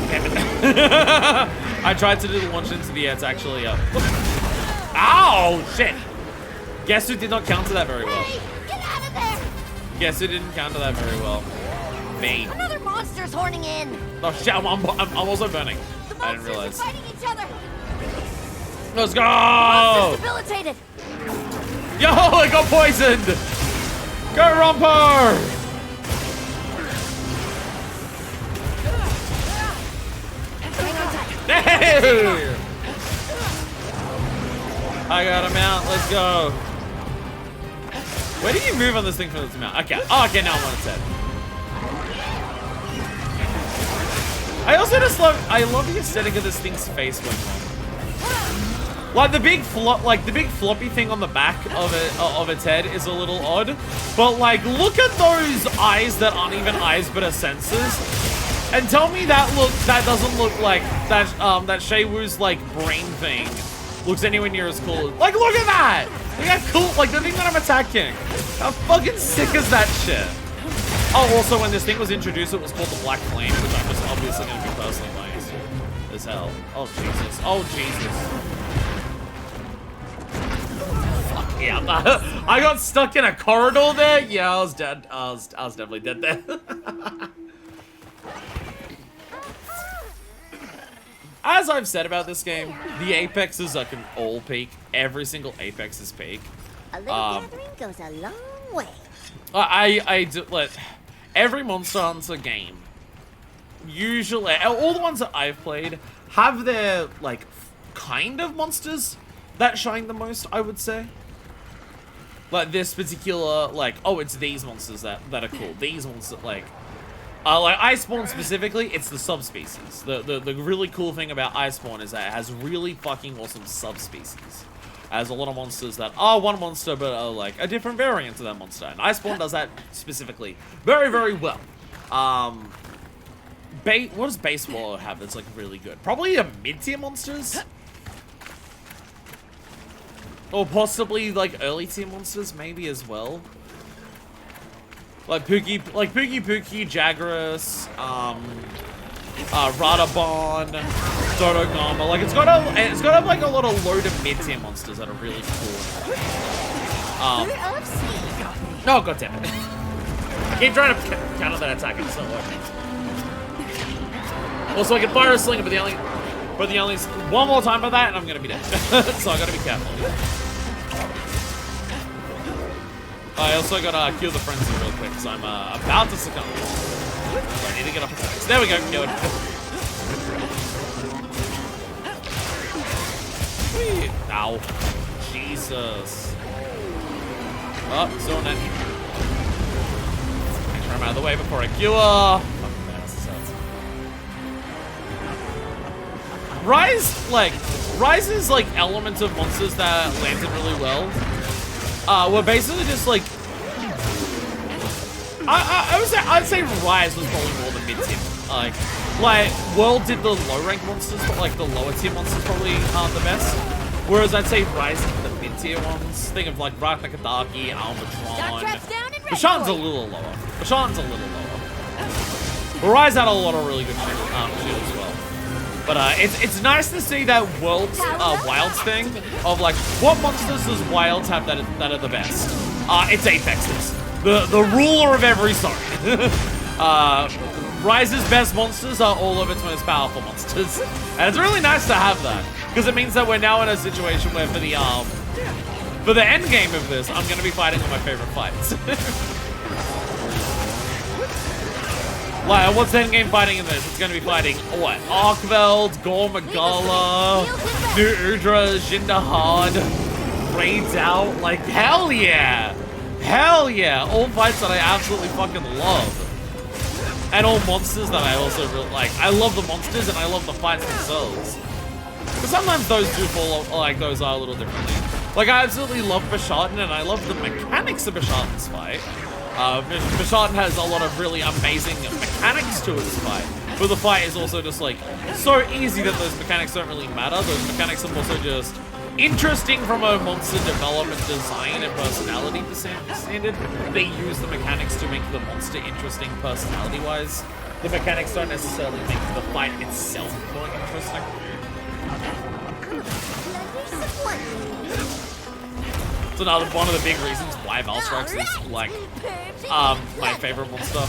Speaker 1: Damn it. I tried to do the launch into the air. It's actually Ow! Shit! Guess who did not counter that very well?
Speaker 3: Hey, get out of there!
Speaker 1: Guess who didn't counter that very well? Me.
Speaker 3: Another monster's horning in.
Speaker 1: Oh shit, I'm also burning.
Speaker 3: The
Speaker 1: I didn't
Speaker 3: monsters are
Speaker 1: realize.
Speaker 3: fighting each other.
Speaker 1: Let's go!
Speaker 3: Monster's debilitated.
Speaker 1: Yo, I got poisoned! Go, Romper!
Speaker 3: Hang on tight.
Speaker 1: Hey! I got him out. Let's go. Where do you move on this thing for this to mount? Okay. Oh, okay, now I'm on its head. I also just love the aesthetic of this thing's face when on. Like the big floppy thing on the back of its head is a little odd. But like, look at those eyes that aren't even eyes but are sensors. And tell me that doesn't look like that Shei Wu's like brain thing looks anywhere near as cool. Like, look at that! Look how cool, like the thing that I'm attacking. How fucking sick is that shit? Oh, also when this thing was introduced, it was called the Black Flame, which I'm just obviously gonna be personally playing as hell. Oh Jesus! Oh Jesus! Fuck yeah! I got stuck in a corridor there. Yeah, I was dead. I was definitely dead there. As I've said about this game, the apexes are can all peak. Every single apex is peak.
Speaker 5: A little gathering goes a long way.
Speaker 1: I do let every Monster Hunter game. Usually, all the ones that I've played have their like kind of monsters that shine the most. I would say. Like this particular, like, oh, it's these monsters that are cool. These monsters, like Iceborne specifically, it's the subspecies. The really cool thing about Iceborne is that it has really fucking awesome subspecies. It has a lot of monsters that are one monster, but are like a different variant of that monster. And Iceborne does that specifically very, very well. What does Base Wallow have that's like really good? Probably a mid-tier monsters? Or possibly like early tier monsters, maybe as well. Like Pookie, Jagras, Radabon, Dodogama. Like it's got like a lot of low to mid tier monsters that are really cool. No, god damn it! I keep trying to counter that attack. It's not working. Also, I can fire a slinger, but the only one more time for that, and I'm gonna be dead. So I gotta be careful. I also gotta kill the frenzy real quick because I'm about to succumb. So I need to get up attacks. There we go, kill it. Whee. Ow. Jesus. Oh, still on it. Make sure I'm out of the way before I kill her. Fucking man, this sucks. Rise's like element of monsters that landed really well. We're basically just like I'd say Rise was probably more the mid-tier. Like World did the low-rank monsters, but like the lower-tier monsters probably aren't the best. Whereas I'd say Rise is the mid-tier ones. Think of like Ragnar Kadaki, Almatron. Bashan's a little lower. But Rise had a lot of really good shit as well. But it's nice to see that World's Wilds thing of like what monsters does Wilds have that are the best? It's Apexes, the ruler of every zone. Rise's best monsters are all of its most powerful monsters, and it's really nice to have that because it means that we're now in a situation where for the end game of this, I'm gonna be fighting all my favorite fights. Like, what's the end game fighting in this? It's gonna be fighting, what? Arkveld, Gorr Magala, New Udra, Jindahad, Raids Out. Like, hell yeah! Hell yeah! All fights that I absolutely fucking love. And all monsters that I also really like. I love the monsters and I love the fights themselves. But sometimes those do fall, like, those are a little differently. Like, I absolutely love Bashartan and I love the mechanics of Bashartan's fight. Bashartan has a lot of really amazing mechanics to its fight, but the fight is also just like so easy that those mechanics don't really matter. Those mechanics are also just interesting from a monster development, design, and personality standard. They use the mechanics to make the monster interesting personality-wise. The mechanics don't necessarily make the fight itself more interesting. It's another one of the big reasons why Valstrax is like my favorite monster.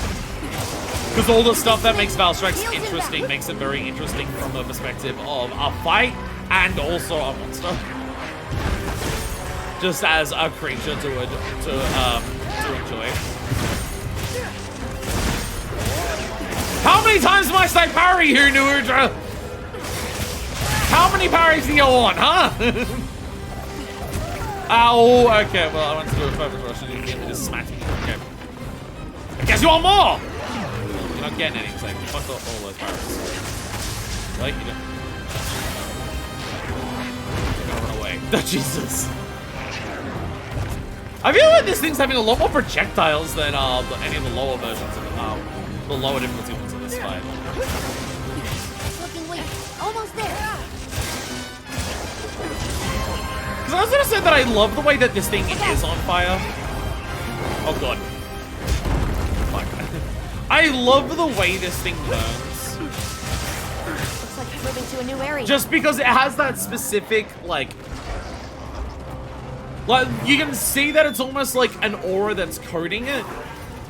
Speaker 1: Because all the stuff that makes Valstrax interesting makes it very interesting from the perspective of a fight and also a monster. Just as a creature to enjoy. How many times must I parry here, Nuudra? How many parries do you want, huh? Ow! Okay, well, I want to do a focus rush and you just smack me. Okay. I guess you want more! You're not getting anything, so fuck all those barrels. Wait, you don't. You're gonna run away. Oh, Jesus. I feel like this thing's having a lot more projectiles than any of the lower versions of the lower difficulty ones in this fight.
Speaker 5: Looking weak. Almost there.
Speaker 1: Because I was gonna say that I love the way that this thing is on fire. Oh god. Fuck. I love the way this thing burns.
Speaker 5: Looks like it's moving to a new area.
Speaker 1: Just because it has that specific, like, you can see that it's almost like an aura that's coating it.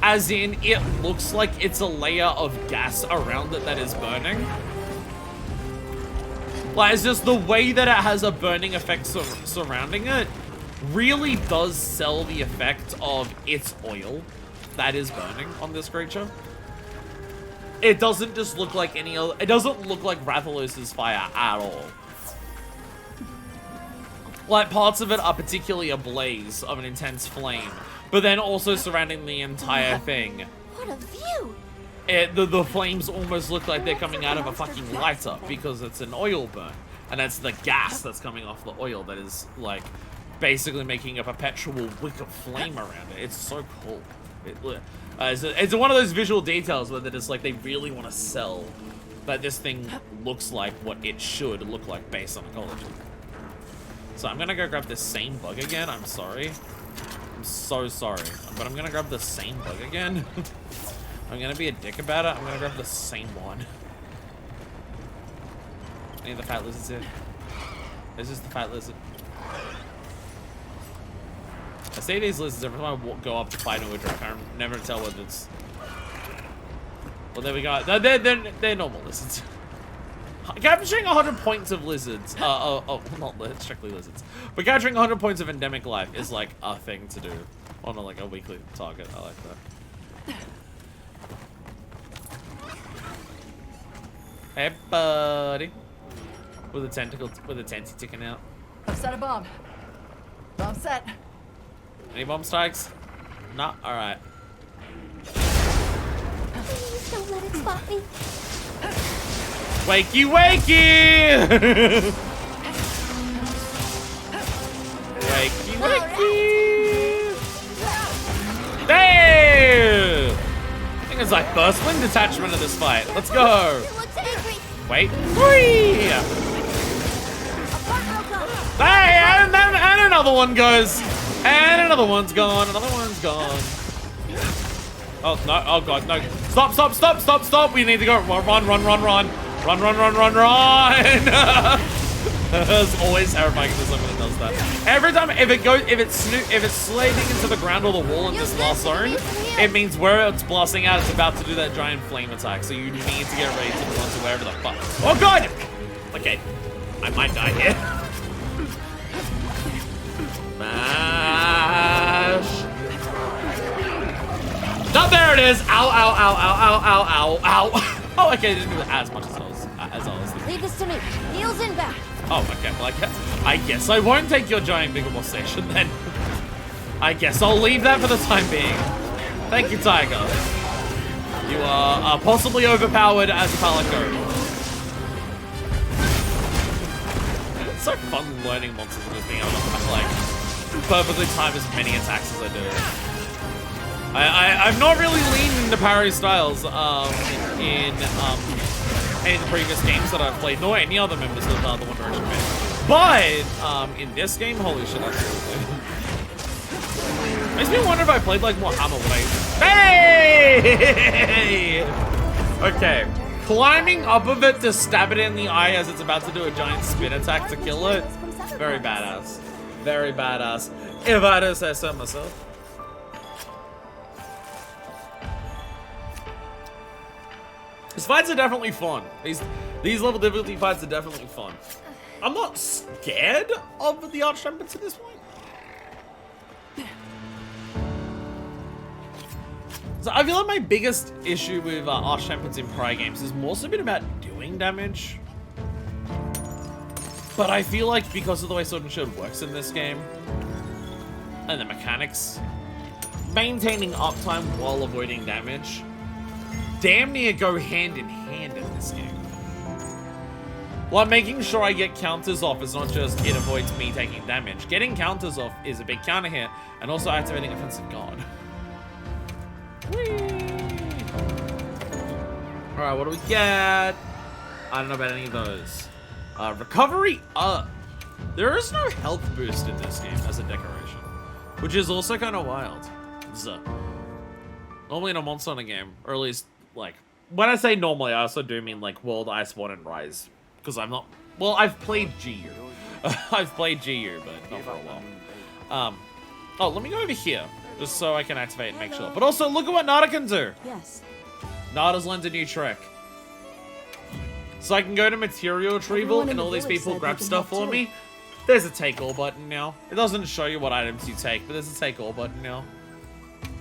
Speaker 1: As in, it looks like it's a layer of gas around it that is burning. Like, it's just the way that it has a burning effect surrounding it really does sell the effect of its oil that is burning on this creature. It doesn't just look like any other, it doesn't look like Rathalos's fire at all. Like, parts of it are particularly ablaze of an intense flame, but then also surrounding the entire thing.
Speaker 5: What a view!
Speaker 1: The flames almost look like they're coming out of a fucking lighter because it's an oil burn. And that's the gas that's coming off the oil that is, like, basically making a perpetual wick of flame around it. It's so cool. It's one of those visual details where they're just like, they really want to sell that this thing looks like what it should look like based on ecology. So I'm gonna go grab this same bug again. I'm sorry. I'm so sorry. But I'm gonna grab the same bug again. I'm gonna be a dick about it. I'm gonna grab the same one. Any of the fat lizards here? This is the fat lizard. I see these lizards every time I go up to fight a witcher. I can never tell whether it's. Well, there we go. They're normal lizards. Capturing 100 points of lizards. Not strictly lizards, but capturing 100 points of endemic life is like a thing to do on a weekly target. I like that. Hey, buddy. With a tentacle, with a tenty ticking out.
Speaker 4: I've set a bomb. Bomb set.
Speaker 1: Any bomb strikes? No? Alright.
Speaker 5: Please don't let it spot me.
Speaker 1: Wakey, wakey! Wakey, wakey! Hey! I think it's like first wing detachment of this fight. Let's go!
Speaker 5: It looks angry.
Speaker 1: Wait. Whee! Hey, and another one goes. And another one's gone. Another one's gone. Oh, no. Oh, God. No. Stop, stop, stop, stop, stop. We need to go. Run, run, run, run, run. Run, run, run, run, run. It's always terrifying if there's something that does that. Every time, if it's sliding into the ground or the wall in this last zone, it means where it's blasting out, it's about to do that giant flame attack. So you need to get ready to run to wherever the fuck. Oh, God. Okay. I might die here. Smash. No, there it is. Ow, ow, ow, ow, ow, ow, ow, ow. Oh, okay, I didn't do as much as I was thinking.
Speaker 5: Leave this to me. Heels inbound.
Speaker 1: Oh, okay, well, I guess I won't take your giant Bigable station then. I guess I'll leave that for the time being. Thank you, Tiger. You are possibly overpowered as a Palico. It's so fun learning monsters and just being able to, like, perfectly time as many attacks as I do. I've not really leaned into parry styles in any of the previous games that I've played, nor any other members of the One Direction band. But in this game, holy shit, absolutely. Makes me wonder if I played like more Hammer would I. Hey! Okay. Climbing up of it to stab it in the eye as it's about to do a giant spin attack to kill it. Very badass. Very badass. If I do say so myself. These fights are definitely fun. These level difficulty fights are definitely fun. I'm not scared of the Arch-Trumpets at this point. So I feel like my biggest issue with Arch-Trumpets in prior games has mostly been about doing damage. But I feel like because of the way Sword and Shield works in this game, And the mechanics. Maintaining uptime while avoiding damage. Damn near go hand in hand in this game. Like, making sure I get counters off is not just it avoids me taking damage. Getting counters off is a big counter hit, and also activating Offensive Guard. Alright, what do we get? I don't know about any of those. Recovery up. There is no health boost in this game as a decoration, which is also kind of wild. Normally in a Monster Hunter game, or at least, like, when I say normally, I also do mean, like, World, Iceborne, and Rise. Because I'm not... Well, I've played GU. I've played GU, but not for a while. Oh, let me go over here, just so I can activate and make sure. But also, look at what Nada can do.
Speaker 4: Yes.
Speaker 1: Nada's learned a new trick. So I can go to material retrieval, and all these people grab stuff for me. There's a take all button now. It doesn't show you what items you take, but there's a take all button now.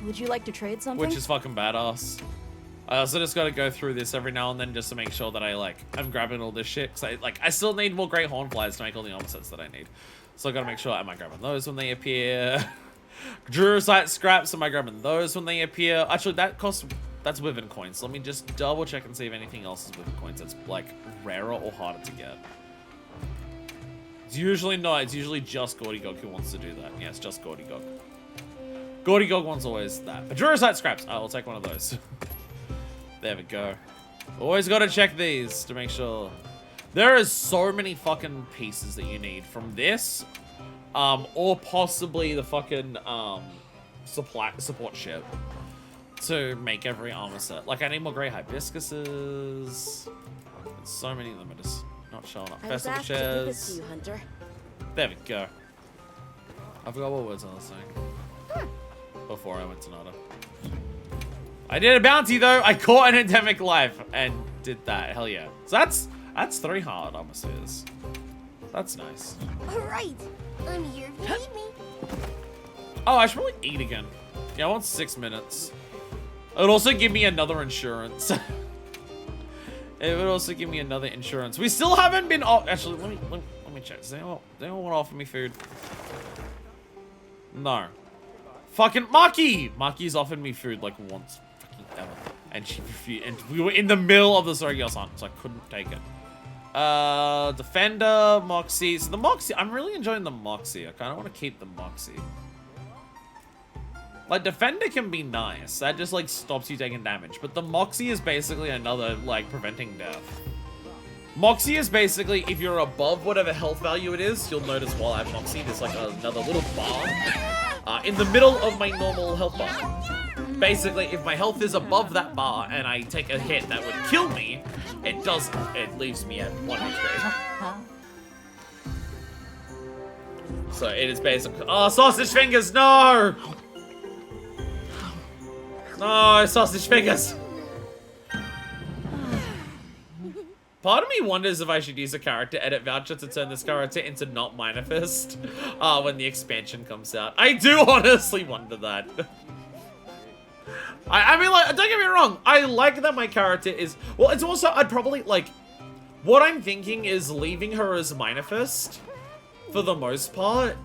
Speaker 4: Would you like to trade something?
Speaker 1: Which is fucking badass. I also just gotta go through this every now and then just to make sure that I'm grabbing all this shit. Cause I still need more Great Hornflies to make all the armor sets that I need. So I gotta make sure, am I grabbing those when they appear? Jurusite scraps, am I grabbing those when they appear? Actually, that's Wyvern coins. Let me just double check and see if anything else is Wyvern coins that's, like, rarer or harder to get. It's usually not. It's usually just Gordy-Gog who wants to do that. Yeah, it's just Gordy-Gog. Gordy-Gog wants always that. But Jurusite scraps. I'll take one of those. There we go. Always gotta check these to make sure. There is so many fucking pieces that you need from this. Or possibly the fucking, support ship. To make every armor set. Like, I need more Grey Hibiscuses. There's so many of them are just not showing up. Festival chairs. There we go. I forgot what words I was saying. Before I went to Nada. I did a bounty though. I caught an endemic life and did that. Hell yeah. So that's 3 hard armor spheres. That's nice.
Speaker 5: Alright, I'm here if you need me.
Speaker 1: Oh, I should probably eat again. Yeah, I want 6 minutes. It would also give me another insurance. It would also give me another insurance. We still haven't been. Oh, actually, let me check. Does anyone want to offer me food? No. Fucking Maki! Maki's offered me food like once fucking ever. And she refused. And we were in the middle of the Sorgios hunt, so I couldn't take it. Defender, Moxie. So the Moxie, I'm really enjoying the Moxie. I kind of want to keep the Moxie. Like, Defender can be nice. That just, like, stops you taking damage. But the Moxie is basically another, like, preventing death. Moxie is basically, if you're above whatever health value it is, you'll notice while I have Moxie, there's, like, another little bar in the middle of my normal health bar. Basically, if my health is above that bar and I take a hit that would kill me, it doesn't. It leaves me at 1 HP. So, it is basically... Oh, sausage fingers, no! No, sausage fingers. Part of me wonders if I should use a character edit voucher to turn this character into not Minifist when the expansion comes out. I do honestly wonder that. I mean, like, don't get me wrong. I like that my character is... Well, it's also... I'd probably, like... What I'm thinking is leaving her as Minifist for the most part,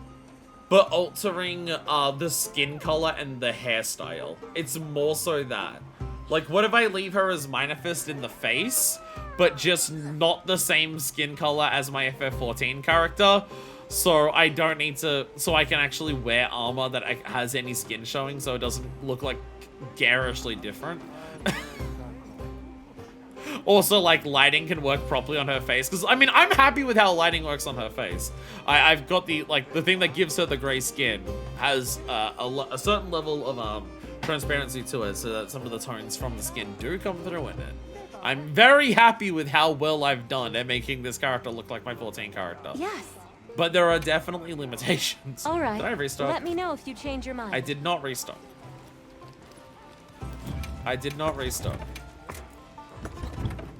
Speaker 1: but altering the skin color and the hairstyle. It's more so that. Like, what if I leave her as Minifist in the face, but just not the same skin color as my FF14 character? So I don't need to... So I can actually wear armor that has any skin showing, so it doesn't look like garishly different. Also, like, lighting can work properly on her face. Because, I mean, I'm happy with how lighting works on her face. I've got the, like, the thing that gives her the gray skin has a certain level of transparency to it, so that some of the tones from the skin do come through in it. I'm very happy with how well I've done at making this character look like my 14 character.
Speaker 5: Yes.
Speaker 1: But there are definitely limitations.
Speaker 3: All right.
Speaker 1: Did I restock?
Speaker 3: Let me know if you change your mind.
Speaker 1: I did not restock. I did not restock.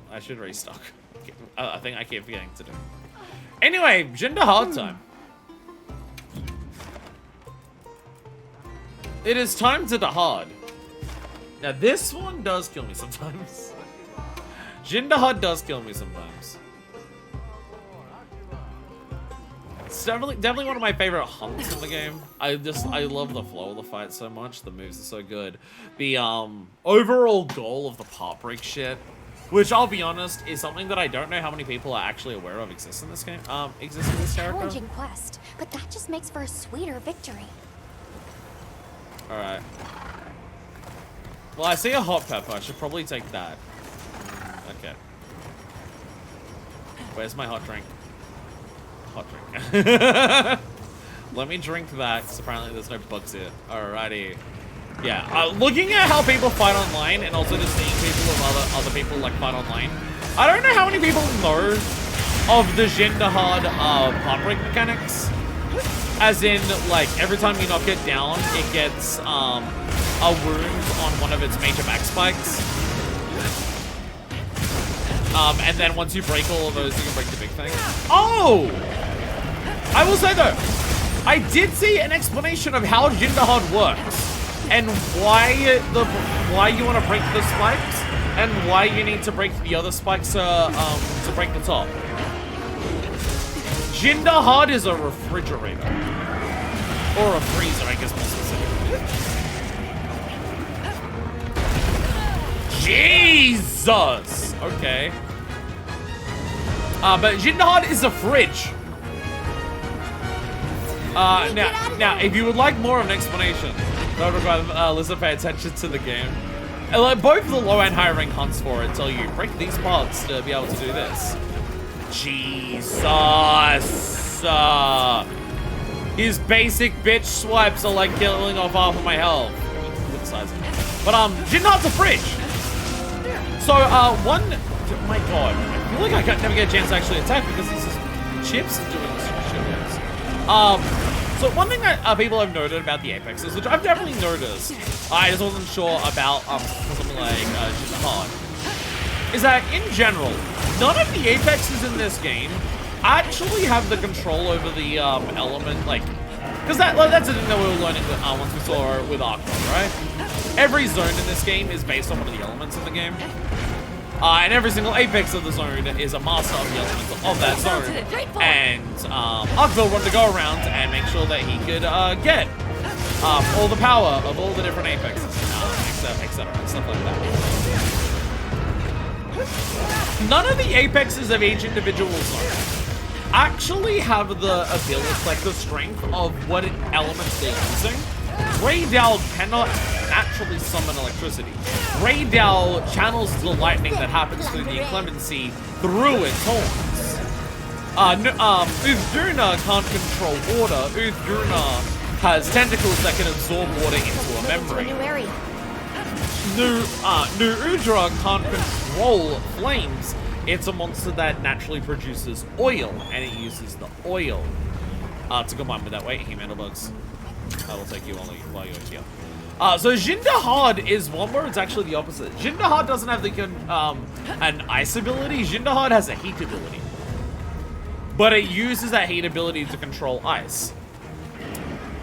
Speaker 1: I should restock. I think I keep forgetting to do. Anyway, Jinder hard time. It is time to the hard. Now this one does kill me sometimes. Jinder hard does kill me sometimes. It's definitely one of my favorite hunts in the game. I love the flow of the fight so much. The moves are so good. The overall goal of the part break shit, which I'll be honest is something that I don't know how many people are actually aware of exists in this game. Exists in this character.
Speaker 5: Challenging quest, but that just makes for a sweeter victory.
Speaker 1: All right. Well, I see a hot pepper. I should probably take that. Okay. Where's my hot drink? Hot drink. Let me drink that, because apparently there's no bugs here. Alrighty. Yeah, looking at how people fight online, and also just seeing people of other people like fight online, I don't know how many people know of the Jindahad part break mechanics. As in, like, every time you knock it down, it gets a wound on one of its major back spikes. And then once you break all of those, you can break the big thing. Oh! I will say though, I did see an explanation of how Jindahad works and why you want to break the spikes and why you need to break the other spikes to break the top. Jindahad is a refrigerator. Or a freezer, I guess more specifically. Jesus! Okay. But Jindahad is a fridge. Now, if you would like more of an explanation, that would require Liz pay attention to the game. And, like, both the low and high rank hunts for it tell you break these parts to be able to do this. Jesus! His basic bitch swipes are like killing off half of my health. Good size. But Jindahad's a fridge. So oh my god, I feel like I can't never get a chance to actually attack because these chips are doing shit. So one thing that people have noted about the Apexes, which I've definitely noticed, I just wasn't sure about something like Jindahad, is that in general, none of the Apexes in this game actually have the control over the element, like, because that's the thing that we were learning once we saw it with Arcon, right? Every zone in this game is based on one of the elements in the game. And every single apex of the zone is a master of the elements of that zone. And Arkville wanted to go around and make sure that he could get all the power of all the different apexes, etc., and stuff like that. None of the apexes of each individual zone actually have the ability, like the strength of what elements they're using. Raydal cannot naturally summon electricity. Raydal channels the lightning that happens through the inclemency through its horns. Uthdurna can't control water. Uthdurna has tentacles that can absorb water into a membrane. New Udra can't control flames. It's a monster that naturally produces oil, and it uses the oil to combine with that. Wait, He-Metal bugs. I will take you while you're here. So Jindahad is one where it's actually the opposite. Jindahad doesn't have an ice ability. Jindahad has a heat ability. But it uses that heat ability to control ice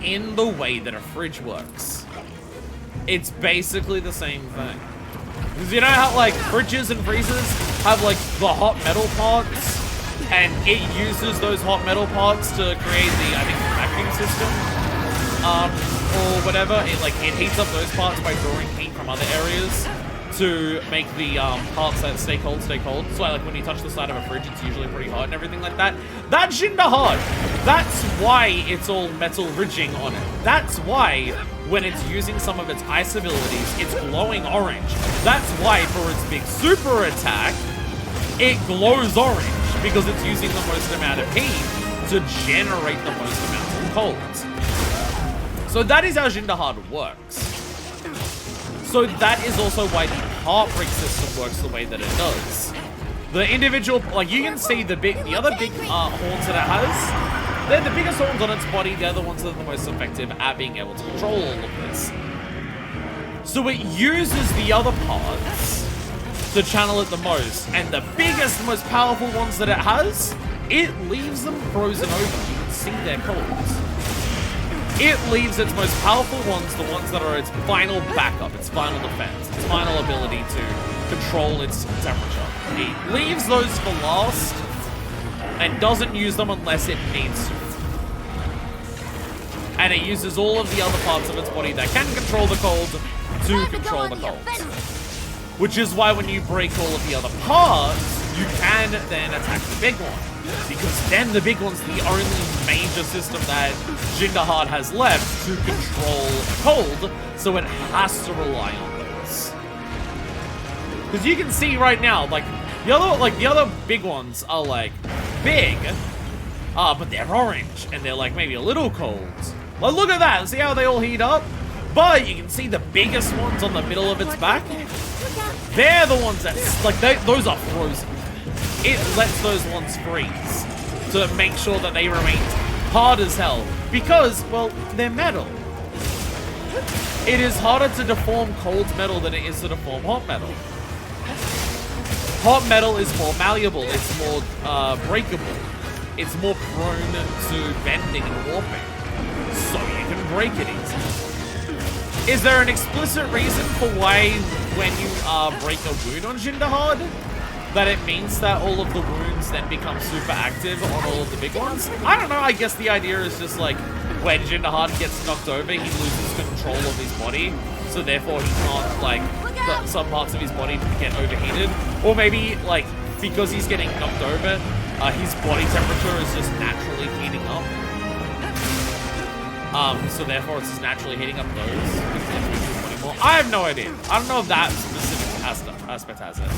Speaker 1: in the way that a fridge works. It's basically the same thing. Because you know how, like, fridges and freezers have, like, the hot metal parts, and it uses those hot metal parts to create the, I think, cracking system, or whatever. It heats up those parts by drawing heat from other areas to make the parts that stay cold. So, like, when you touch the side of a fridge, it's usually pretty hot and everything like that. That's Jindahad. That's why it's all metal ridging on it. That's why when it's using some of its ice abilities, it's glowing orange. That's why for its big super attack, it glows orange, because it's using the most amount of heat to generate the most amount of cold. So that is how Jindahad works. So that is also why the heartbreak system works the way that it does. The individual, like, you can see the other big horns that it has. They're the biggest horns on its body. They're the ones that are the most effective at being able to control all of this. So it uses the other parts to channel it the most. And the biggest, most powerful ones that it has, it leaves them frozen over. You can see their colors. It leaves its most powerful ones, the ones that are its final backup, its final defense, its final ability to control its temperature. It leaves those for last and doesn't use them unless it needs to. and it uses all of the other parts of its body that can control the cold to
Speaker 3: Time to go
Speaker 1: control
Speaker 3: on
Speaker 1: the
Speaker 3: the
Speaker 1: cold.
Speaker 3: offensive.
Speaker 1: Which is why when you break all of the other parts, you can then attack the big one. Because then the big one's the only major system that Jinderhard has left to control cold, so it has to rely on those. Because you can see right now, like the other big ones are like big, but they're orange and they're like maybe a little cold. Like look at that, see how they all heat up? But you can see the biggest ones on the middle of its back. They're the ones that, like, those are frozen. It lets those ones freeze to make sure that they remain hard as hell. Because, well, they're metal. It is harder to deform cold metal than it is to deform hot metal. Hot metal is more malleable, it's more breakable. It's more prone to bending and warping. So you can break it easily. Is there an explicit reason for why when you break a wound on Jinderhard, that it means that all of the wounds then become super active on all of the big ones? I don't know, I guess the idea is just like, when Jinderhard gets knocked over, he loses control of his body, so therefore he can't, like, some parts of his body get overheated. Or maybe, like, because he's getting knocked over, his body temperature is just naturally heating up. So therefore it's just naturally heating up those. I have no idea. I don't know if that specific aspect has it.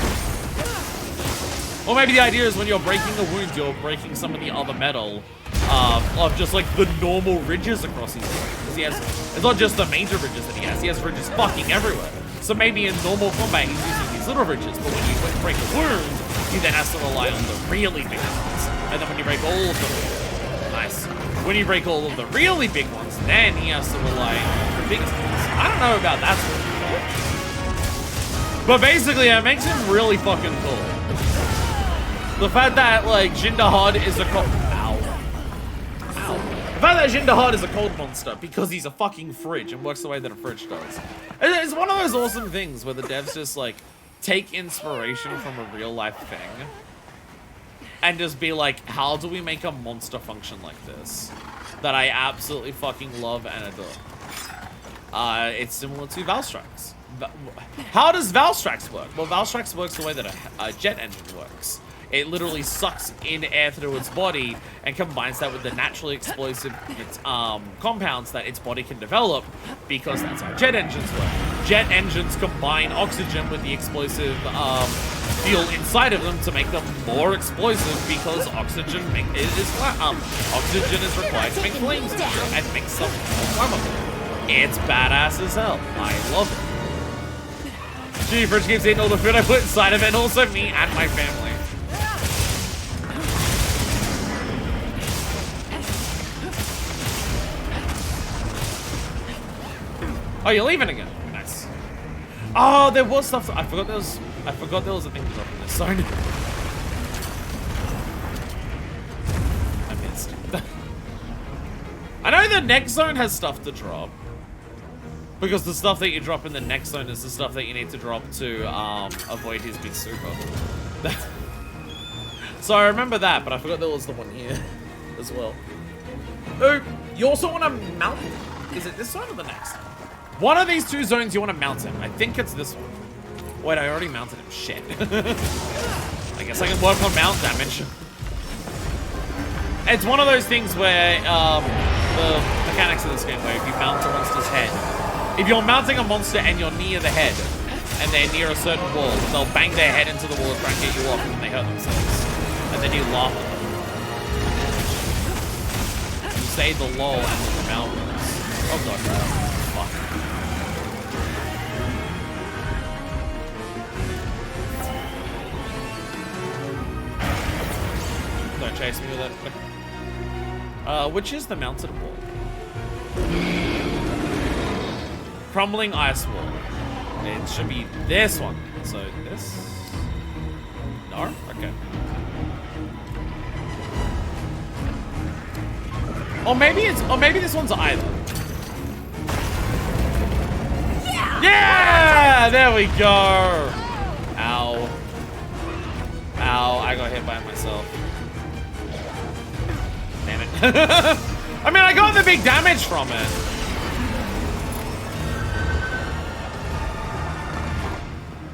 Speaker 1: Or maybe the idea is when you're breaking a wound, you're breaking some of the other metal of just like the normal ridges across his body. Because he has, it's not just the major ridges that he has ridges fucking everywhere. So maybe in normal combat he's using these little ridges, but when you break a wound, he then has to rely on the really big ones. And then when you break all of them, nice. When you break all of the really big ones, then he has to rely on the biggest ones. I don't know about that sort of thing. But basically, it makes him really fucking cool. The fact that, like, Jinderhard is a cold... Ow. Ow. The fact that Jinderhard is a cold monster because he's a fucking fridge and works the way that a fridge does. It's one of those awesome things where the devs just, like, take inspiration from a real-life thing and just be like, how do we make a monster function like this that I absolutely fucking love and adore? It's similar to Valstrax. How does Valstrax work? Well, Valstrax works the way that a jet engine works. It literally sucks in air through its body and combines that with the naturally explosive compounds that its body can develop, because that's how jet engines work. Jet engines combine oxygen with the explosive fuel inside of them to make them more explosive, because oxygen is required to make flames and makes them more flammable. It's badass as hell. I love it. Gee, Fridge keeps eating all the food I put inside of it, and also me and my family. Oh, you're leaving again. Nice. Oh, there was stuff. I forgot there was a thing to drop in this zone. I missed. I know the next zone has stuff to drop, because the stuff that you drop in the next zone is the stuff that you need to drop to avoid his big super. So I remember that, but I forgot there was the one here as well. Oh, you also want to mount. Is it this zone or the next? One of these two zones you want to mount him. I think it's this one. Wait, I already mounted him. Shit. I guess I can work on mount damage. It's one of those things where the mechanics of this game, where if you mount a monster's head, if you're mounting a monster and you're near the head, and they're near a certain wall, they'll bang their head into the wall and try and get you off, and then they hurt themselves. And then you laugh at them. You say the lol and then the mount works. Oh god. Fuck. Don't chase me with that. Which is the mounted wall? Crumbling ice wall. It should be this one. So this? No? Okay. Or maybe this one's either. Yeah! There we go! Ow. Ow, I got hit by myself. Damn it. I mean, I got the big damage from it.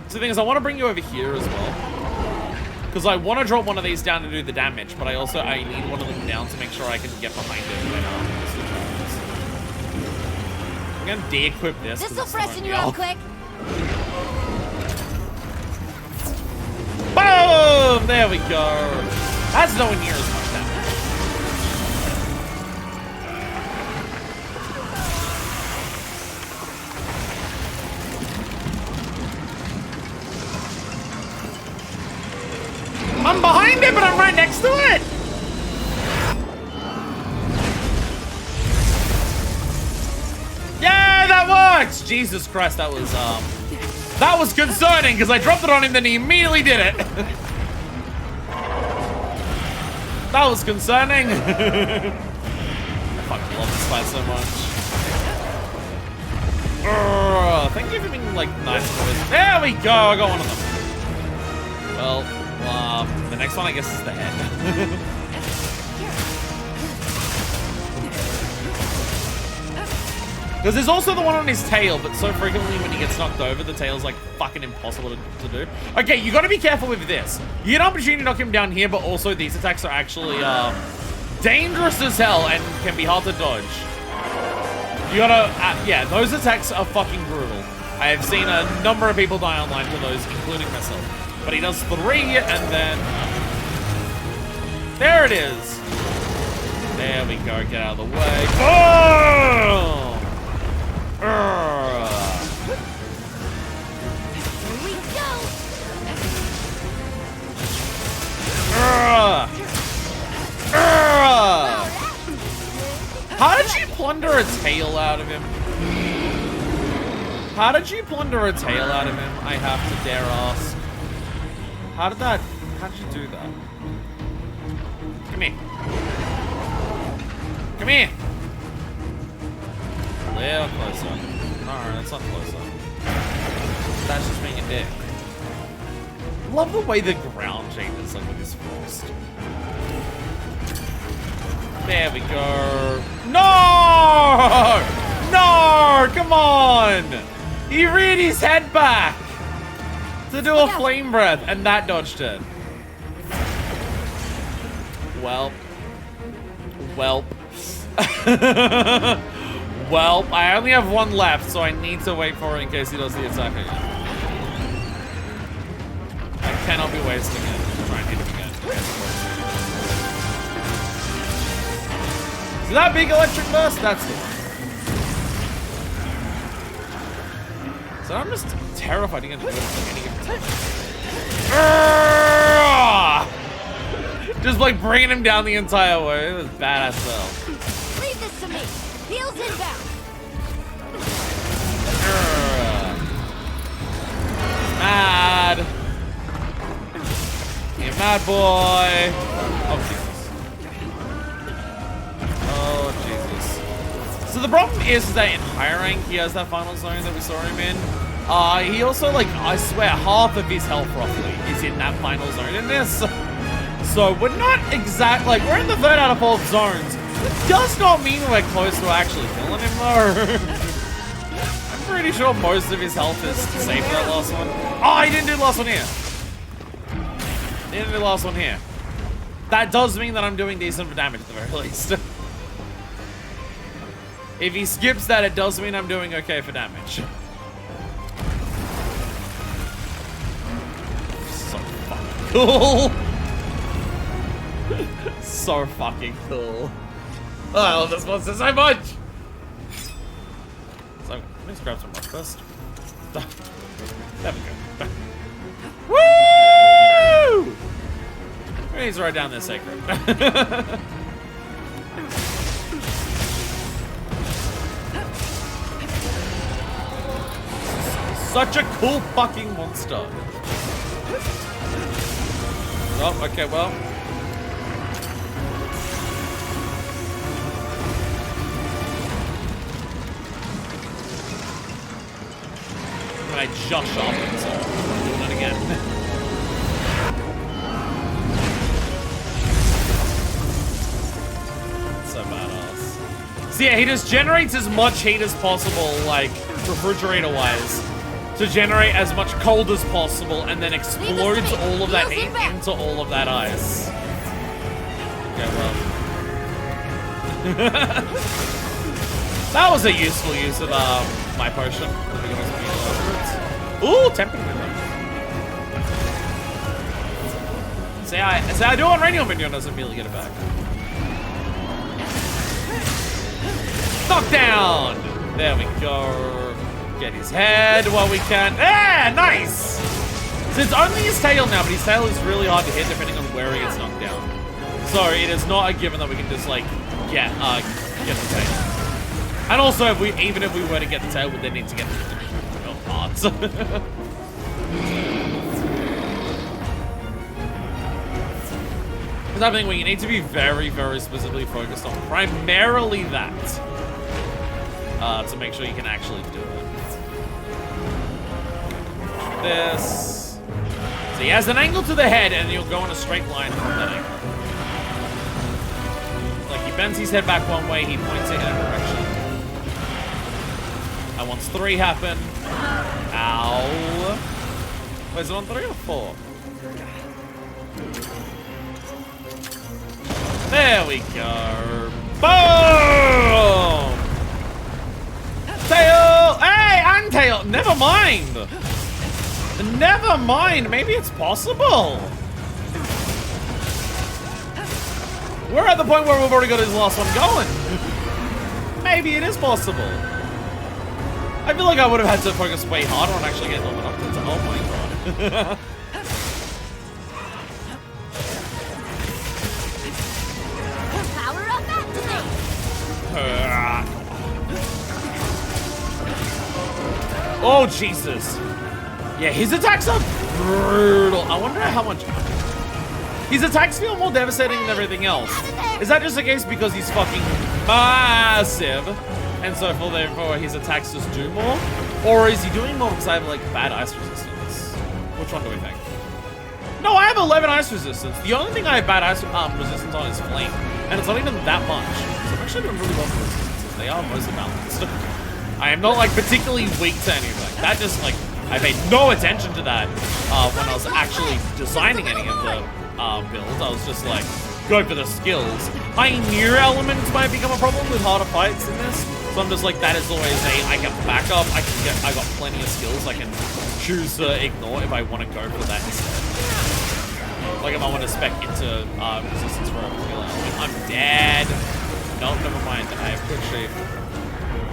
Speaker 1: So the thing is, I want to bring you over here as well. Because I want to drop one of these down to do the damage, but I need one of them down to make sure I can get behind it when I'm going to de-equip this.
Speaker 3: This'll freshen you up quick.
Speaker 1: Boom! There we go. That's nowhere near as much damage. I'm behind it, but I'm right next to it! Yeah, that works! Jesus Christ, that was concerning, because I dropped it on him, then he immediately did it. That was concerning. I fucking love this fight so much. Thank you for being, like, nice boys. There we go, I got one of them. Well... the next one, I guess, is the head. Because there's also the one on his tail, but so frequently when he gets knocked over, the tail's, like, fucking impossible to do. Okay, you gotta be careful with this. You get an opportunity to knock him down here, but also these attacks are actually, dangerous as hell and can be hard to dodge. You gotta, yeah, those attacks are fucking brutal. I have seen a number of people die online to those, including myself. But he does 3, and then... There it is! There we go, get out of the way. Oh!
Speaker 3: Here we go.
Speaker 1: How did you plunder a tail out of him? How did you plunder a tail out of him? I have to dare ask. How did you do that? Come here. Come here. A little closer. No, that's not closer. That's just being a dick. Love the way the ground changes like with this frost. There we go. No! No! Come on! He reared his head back to do a flame breath, and that dodged it. Well. Welp. Well, I only have one left, so I need to wait for it in case he does the attack again. I cannot be wasting it. Try and hit him again. So that big electric burst, that's it. So I'm just terrified again to do any just like bringing him down the entire way. It was badass though.
Speaker 3: Leave this to me. Heels inbound.
Speaker 1: Mad. You mad boy. Oh Jesus. Oh Jesus. So the problem is that in higher rank he has that final zone that we saw him in. He also, like, I swear, half of his health roughly is in that final zone in this. So we're not like, we're in the 3rd out of 4 zones. It does not mean we're close to actually killing him though. I'm pretty sure most of his health is saved for that last one. Oh, he didn't do the last one here. He didn't do the last one here. That does mean that I'm doing decent damage at the very least. If he skips that, it does mean I'm doing okay for damage. So fucking cool. So fucking cool. Oh, I love this monster so much. So, let me just grab some rock first. There we go. Woo! He's right down there, sacred. Such a cool fucking monster. Oh, okay, well. I just shot him, so I'm doing it again. So badass. So yeah, he just generates as much heat as possible, like, refrigerator-wise, to generate as much cold as possible, and then explodes all of that heat into all of that ice. Okay, well. That was a useful use of my potion. Ooh, tempting me. Say I do on radio minion doesn't immediately get it back. Knockdown! There we go. Get his head while we can. Ah, nice! So it's only his tail now, but his tail is really hard to hit depending on where he gets knocked down. So it is not a given that we can just like get the tail. And also, even if we were to get the tail, we then need to get the parts. Because I think you need to be very, very specifically focused on primarily that to make sure you can actually do it. This. So he has an angle to the head, and you'll go in a straight line from that angle. Like he bends his head back one way, he points it in a direction. And once 3 happen, ow. Wait, is it on 3 or 4? There we go. Boom! Tail! Hey, and tail! Never mind! Never mind! Maybe it's possible! We're at the point where we've already got his last one going. Maybe it is possible. I feel like I would have had to focus way harder on actually getting leveled up. Oh my god.
Speaker 3: Power up activate!
Speaker 1: Oh, Jesus. Yeah, his attacks are brutal. I wonder how much... His attacks feel more devastating than everything else. Is that just the case because he's fucking massive? And so therefore his attacks just do more? Or is he doing more because I have like bad ice resistance? Which one do we think? No, I have 11 ice resistance. The only thing I have bad ice resistance on is flame. And it's not even that much. So I'm actually doing really well for resistances. They are mostly balanced. I am not like particularly weak to anything. That just like, I paid no attention to that when I was actually designing any of the builds. I was just like, go for the skills. Pioneer elements might become a problem with harder fights in this. So I'm just like, that is always I can back up, I got plenty of skills I can choose to ignore if I want to go for that instead. Like if I want to spec into resistance for a particular element. I'm dead. Nope, never mind. I have quick sheath.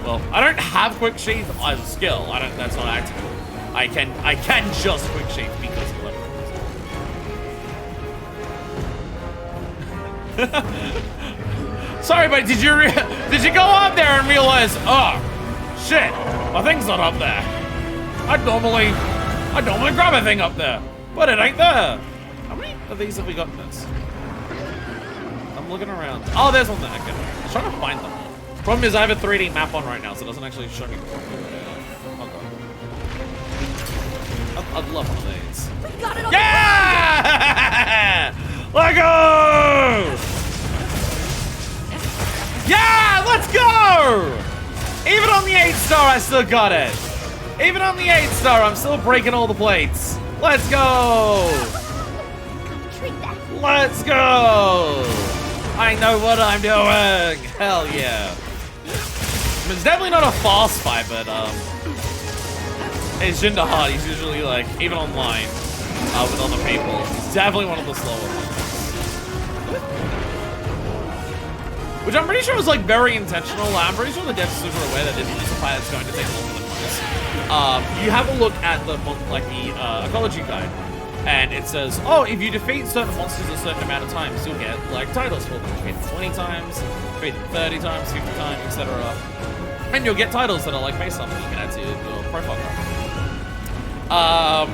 Speaker 1: Well, I don't have quick sheath as a skill. That's not active. I can just quick sheath because of that. Sorry, but did you go up there and realize, oh shit, my thing's not up there. I'd normally grab a thing up there, but it ain't there. How many of these have we got in this? I'm looking around. Oh, there's one there. Okay. I'm trying to find them. Problem is I have a 3D map on right now, so it doesn't actually show me. Oh god. I'd love one of these.
Speaker 4: We got it on
Speaker 1: Yeah! Let's go! Yeah, let's go! Even on the 8-star, I still got it. Even on the 8-star, I'm still breaking all the plates. Let's go! Let's go! I know what I'm doing. Hell yeah. It's definitely not a fast fight, but it's Jinder hard. He's usually like, even online with other people, he's definitely one of the slower ones. Which I'm pretty sure was like very intentional. I'm pretty sure the devs are super aware that this is a fight that's going to take longer than most. You have a look at the ecology guide, and it says, oh, if you defeat certain monsters a certain amount of times, you'll get like titles for them. Defeat them 20 times, defeat them 30 times, 50 times, etc. And you'll get titles that are like based on that you can add to your profile card.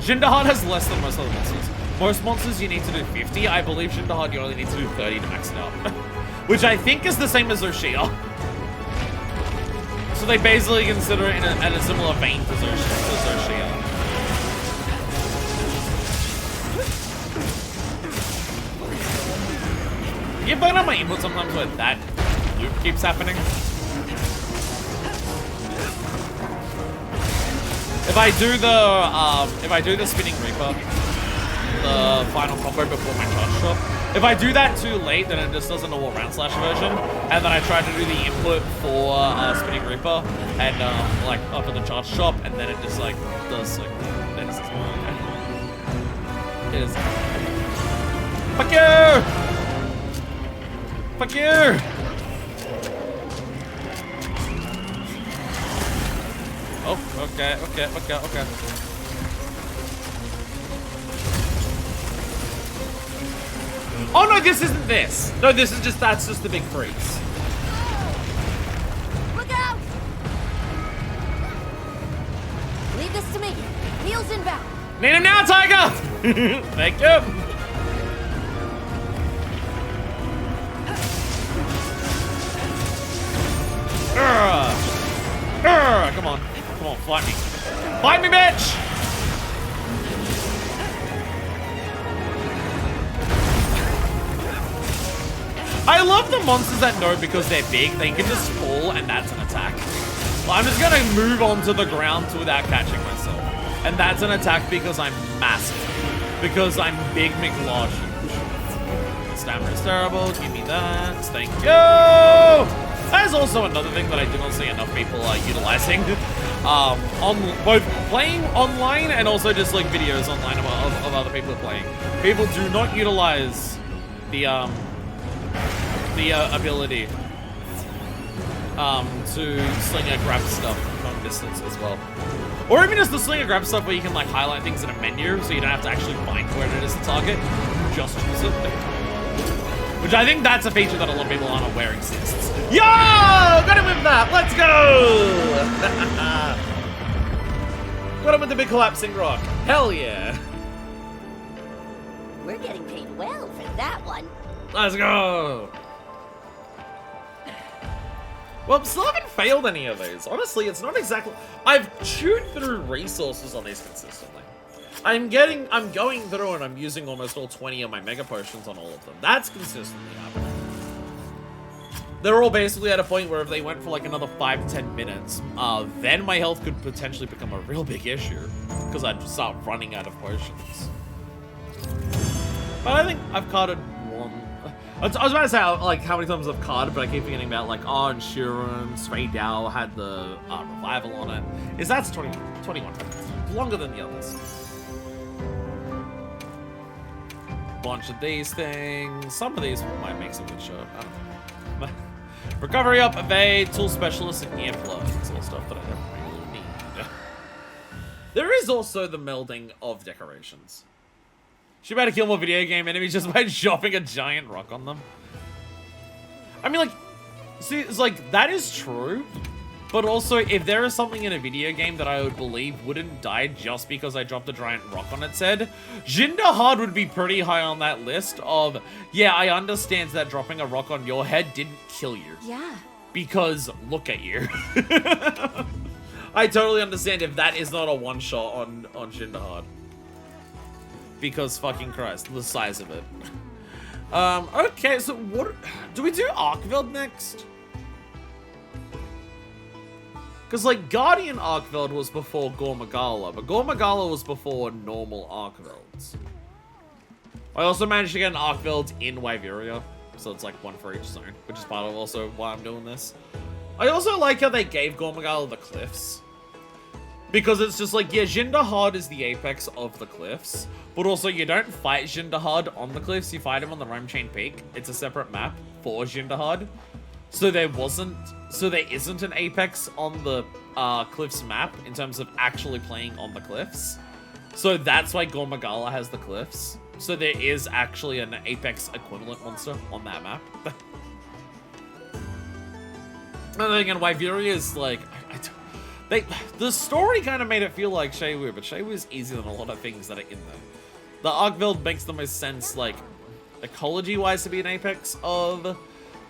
Speaker 1: Jindahan has less than most other monsters. Most monsters you need to do 50. I believe Jindahan you only need to do 30 to max it out. Which I think is the same as Zoshia. So they basically consider it in a similar vein to Zoshia. I get bugged on my input sometimes with that loop keeps happening. If I do the spinning reaper, the final combo before my charge shot, if I do that too late, then it just does a normal round slash version, and then I try to do the input for spinning reaper and like up in the charge shop, and then it just like does like it is. It is. Fuck you! Fuck you! Oh, okay. Oh no, this isn't this. No, this is just, that's just the big freeze.
Speaker 4: Look out! Leave this to me. Heels inbound.
Speaker 1: Need him now, Tiger! Thank you. Come on, fight me. Fight me, bitch! I love the monsters that know because they're big, they can just fall and that's an attack. I'm just gonna move onto the ground without catching myself. And that's an attack because I'm massive. Because I'm big McLarge. Stamina is terrible, give me that, thank you! That is also another thing that I do not see enough people utilizing. On both playing online and also just like videos online of other people playing. People do not utilize the ability to sling and grab stuff from distance as well. Or even just the sling and grab stuff where you can like highlight things in a menu so you don't have to actually find where it is to target. Just use it. Which I think that's a feature that a lot of people aren't aware exists. Yo! Got him with that! Let's go! Got him with the big collapsing rock. Hell yeah!
Speaker 3: We're getting paid well for that one.
Speaker 1: Let's go! Well, still haven't failed any of these. Honestly, it's not exactly... I've chewed through resources on these consistently. I'm going through and I'm using almost all 20 of my mega potions on all of them. That's consistently happening. They're all basically at a point where if they went for like another 5 to 10 minutes, then my health could potentially become a real big issue. Because I'd just start running out of potions. But I think I've carded one... I was about to say like how many times I've carded, but I keep forgetting about like Insurance, Ray Dow had the Revival on it. That's 21 minutes. Longer than the others. Bunch of these things. Some of these might make some good show. I don't know. Recovery up, evade, tool specialist, and ear plugs. It's all stuff that I don't really need. There is also the melding of decorations. She better kill more video game enemies just by dropping a giant rock on them. I mean, like, see, it's like, that is true. But also, if there is something in a video game that I would believe wouldn't die just because I dropped a giant rock on its head, Jinderhard would be pretty high on that list of, yeah, I understand that dropping a rock on your head didn't kill you.
Speaker 4: Yeah.
Speaker 1: Because look at you. I totally understand if that is not a one-shot on Jinderhard. Because fucking Christ, the size of it. Okay, so what... Do we do Arkveld next? Because, like, Guardian Arkveld was before Gormagala, but Gormagala was before normal Arkvelds. I also managed to get an Arkveld in Wyveria, so it's like one for each zone, which is part of also why I'm doing this. I also like how they gave Gormagala the cliffs. Because it's just like, yeah, Jinderhard is the apex of the cliffs, but also you don't fight Jinderhard on the cliffs, you fight him on the Rome Chain Peak. It's a separate map for Jinderhard. So there isn't an apex on the cliffs map in terms of actually playing on the cliffs. So that's why Gormagala has the cliffs. So there is actually an apex equivalent monster on that map. Another thing, and Wyveria is like, the story kind of made it feel like Shaywu, but Shaywu is easier than a lot of things that are in there. The Arkveld makes the most sense, like, ecology-wise to be an apex of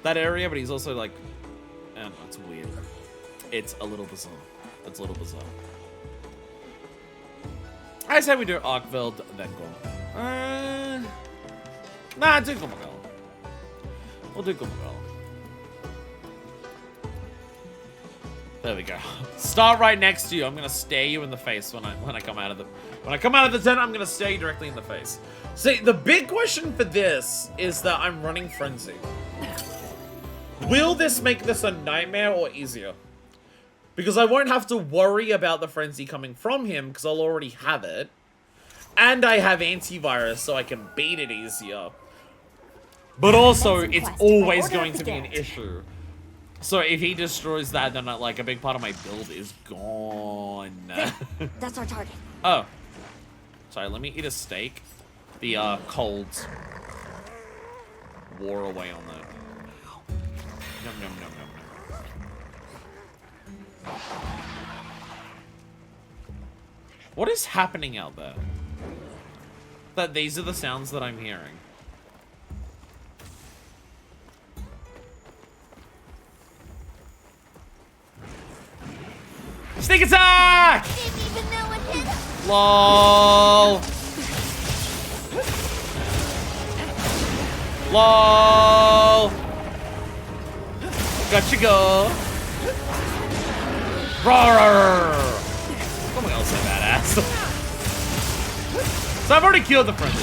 Speaker 1: that area, but he's also like, I don't know, it's weird. It's a little bizarre. It's a little bizarre. I say we do Arkveld, then Gorm. Nah, do Gormagala. We'll do Gormagala. There we go. Start right next to you. I'm gonna stare you in the face when I come out of the tent. I'm gonna stare you directly in the face. See, the big question for this is that I'm running Frenzy. Will this make this a nightmare or easier? Because I won't have to worry about the Frenzy coming from him because I'll already have it. And I have antivirus so I can beat it easier. But also, it's always going to be an issue. So if he destroys that, then like a big part of my build is gone.
Speaker 5: That's our target.
Speaker 1: Oh. Sorry, let me eat a steak. The colds wore away on that. Yum, yum, yum, yum. What is happening out there? That these are the sounds that I'm hearing. Sneak attack!
Speaker 5: Didn't even know it hit him.
Speaker 1: LOL. LOL. Gotcha go. Roar. Oh my god, so badass. So I've already killed the frenzy.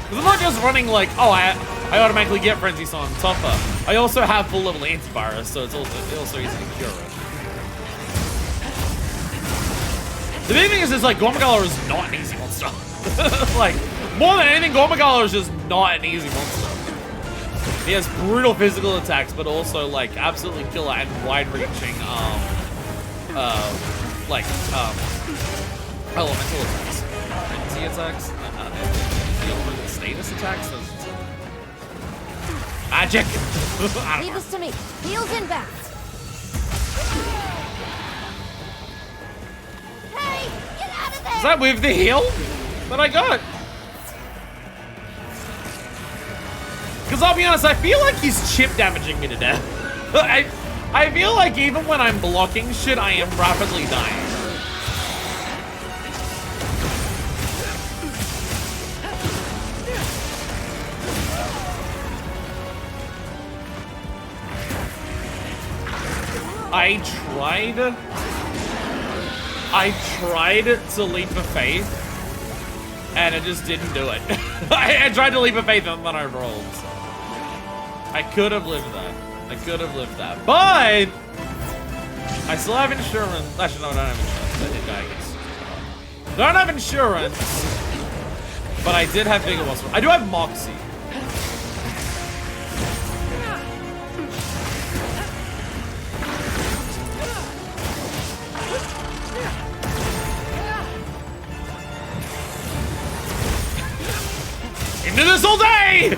Speaker 1: Because I'm not just running like, oh, I automatically get frenzy, so I'm tougher. I also have full level antivirus, so it's also easy to cure it. The big thing is like Gormagala is not an easy monster. Like, more than anything, Gormagala is just not an easy monster. He has brutal physical attacks, but also like absolutely killer and wide-reaching elemental attacks. Frenzy attacks? The status attacks? Magic!
Speaker 4: Leave this to me. Heals inbound.
Speaker 5: Hey, get out of there!
Speaker 1: Is that with the heal that I got? Because I'll be honest, I feel like he's chip damaging me to death. I feel like even when I'm blocking shit, I am rapidly dying. I tried to leap of faith, and it just didn't do it. I tried to leap of faith and then I rolled. I could have lived that. But I still have insurance. Actually, no, I don't have insurance. I did die, I guess. Don't have insurance, but I did have bigger muscle. I do have Moxie. Into this all day!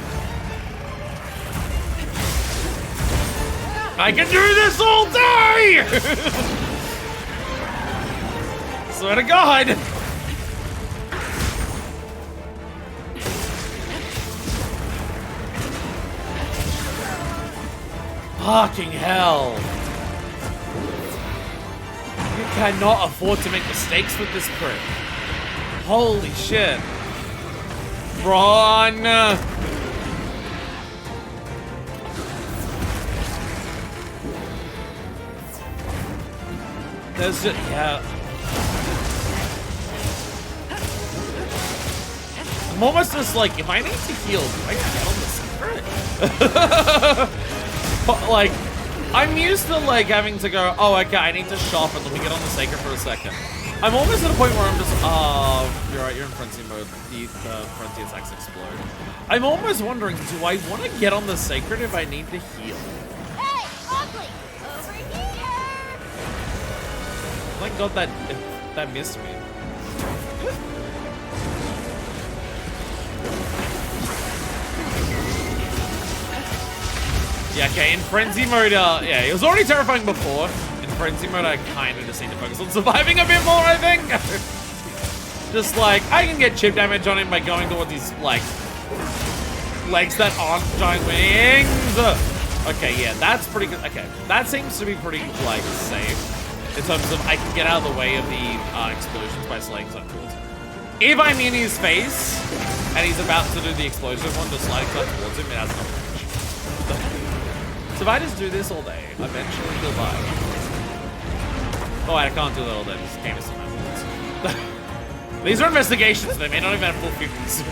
Speaker 1: I can do this all day! Swear to God! Fucking hell. You cannot afford to make mistakes with this crit. Holy shit. Run! There's just, yeah. I'm almost just like, if I need to heal, do I get on the secret? But, like, I'm used to like having to go, oh, okay, I need to shop and let me get on the sacred for a second. I'm almost at a point where I'm just, you're right, you're in frenzy mode. The frenzy attacks explode. I'm almost wondering, do I want to get on the sacred if I need to heal?
Speaker 5: Hey, ugly! Over here!
Speaker 1: Thank God that missed me. Yeah, okay, in frenzy mode, yeah, it was already terrifying before. In frenzy mode, I kind of just need to focus on surviving a bit more, I think. Just like, I can get chip damage on him by going towards these, like, legs that aren't giant wings. Okay, yeah, that's pretty good. Okay, that seems to be pretty, like, safe. In terms of, I can get out of the way of the explosions by sliding stuff towards him. If I'm in his face, and he's about to do the explosion one, just sliding stuff towards him, it has no damage. So if I just do this all day, eventually he'll die. Oh, I can't do that all day. This game is so nice. These are investigations. They may not even have full 50s.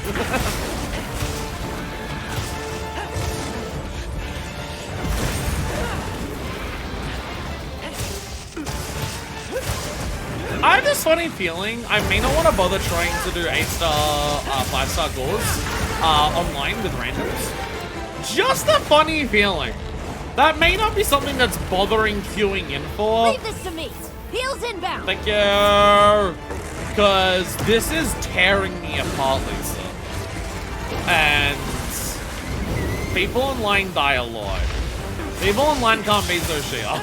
Speaker 1: I have this funny feeling I may not want to bother trying to do 8-star, 5-star gores online with randoms. Just a funny feeling. That may not be something that's bothering queuing in for.
Speaker 5: Leave this to me. Heels inbound.
Speaker 1: Thank you. Because this is tearing me apart, Lisa. And people online die a lot. People online can't beat Zoshia.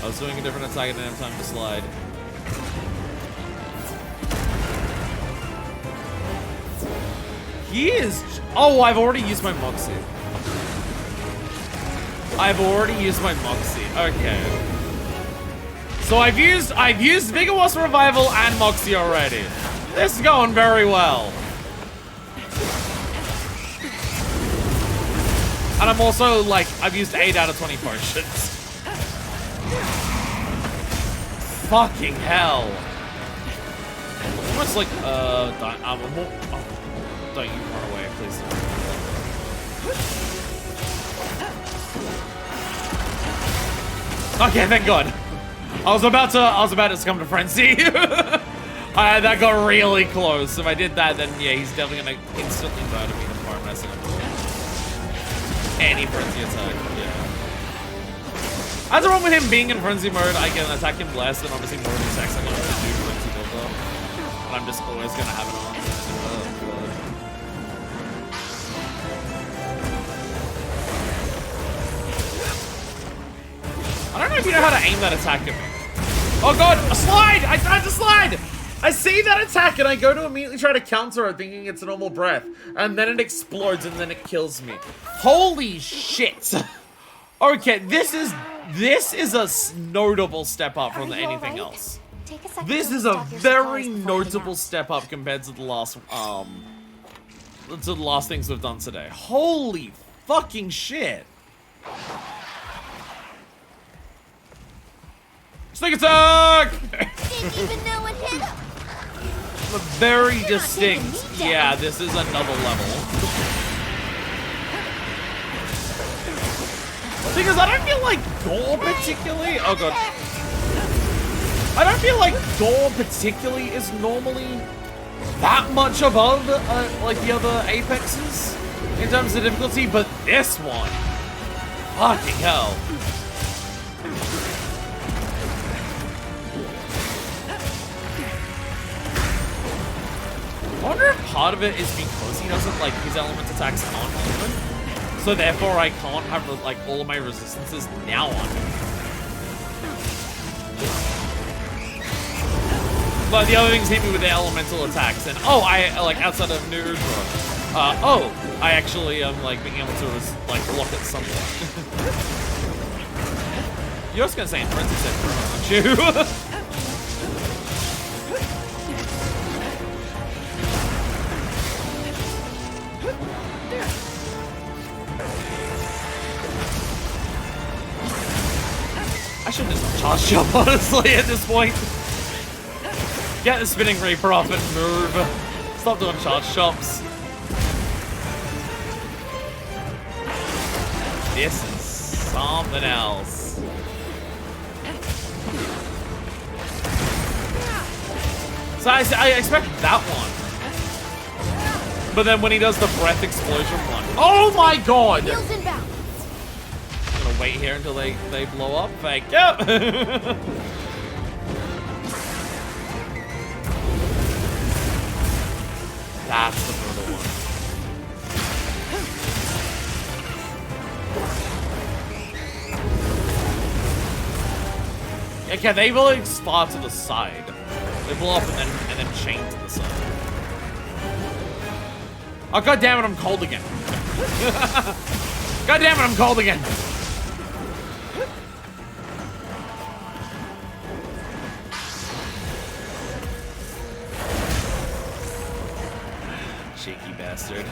Speaker 1: I was doing a different attack and didn't have time to slide. He is... Oh, I've already used my Moxie. I've already used my Moxie. Okay. So I've used Vigor Wasp Revival and Moxie already. This is going very well. And I'm also like, I've used 8 out of 20 potions. Fucking hell. Almost like, don't you run away, please. Okay, thank God. I was about to succumb to frenzy. That got really close. If I did that, then yeah, he's definitely gonna instantly die to me before I'm messing up. Any frenzy attack, yeah. As a problem with him being in frenzy mode, I can attack him less, and obviously more of the attacks I'm gonna do frenzy build up. And I'm just always gonna have it on. Oh, God. I don't know if you know how to aim that attack at me. Oh God, a slide! I tried to slide! I see that attack and I go to immediately try to counter it thinking it's a normal breath. And then it explodes and then it kills me. Holy shit! Okay, this is a notable step up from anything else.
Speaker 5: Take a second
Speaker 1: This
Speaker 5: to
Speaker 1: is a
Speaker 5: restock your
Speaker 1: very
Speaker 5: supplies before heading
Speaker 1: notable
Speaker 5: out.
Speaker 1: step up compared to the last things we've done today. Holy fucking shit! Sneak attack!
Speaker 5: Didn't even know it hit him.
Speaker 1: Very distinct. Yeah, this is another level. Because I don't feel like Gore particularly. Oh God. I don't feel like Gore particularly is normally that much above like the other Apexes in terms of difficulty, but this one, fucking hell. I wonder if part of it is because he doesn't like his element attacks aren't open, so therefore I can't have like all of my resistances now on him. But the other things hit me with the elemental attacks, and oh, I like outside of New Udra. I actually am like being able to like block it somewhat. You're just gonna say in frenzy set, aren't you? I should just charge jump, honestly, at this point. Get the spinning reaper off and move. Stop doing charge chops. This is something else. So I expect that one. But then when he does the breath explosion one. Oh my God!
Speaker 5: Heels inbound.
Speaker 1: I'm gonna wait here until they blow up. Thank you. That's the brutal one. Okay, they will explode to the side. They blow up and then chain to the side. Oh God damn it! I'm cold again. God damn it! I'm cold again. Cheeky bastard.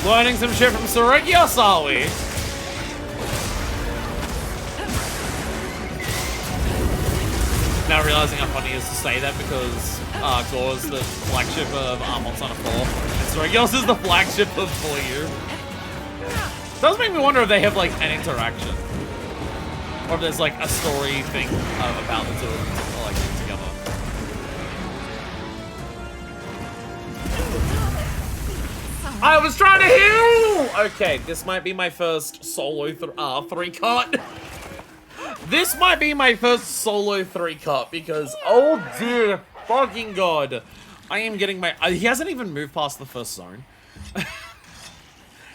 Speaker 1: Learning some shit from Sorigios, are we? Now realizing how funny it is to say that because Gore's the flagship of Monster Hunter 4, and Sorigios is the flagship of 4U. Does make me wonder if they have like an interaction, or if there's like a story thing about the two of them like together. I was trying to heal. Okay, this might be my first solo 3 cut. This might be my first solo 3 cut because, oh dear fucking god, I am getting my... he hasn't even moved past the first zone.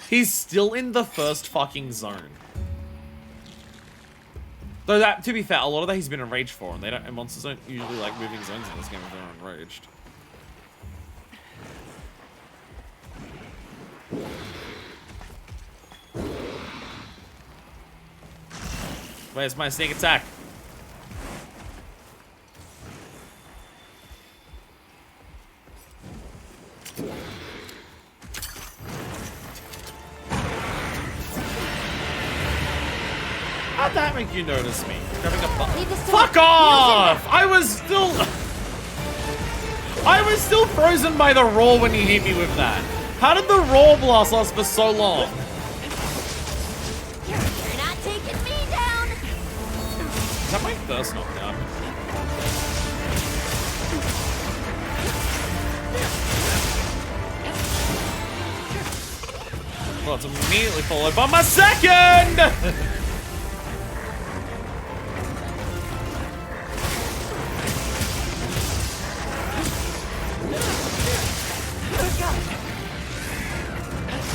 Speaker 1: He's still in the first fucking zone. Though that, to be fair, a lot of that he's been enraged for, and and monsters don't usually like moving zones in this game if they're enraged. Where's my sneak attack? How'd that make you notice me? Grabbing a fuck off! I was still frozen by the roar when he hit me with that. How did the roar blast last for so long?
Speaker 5: You're not taking me down.
Speaker 1: Is that my first knockdown? Well, it's immediately followed by my second!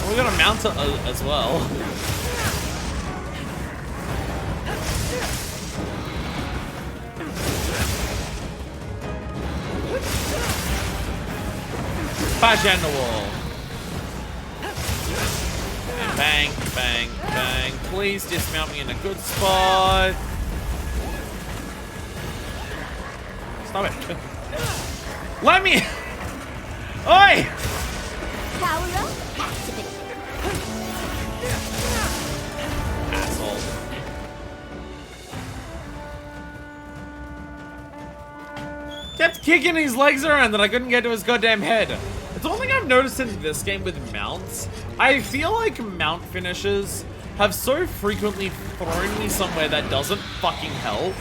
Speaker 1: We're gonna mount it as well. Bash in the wall. And bang, bang, bang. Please dismount me in a good spot. Stop it. Let me. Oi!
Speaker 5: Power up, activate.
Speaker 1: Asshole. Kept kicking his legs around that I couldn't get to his goddamn head. It's one thing I've noticed in this game with mounts. I feel like mount finishes have so frequently thrown me somewhere that doesn't fucking help.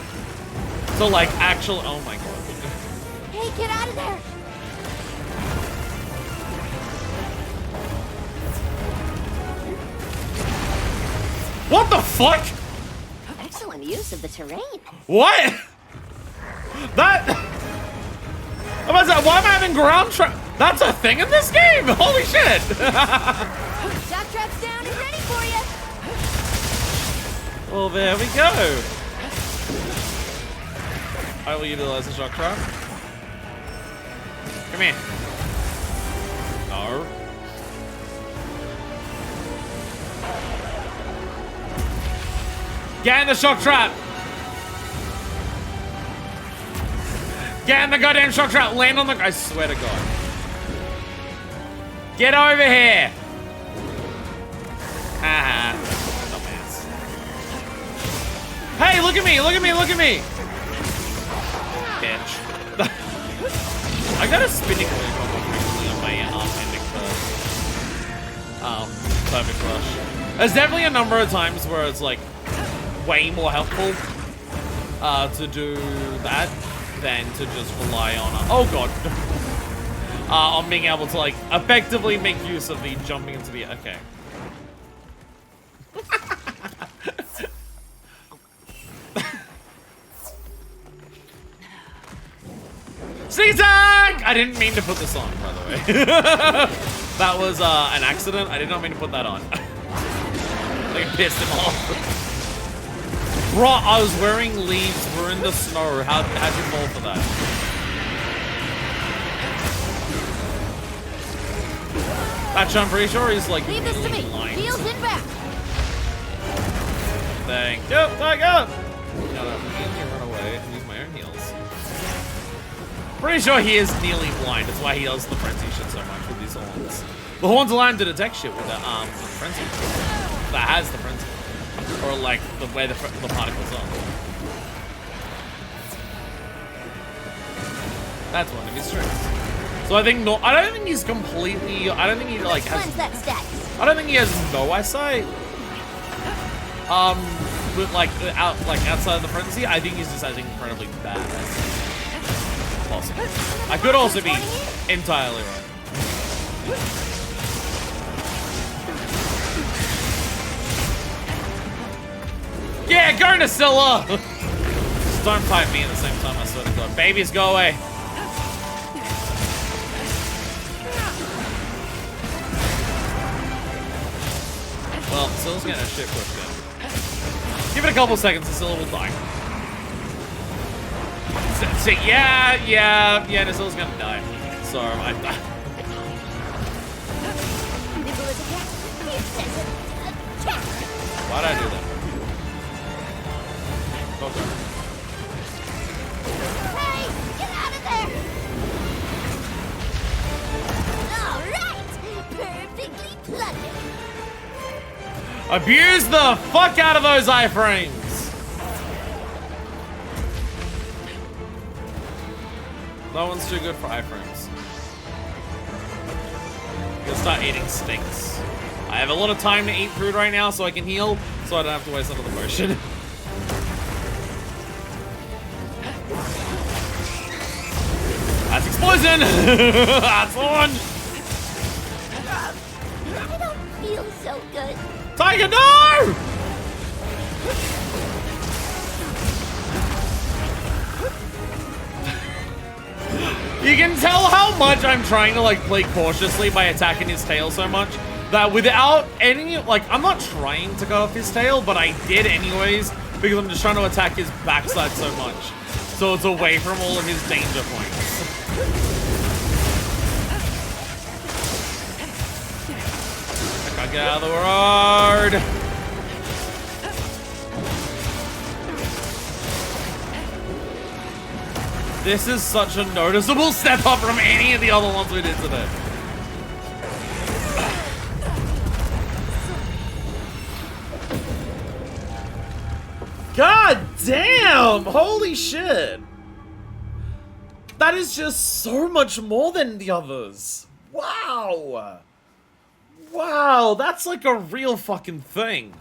Speaker 1: So like actual, oh my god.
Speaker 5: Hey, get out of there.
Speaker 1: What the fuck?
Speaker 5: Excellent use of the terrain.
Speaker 1: What? That... I'm about to say, why am I having ground trap? That's a thing in this game? Holy shit!
Speaker 5: Shock trap's down and ready for you.
Speaker 1: Well, there we go. I will utilize the shock trap. Come here. No. Get in the shock trap! Get in the goddamn shock trap! Land on the... I swear to God. Get over here! Haha. Dumbass. Hey, look at me! Look at me! Look at me! Bitch. I got a spinning wheel recently on my ending for Perfect Rush. There's definitely a number of times where it's like way more helpful to do that than to just rely on oh god on being able to like effectively make use of the jumping into the okay. Sneak attack! I didn't mean to put this on, by the way. That was an accident. I did not mean to put that on. Like it pissed him off. Bro, I was wearing leaves. We're in the snow. How'd you fall for that? Actually, I'm pretty sure he's like.
Speaker 5: Leave this to me. Heels in back.
Speaker 1: Thank you. Thank you. Gotta run away and use my own heals. Pretty sure he is nearly blind. That's why he does the frenzy shit so much with these horns. The horns allow him to detect shit with the frenzy. That has the frenzy. Or like the way the particles are. That's one of his strengths. So I think I don't think he's completely. I don't think he like has.
Speaker 5: Cleanse that status.
Speaker 1: I don't think he has no eyesight. With like outside of the frenzy, I think he's just has incredibly bad eyesight. Possible. I could also be entirely wrong. Yeah, go Nacilla! Just don't fight me at the same time, I swear to God. Babies, go away. Well, Nacilla's getting her shit pushed in. Give it a couple seconds, Nacilla will die. So, yeah, Nacilla's gonna die. So,
Speaker 5: Nibble is a cat. He says it. A cat.
Speaker 1: why'd I do that? Okay.
Speaker 5: Hey, get out of there! All right, perfectly plundered.
Speaker 1: Abuse the fuck out of those iframes! No one's too good for iframes. Gonna start eating stinks. I have a lot of time to eat food right now so I can heal, so I don't have to waste another potion. That's explosion! That's on!
Speaker 5: I don't feel so good.
Speaker 1: Tiger, no! You can tell how much I'm trying to like play cautiously by attacking his tail so much that without any, like, I'm not trying to cut off his tail, but I did anyways because I'm just trying to attack his backside so much. So it's away from all of his danger points. I can't get out of the road. This is such a noticeable step up from any of the other ones we did today. God damn! Holy shit! That is just so much more than the others. Wow! Wow, that's like a real fucking thing.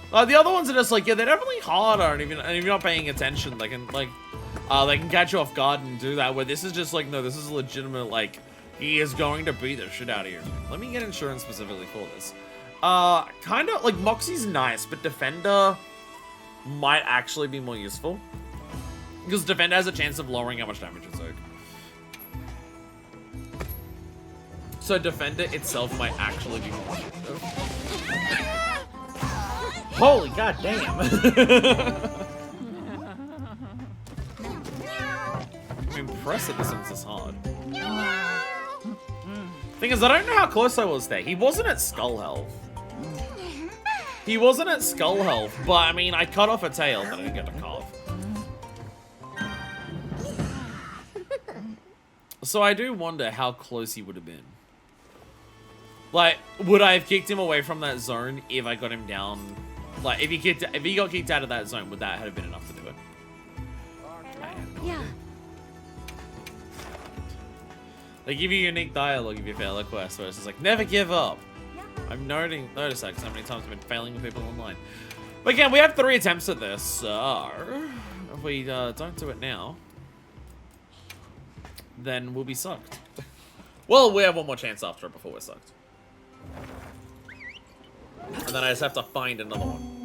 Speaker 1: The other ones are just like, yeah, they're definitely harder, and if you're not paying attention, they can like, they can catch you off guard and do that. Where this is just like, no, this is legitimate. Like, he is going to beat the shit out of you. Let me get insurance specifically for this. Kind of like Moxie's nice, but Defender might actually be more useful because Defender has a chance of lowering how much damage it took. So Defender itself might actually be more effective. Holy goddamn! I'm impressed that this one's this hard. Thing is, I don't know how close I was there. He wasn't at skull health. He wasn't at skull health, but I mean, I cut off a tail, but I didn't get a cough. So I do wonder how close he would have been. Like, would I have kicked him away from that zone if I got him down? Like, if he got kicked out of that zone, would that have been enough to do it?
Speaker 5: Yeah.
Speaker 1: They give you unique dialogue if you fail a quest, where it's just like, never give up. I'm noticed that because how many times I've been failing with people online. But again, we have 3 attempts at this, so if we don't do it now, then we'll be sucked. Well, we have one more chance after it before we're sucked. And then I just have to find another one.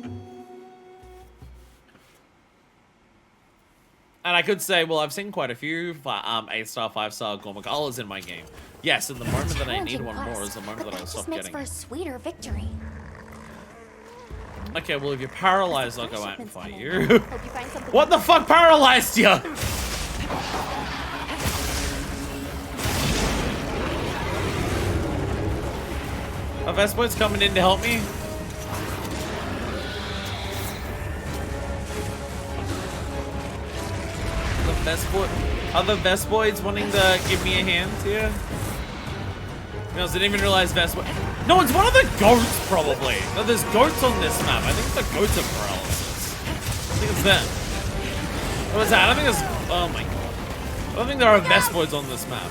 Speaker 1: And I could say, well, I've seen quite a few 8-star, 5-star Gormagalas in my game. Yes, and the moment that I need one more is the moment that I stop getting
Speaker 5: for a sweeter victory.
Speaker 1: Okay, well, if you're paralyzed, I'll go out and fight you.
Speaker 5: Hope you find something.
Speaker 1: What the fuck paralyzed you? Are Vespoids coming in to help me? The Vespoid... Other Vespoids wanting to give me a hand here? No, I didn't even realize Vespoid. No, it's one of the goats, probably. No, there's goats on this map. I think the goats are paralysis. I think it's them. What was that? I don't think there's. Oh my god. I don't think there are Vespoids on this map.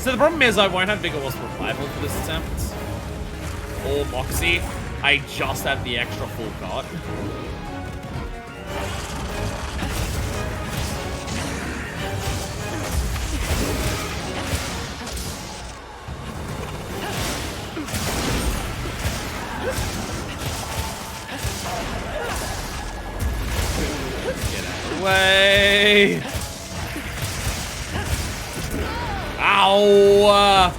Speaker 1: So the problem is I won't have Bigger Wasp Revival for this attempt. Or Moxie. I just have the extra full cart. Get out of the way. Ow!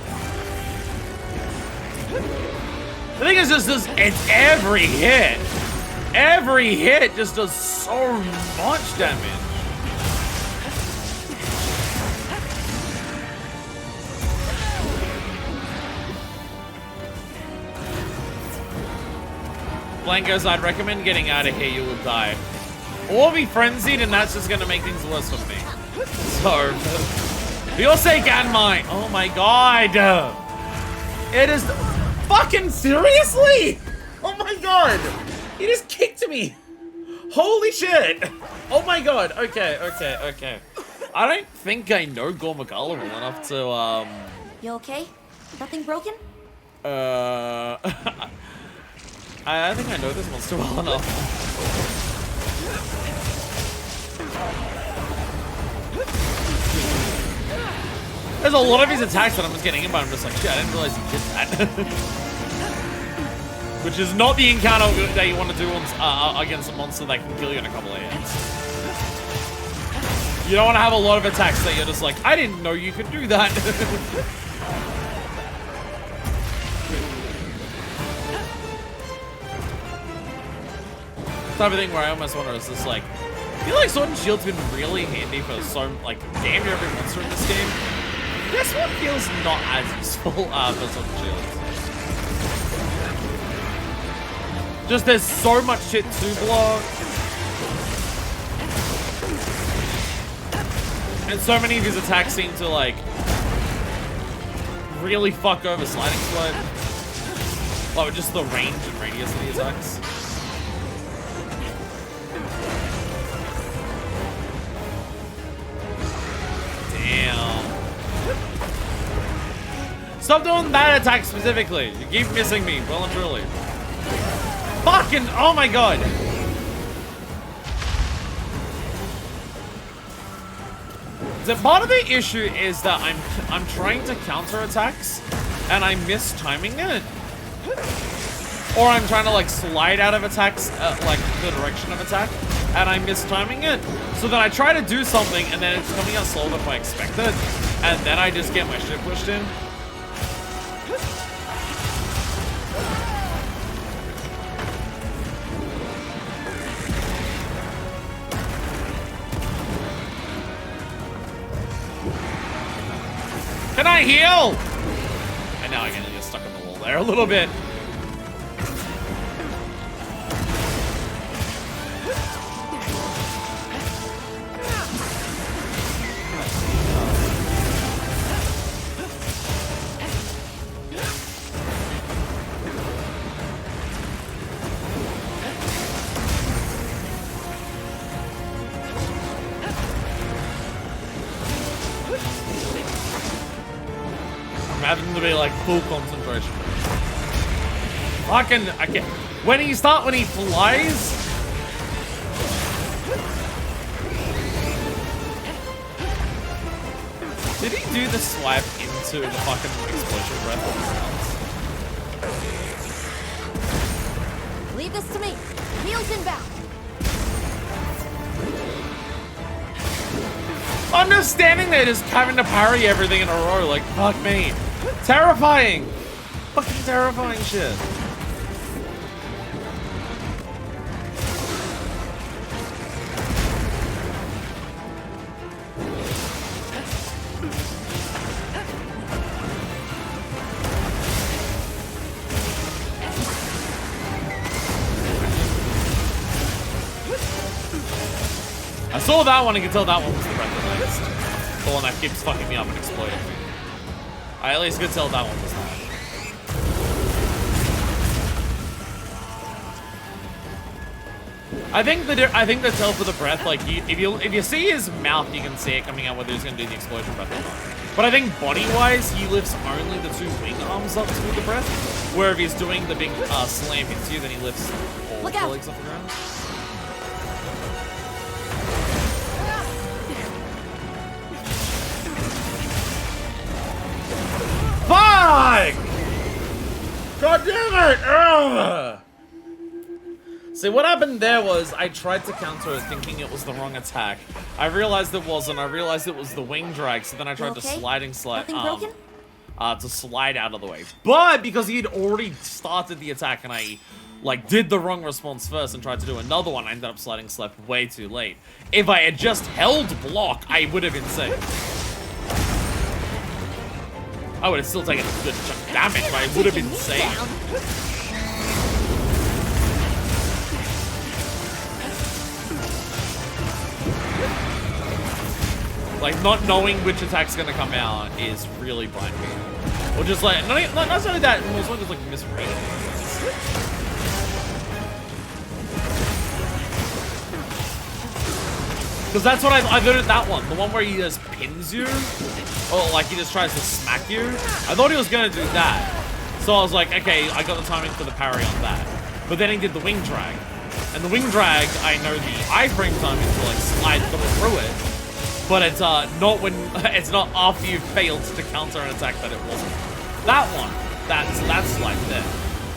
Speaker 1: The thing is, it's every hit. Every hit just does so much damage. Blankos, I'd recommend getting out of here, you will die. Or be frenzied, and that's just gonna make things worse for me. So, for your sake and mine. Oh my god. It is fucking seriously? Oh my god. He just kicked me. Holy shit. Oh my god. Okay. I don't think I know Gormagala well enough to,
Speaker 5: You okay? Nothing broken?
Speaker 1: I think I know this monster well enough. There's a lot of his attacks that I'm just getting in, but I'm just like, shit, I didn't realize he did that. Which is not the encounter that you want to do against a monster that can kill you in a couple of hits. You don't want to have a lot of attacks that you're just like, I didn't know you could do that. Type of thing where I almost wonder is just like, I feel like Sword and Shield's been really handy for so, like, damn near every monster in this game. This one feels not as useful for Sword and Shield. Just there's so much shit to block. And so many of his attacks seem to, like, really fuck over Sliding Slope. Oh, just the range and radius of the attacks. Damn. Stop doing that attack specifically. You keep missing me, well and truly. Fucking, oh my god. So part of the issue is that I'm trying to counter attacks and I'm mistiming it. Or I'm trying to like slide out of attacks, like the direction of attack, and I'm mistiming it. So then I try to do something and then it's coming out slower than I expected. And then I just get my shit pushed in. Can I heal? And now I get stuck on the wall there a little bit. Having to be like full concentration. Fucking, I can't. When he flies. Did he do the swipe into the fucking explosion breath of his
Speaker 5: Leave this to me. Heels inbound.
Speaker 1: I'm just standing there just having to parry everything in a row, like, fuck me. Terrifying! Fucking terrifying shit. saw that one, I could tell that one was the breath at least. The one that keeps fucking me up and exploding. I at least could tell that one was that. I think the tell for the breath, like if you see his mouth, you can see it coming out whether he's gonna do the explosion breath or not. But I think body-wise, he lifts only the 2 wing arms up to do the breath. Where if he's doing the big slam into you, then he lifts all the legs off the ground. Fuck! God damn it! Ugh! See, what happened there was I tried to counter it thinking it was the wrong attack. I realized it wasn't. I realized it was the wing drag, so then I tried to slide to slide out of the way. But because he had already started the attack and I like did the wrong response first and tried to do another one, I ended up sliding slap way too late. If I had just held block, I would have been safe. I would have still taken a good chunk of damage, but I would have been safe. Like, not knowing which attack's gonna come out is really blinding. Or just like, not only that, as long as like misreading. Because that's what I voted that one. The one where he just pins you. Or like he just tries to smack you. I thought he was gonna do that. So I was like, okay, I got the timing for the parry on that. But then he did the wing drag. And the wing drag, I know the iframe timing to like slide through it. But it's not when it's not after you've failed to counter an attack that it wasn't. That one, that's slide there.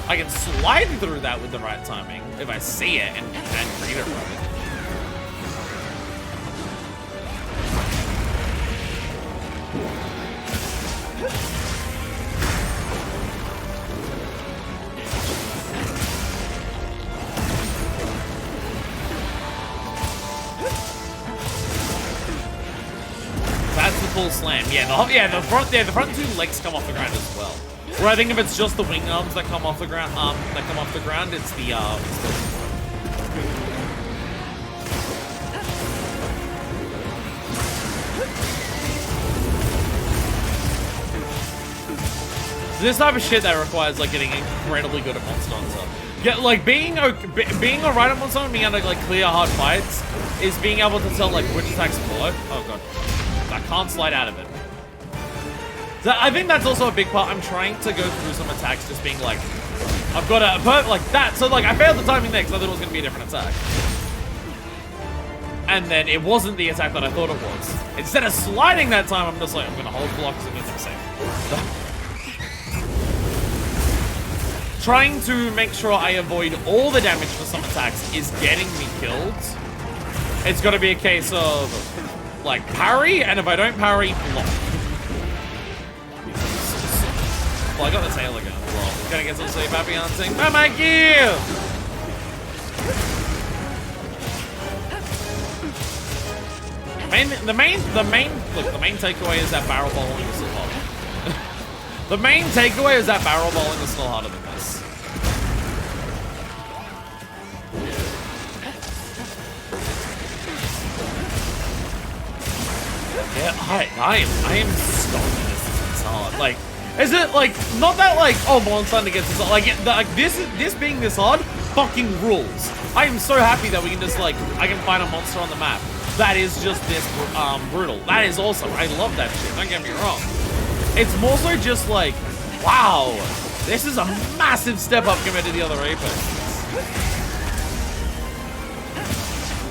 Speaker 1: I can slide through that with the right timing if I see it and read it right. That's the full slam. Yeah, the front 2 legs come off the ground as well. Where I think if it's just the wing arms that come off the ground, it's the this type of shit that requires like getting incredibly good at Monster Hunter. Yeah, like being alright at Monster Hunter, being able to like clear hard fights, is being able to tell like which attacks follow. Oh god. I can't slide out of it. So I think that's also a big part. I'm trying to go through some attacks just being like, I've got a, like that. So like I failed the timing there because I thought it was going to be a different attack. And then it wasn't the attack that I thought it was. Instead of sliding that time, I'm just like, I'm going to hold blocks and means I'm safe. Trying to make sure I avoid all the damage for some attacks is getting me killed. It's got to be a case of like parry, and if I don't parry, block. Well, I got the tail again. Well, gonna get some sleep happy hunting. Oh my gear! The main takeaway is that barrel bowling is still harder. The main takeaway is that barrel bowling is still harder than this. Yeah, I am stoked this is hard. Like, is it like not that like Monster Hunter gets this hard? Like this being this hard fucking rules. I am so happy that we can just like I can find a monster on the map that is just this brutal. That is awesome. I love that shit. Don't get me wrong. It's more so just like, wow, this is a massive step up compared to the other Apex.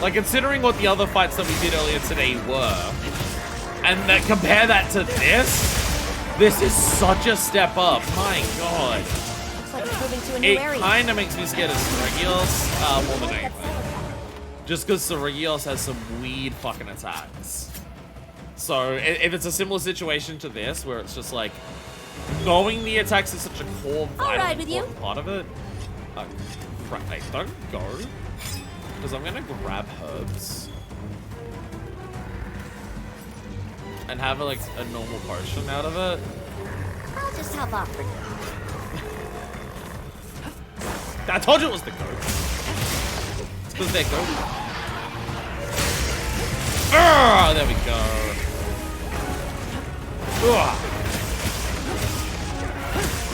Speaker 1: Like considering what the other fights that we did earlier today were. And then compare that to this is such a step up. My god.
Speaker 5: Looks like it's moving to a new area.
Speaker 1: It kind of makes me scared of Seregios more than anything. Just because Seregios has some weird fucking attacks. So if it's a similar situation to this, where it's just like, knowing the attacks is such a core, vital, important part of it. Right, don't go. Because I'm going to grab herbs. And have like a normal potion out of it.
Speaker 5: I'll just hop off for now.
Speaker 1: I told you it was the goat. It's because they're goat. There we go. Ugh.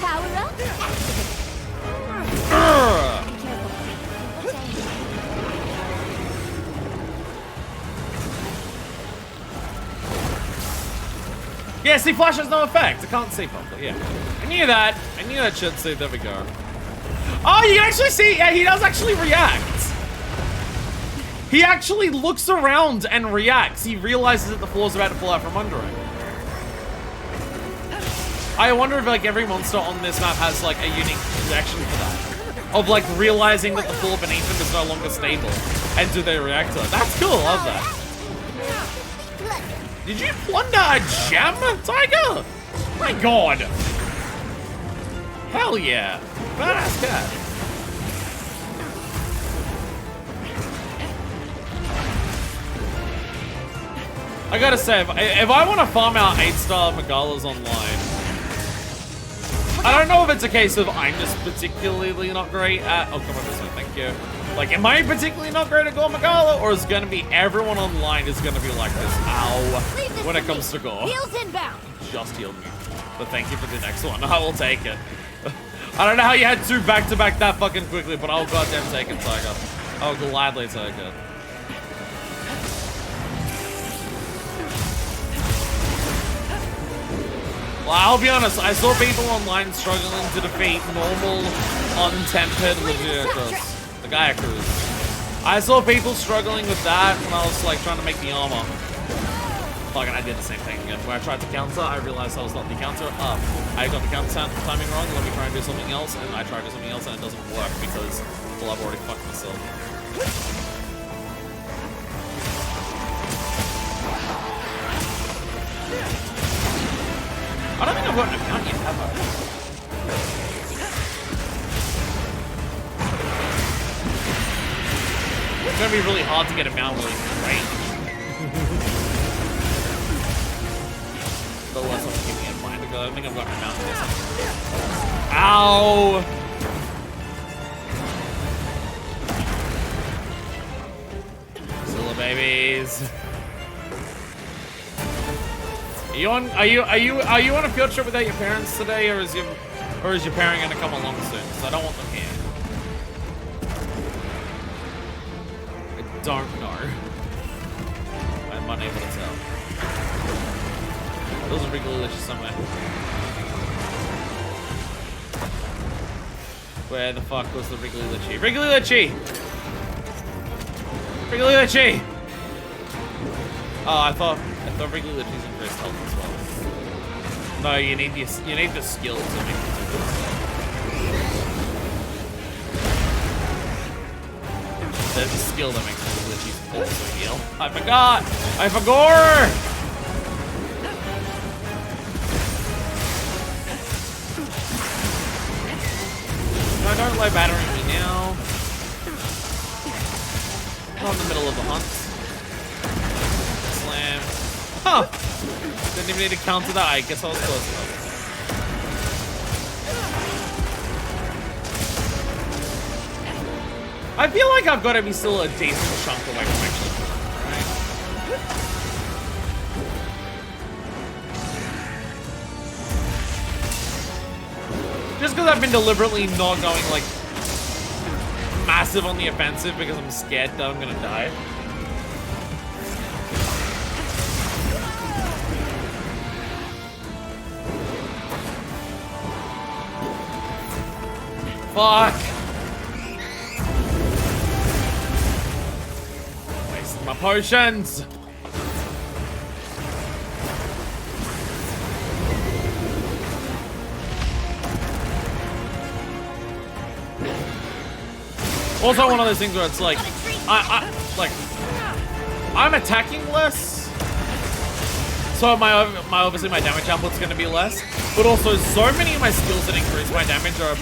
Speaker 5: Power up. Activate.
Speaker 1: Ugh.
Speaker 5: Be careful. What's angry?
Speaker 1: Yeah, see, flash has no effect. I can't see properly, yeah. I knew that. I knew that shit, see, there we go. Oh, you can actually see, yeah, he does actually react. He actually looks around and reacts. He realizes that the floor's about to fall out from under him. I wonder if, like, every monster on this map has, like, a unique reaction for that. Of, like, realizing that the floor beneath them is no longer stable. And do they react to it? That's cool, I love that. Did you plunder a gem, Tiger? My god. Hell yeah. Badass cat. I gotta say, if I want to farm out 8-star Megalas online, I don't know if it's a case of I'm just particularly not great at... Oh, come on this way, thank you. Like, am I particularly not great at Gore Megala, or is it gonna be everyone online is gonna be like this? Ow. When it comes to Gore.
Speaker 5: Heels inbound.
Speaker 1: Just healed me. But thank you for the next one. I will take it. I don't know how you had two back-to-back that fucking quickly, but I'll goddamn take it, Tiger. I'll gladly take it. Well, I'll be honest, I saw people online struggling to defeat normal, untempered Legiotus. The Gaiakrus. I saw people struggling with that when I was like trying to make the armor. Fucking, I did the same thing again. Where I tried to counter, I realized I was not the counter. I got the counter timing wrong. Let me try and do something else, and I try to do something else, and it doesn't work because, well, I've already fucked myself. I don't think I've gotten a mount yet, have I? It's gonna be really hard to get a mount really great. But less I'm keeping in mind because I don't think I've gotten a mount this. Ow! Zilla babies. Are you on a field trip without your parents today, or is your parent gonna come along soon? Because I don't want them here. I don't know. I'm unable to tell. Those are Wriggly Liches somewhere. Where the fuck was the Wriggly Lichy? Wriggly Lichy! Wriggly Lichy! Oh, I thought Wriggly Lichy's increased health as well. No, you need the skill to make it do this. There's a skill that makes Wriggly Lichy also heal. I forgot! I forgot! No, don't lie battering me now. Not in the middle of the hunt. Slam. Huh! Didn't even need to counter that. I guess I was close enough. I feel like I've got to be still a decent chunk away from actually killing her, right? Just because I've been deliberately not going, like, massive on the offensive because I'm scared that I'm gonna die. Fuck! Wasting my potions! Also one of those things where it's like, I'm attacking less, so obviously my damage output's gonna be less, but also so many of my skills that increase my damage are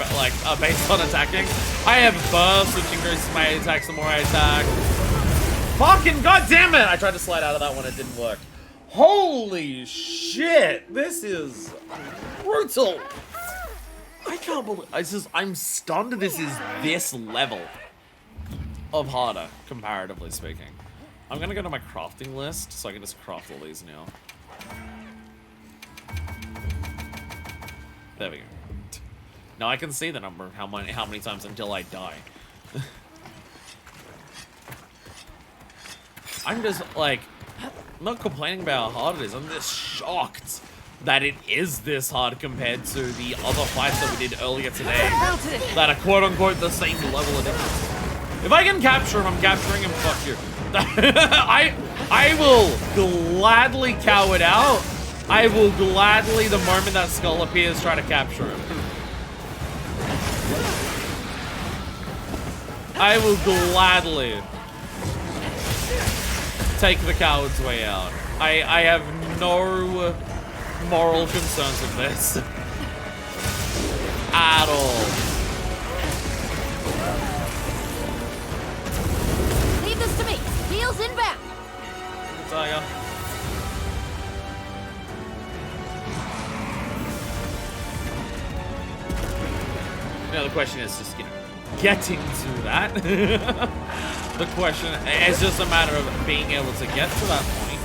Speaker 1: based on attacking. I have burst, which increases my attacks the more I attack. Fucking goddamn it! I tried to slide out of that one, it didn't work. Holy shit! This is brutal. I can't believe I'm stunned this is this level of harder, comparatively speaking. I'm gonna go to my crafting list so I can just craft all these now. There we go. Now I can see the number of how many times until I die. I'm just like, I'm not complaining about how hard it is. I'm just shocked that it is this hard compared to the other fights that we did earlier today that are quote unquote the same level of difference. If I can capture him, I'm capturing him. Fuck you. I will gladly cow it out. I will gladly, the moment that skull appears, try to capture him. I will gladly take the coward's way out. I have no moral concerns with this. At all.
Speaker 5: Leave this to me. Heels inbound.
Speaker 1: Tiger. Now the question is just, you know, getting to that. The question is just a matter of being able to get to that point.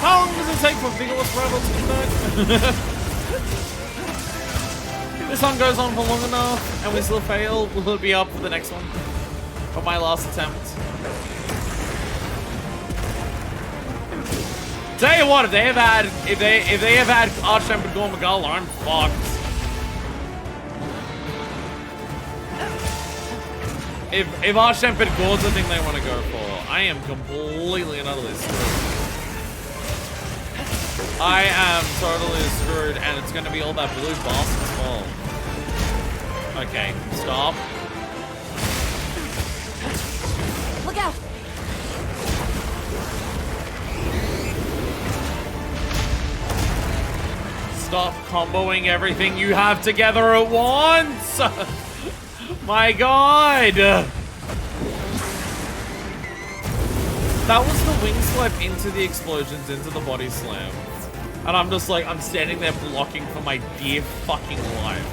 Speaker 1: How long does it take for Vigorous Rebel to come back? This one goes on for long enough and we still fail. Will it be up for the next one? For my last attempt? Tell you what, if they have had Archemperor Gormagala, I'm fucked. If Archemperor Gor's the thing they want to go for, I am completely and utterly screwed. I am totally screwed, and it's gonna be all that blue bastard's fault. Okay, stop.
Speaker 5: Look out.
Speaker 1: Stop comboing everything you have together at once! My god! That was the wing swipe into the explosions, into the body slam. And I'm just like, I'm standing there blocking for my dear fucking life.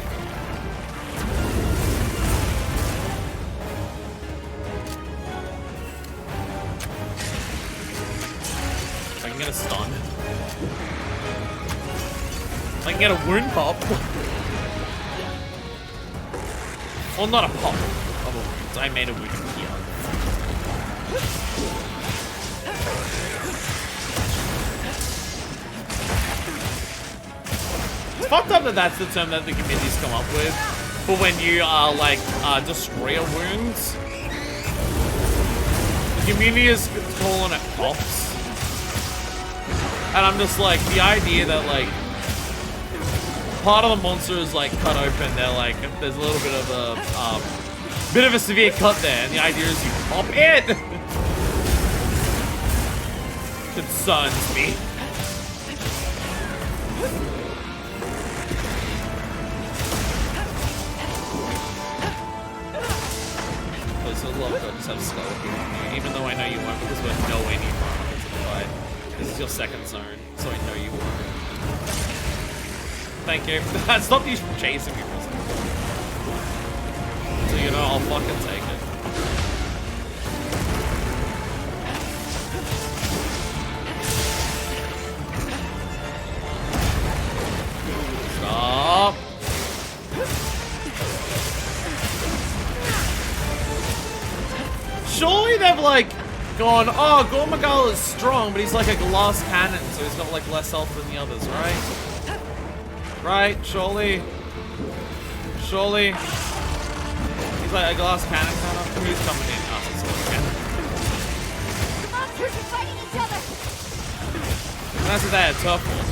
Speaker 1: I can get a stun. I can get a wound pop. Well, not a pop of a wound. I made a wound here. It's fucked up that that's the term that the committee's come up with for when you are like destroyer wounds. The community is calling it pops. And I'm just like, the idea that like part of the monster is like cut open, they're like, there's a little bit of a severe cut there, and the idea is you pop it. Concerns me. Please, I'd love to just have Skull here on you, even though I know you won't because we're nowhere near far enough into the fight. This is your second zone, so I know you won't. Thank you. Stop you from chasing me for a second. So you know, I'll fucking take it. Stop. Surely they've like gone, oh, Gormagala is strong, but he's like a glass cannon, so he's got like less health than the others, right? Right, surely. Surely. He's like a glass cannon kind of. Who's coming in? Oh, it's all again.
Speaker 5: The monsters are fighting each other.
Speaker 1: And that's what they had turf war.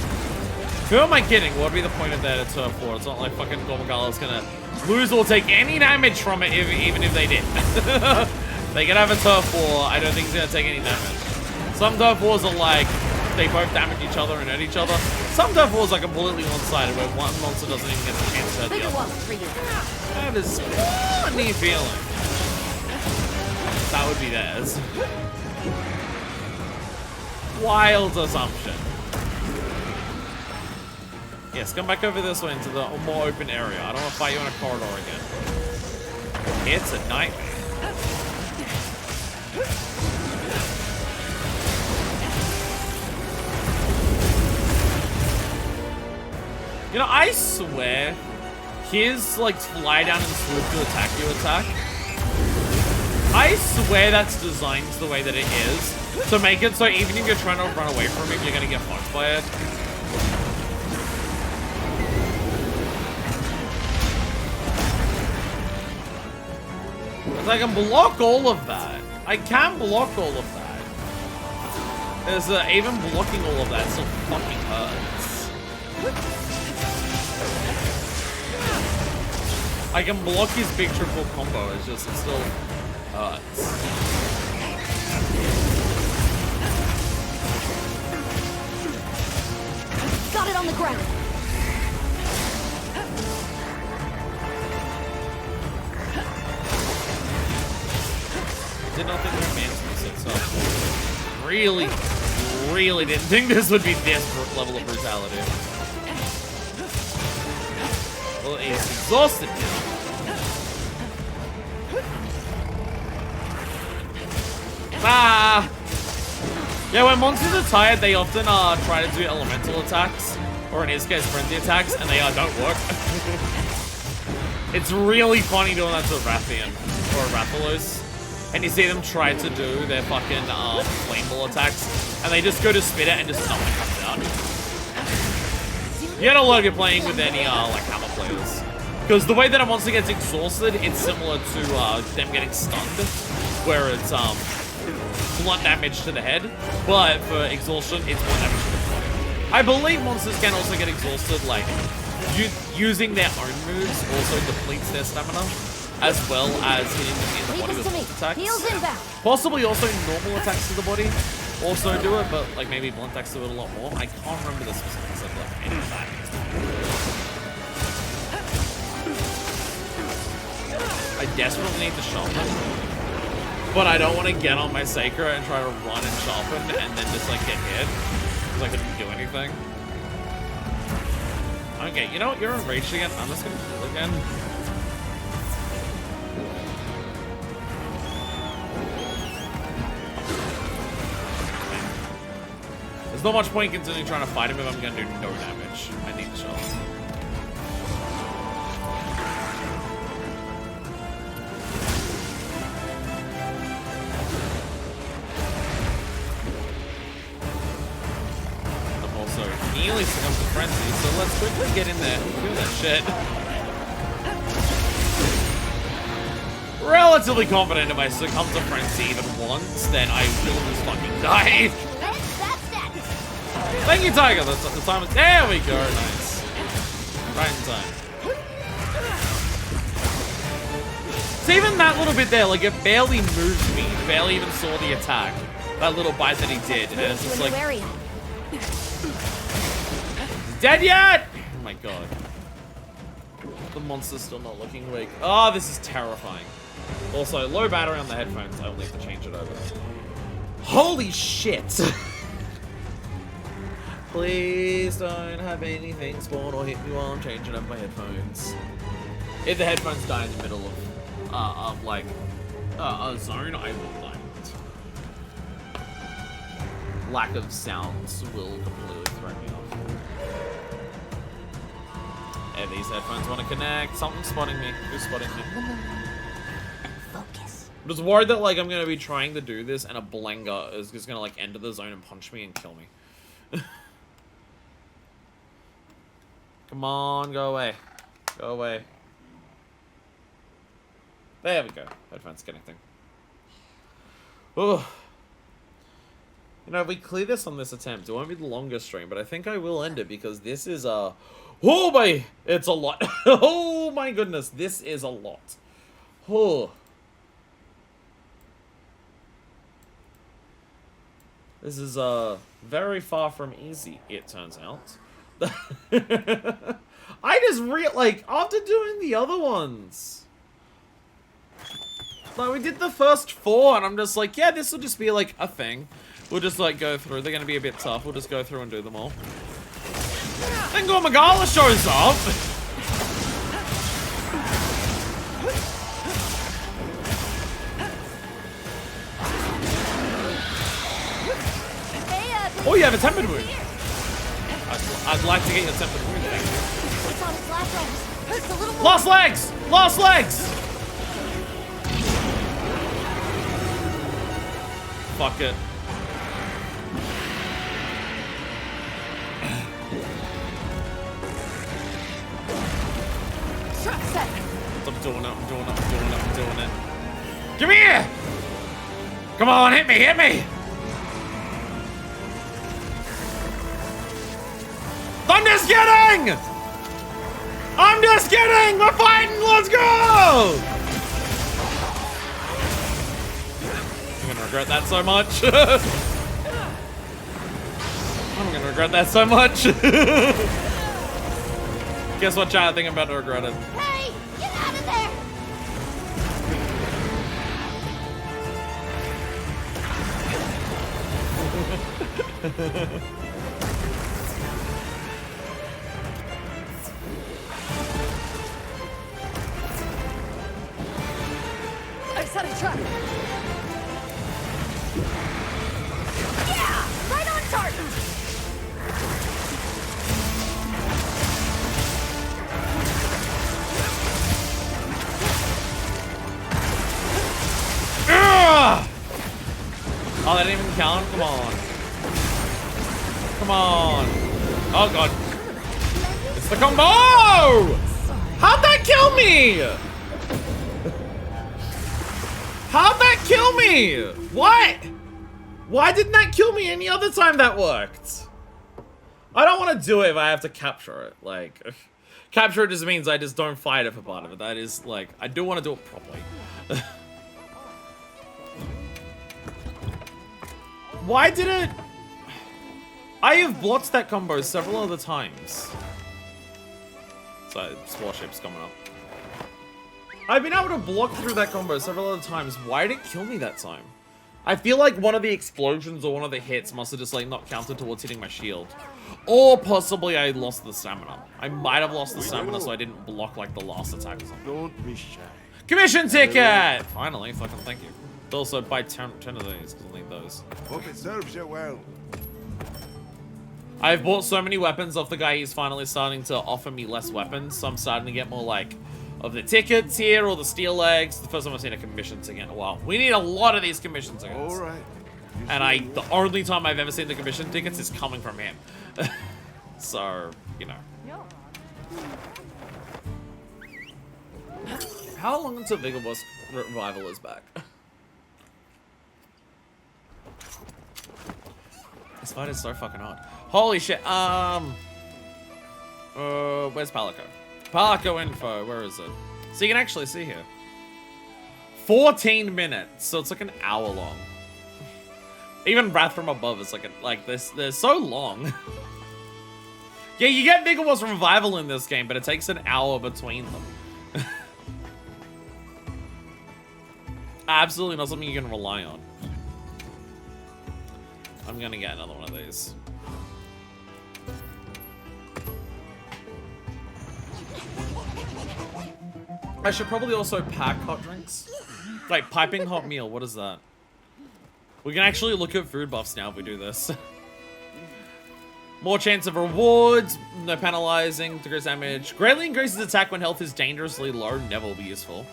Speaker 1: Who am I kidding? What would be the point of that at turf war? It's not like fucking Gormagala's gonna lose or take any damage from it, even if they did. They can have a turf war. I don't think he's gonna take any damage. Some turf wars are like, they both damage each other and hurt each other. Some turf wars are completely one-sided, where one monster doesn't even get the chance to hurt the other. I have this funny feeling that would be theirs. Wild assumption. Yes, come back over this way into the more open area. I don't want to fight you in a corridor again. It's a nightmare. You know, I swear, his, like, fly down and swoop to attack you attack. I swear that's designed the way that it is to make it so even if you're trying to run away from him, you're gonna get fucked by it. Because I can block all of that. I can block all of that. There's even blocking all of that still fucking hurts. I can block his big triple combo, it's just, it still hurts.
Speaker 5: Got it on the ground.
Speaker 1: Did not think their man's gonna sit up. Really didn't think this would be this level of brutality. Well, he's exhausted now. Ah! Yeah, when monsters are tired, they often try to do elemental attacks, or in his case, frenzy attacks, and they don't work. It's really funny doing that to Rathian, or Rathalos. And you see them try to do their fucking flame ball attacks, and they just go to spit it and just nothing comes out. You gotta learn if you're playing with any like hammer players, because the way that a monster gets exhausted, it's similar to them getting stunned, where it's blunt damage to the head, but for exhaustion, it's blunt damage to the body. I believe monsters can also get exhausted, like using their own moves also depletes their stamina, as well as hitting them in the body with blunt attacks.
Speaker 5: Heels inbound.
Speaker 1: Possibly also normal attacks to the body also do it, but like maybe blunt attacks do it a lot more. I can't remember the specifics of like any of that. I desperately need to sharpen, but I don't want to get on my Sakura and try to run and sharpen and then just like get hit because I couldn't do anything. Okay, you know what? You're enraged again. I'm just gonna kill again. There's not much point in continuing trying to fight him if I'm gonna do no damage. I need the shot. I'm also nearly succumbed to frenzy, so let's quickly get in there and do that shit. Relatively confident if I succumb to frenzy even once, then I will just fucking die. Thank you, Tiger. The time is. There we go. Nice. Right in time. So even that little bit there, like it barely moved me. Barely even saw the attack. That little bite that he did, and it's just like. Dead yet? Oh my god. The monster's still not looking weak. Oh, this is terrifying. Also, low battery on the headphones. I will need to change it over. Holy shit. Please don't have anything spawn or hit me while I'm changing up my headphones. If the headphones die in the middle of like a zone, I will die. Lack of sounds will completely throw me off. Hey, these headphones want to connect. Something's spotting me. Who's spotting me?
Speaker 5: Focus.
Speaker 1: I'm just worried that like I'm gonna be trying to do this and a Blenga is just gonna like enter the zone and punch me and kill me. Come on, go away. Go away. There we go. Headphones connecting. Oh. You know, if we clear this on this attempt, it won't be the longest stream, but I think I will end it because this is oh boy, it's a lot. Oh my goodness, this is a lot. Oh. This is very far from easy, it turns out. I just like after doing the other ones. Like we did the first 4 and I'm just like, yeah, this will just be like a thing. We'll just like go through. They're gonna be a bit tough. We'll just go through and do them all. Then Gormagala shows up. Oh, you have a tempered wound. I'd like to get your tempered wound. Thank you.
Speaker 5: It's on its last legs. Just a little more.
Speaker 1: Lost legs! Lost legs! Fuck it.
Speaker 4: Trap set.
Speaker 1: I'm doing it. Give me here! Come on, hit me! I'm just kidding! We're fighting! Let's go! I'm gonna regret that so much. Guess what, chat? I think I'm about to regret it.
Speaker 5: Hey, get out of there!
Speaker 4: I set a trap.
Speaker 5: Yeah! Right on target!
Speaker 1: Ugh! Oh, that didn't even count? Come on. Come on. Oh, God. It's the combo! How'd that kill me? How'd that kill me? What? Why didn't that kill me any other time that worked? I don't want to do it if I have to capture it. Like, capture it just means I just don't fight it for part of it. That is, like, I do want to do it properly. Why did it... I have blocked that combo several other times. So, Warship's coming up. I've been able to block through that combo several other times. Why did it kill me that time? I feel like one of the explosions or one of the hits must have just, like, not counted towards hitting my shield. Or possibly I lost the stamina. I might have lost the stamina, so I didn't block, like, the last attack or something.
Speaker 2: Don't be shy.
Speaker 1: Commission ticket! Finally, fucking thank you. Also, buy 10 of these, because I need those.
Speaker 2: Hope it serves you well.
Speaker 1: I've bought so many weapons off the guy, he's finally starting to offer me less weapons, so I'm starting to get more, like, of the tickets here, or the steel legs. The first time I've seen a commission ticket in a while. We need a lot of these commission tickets.
Speaker 2: All right.
Speaker 1: And the only time I've ever seen the commission tickets is coming from him. So, you know. How long until Vigor Boss Revival is back? This fight is so fucking hard. Holy shit, where's Palico? Palico info, where is it? So you can actually see here. 14 minutes, so it's like an hour long. Even Wrath from Above is like this, they're so long. Yeah, you get Vigor Boss Revival in this game, but it takes an hour between them. Absolutely not something you can rely on. I'm gonna get another one of these. I should probably also pack hot drinks. Like, piping hot meal, what is that? We can actually look at food buffs now if we do this. More chance of rewards, no penalizing, decrease damage. Greatly increases attack when health is dangerously low, never will be useful.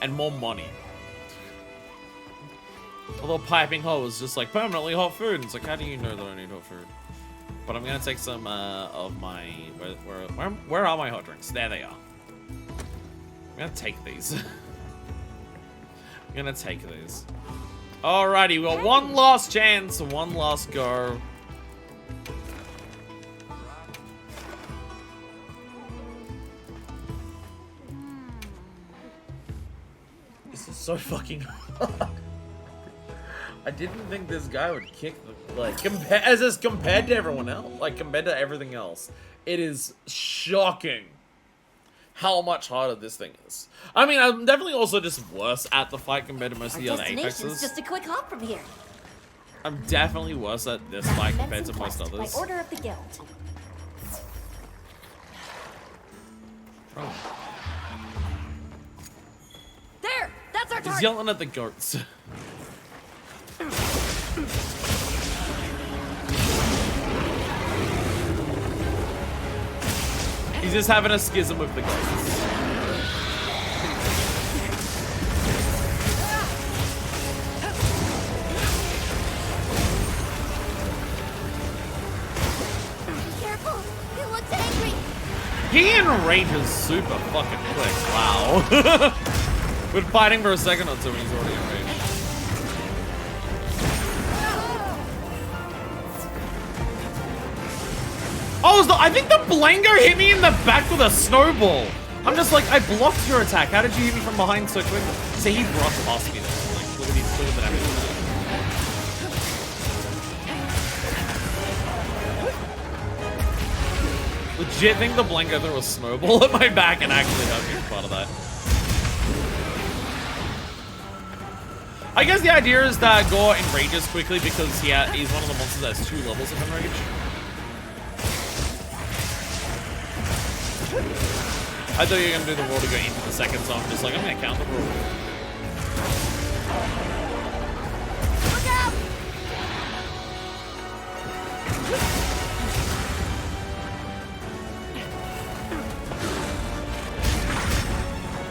Speaker 1: And more money. Although piping hot was just like permanently hot food. It's like, how do you know that I need hot food? But I'm gonna take some of my, where are my hot drinks? There they are. I'm gonna take these. I'm gonna take these. Alrighty, we got one last chance, one last go. This is so fucking hard. I didn't think this guy would kick the, like, compared to everyone else, like, compared to everything else. It is shocking how much harder this thing is. I mean, I'm definitely also just worse at the fight compared to most of the other Apexes.
Speaker 5: Just a quick hop from here.
Speaker 1: I'm definitely worse at this fight compared to most others.
Speaker 5: By order of the guild.
Speaker 1: Oh.
Speaker 4: There! That's our
Speaker 1: He's
Speaker 4: target!
Speaker 1: yelling at the goats. just having a schism with the ghosts.
Speaker 5: Careful! He looks angry!
Speaker 1: He enrages super fucking quick. Wow. We're fighting for a second or two and he's already enraged. Oh, I think the Blango hit me in the back with a snowball. I'm just like, I blocked your attack. How did you hit me from behind so quickly? See, he brushed past me there. Like, look at the damage. Legit think the Blango threw a snowball at my back and actually hurt me as part of that. I guess the idea is that Gore enrages quickly because he's one of the monsters that has 2 levels of enrage. I thought you were gonna do the roll to go into the second, so I'm just like, I'm gonna count the roll.
Speaker 5: Look out!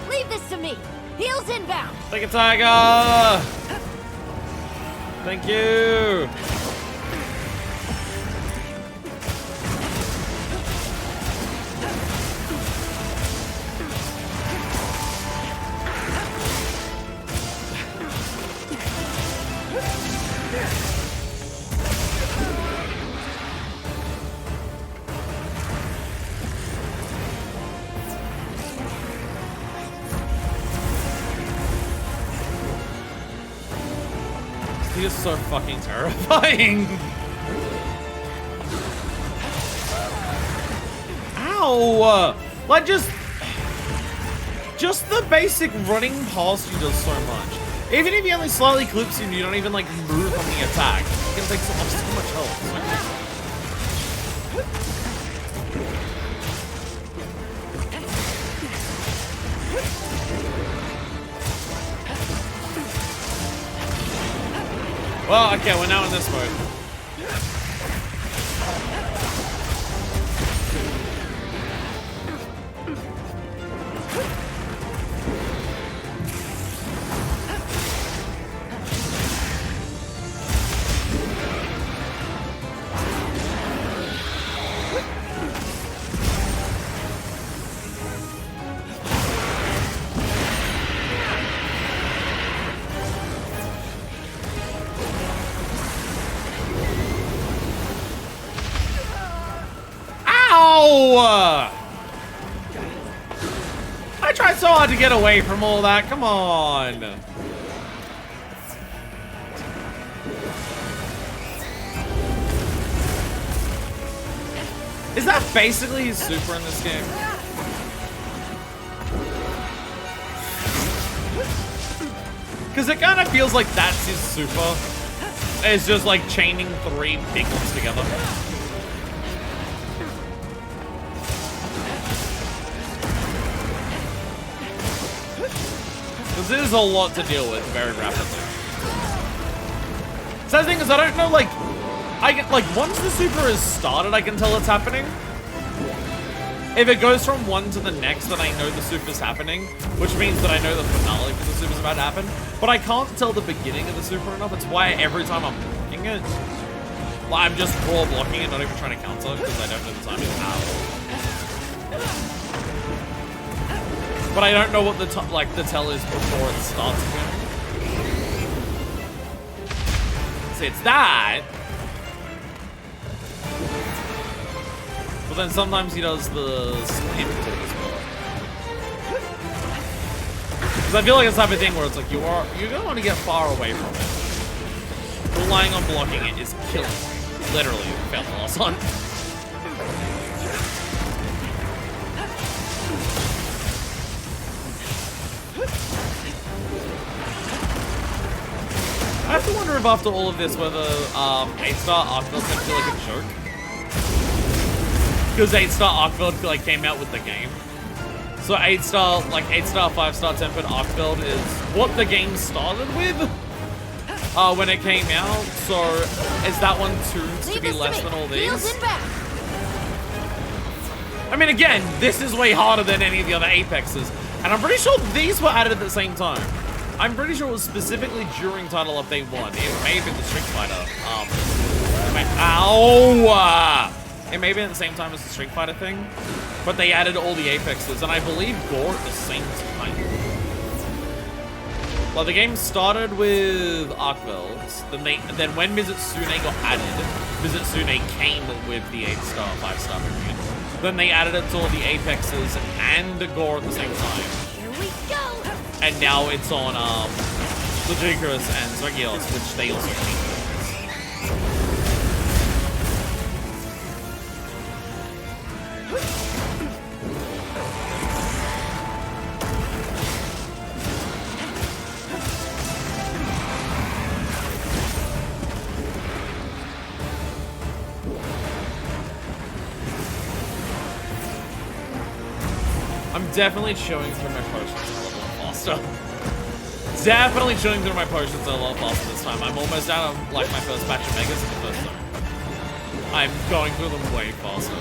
Speaker 5: Leave this to me. Heels inbound.
Speaker 1: Take a tiger! Thank you! He is so fucking terrifying. Ow! Like just the basic running past you does so much. Even if he only slightly clips you and you don't even like move on the attack, it can take so much health. Well, okay, we're now in this mode. Ow! I tried so hard to get away from all that. Come on. Is that basically his super in this game? Because it kind of feels like that's his super. It's just like chaining 3 big ones together. Because it is a lot to deal with very rapidly. So the thing is, I don't know, like, once the super is started, I can tell it's happening. If it goes from one to the next, then I know the super's happening, which means that I know the finale for the super's about to happen. But I can't tell the beginning of the super enough. It's why every time I'm blocking it, I'm just raw blocking it, not even trying to counter, because I don't know the timing at all. But I don't know what the tell is before it starts again. See, it's that. But then sometimes he does the slam too as well. Because I feel like it's the type of thing where it's like you're gonna want to get far away from it. Relying on blocking it is killing me. Literally, failed the last one. I have to wonder if after all of this whether 8-star Arkveld's gonna feel like a joke. Because 8-star Arkveld like came out with the game. So 8-star, 5-star tempered Arkveld is what the game started with when it came out. So is that one tuned to be less than all these? I mean, again, this is way harder than any of the other Apexes. And I'm pretty sure these were added at the same time. I'm pretty sure it was specifically during Title Update 1. It may have been the Street Fighter. It may have been at the same time as the Street Fighter thing. But they added all the Apexes, and I believe Gore at the same time. Well, the game started with Arkveld. Then when Mizitsune got added, Mizitsune came with the 8-star, 5-star period. Then they added it to all the Apexes and Gore at the same time.
Speaker 3: Here we go!
Speaker 1: And now it's on Ludicrous and Zergios, which they also changed. I'm definitely chewing through my potions a little faster. Definitely chewing through my potions a lot faster this time. I'm almost out of like my first batch of megas in the first zone. I'm going through them way faster.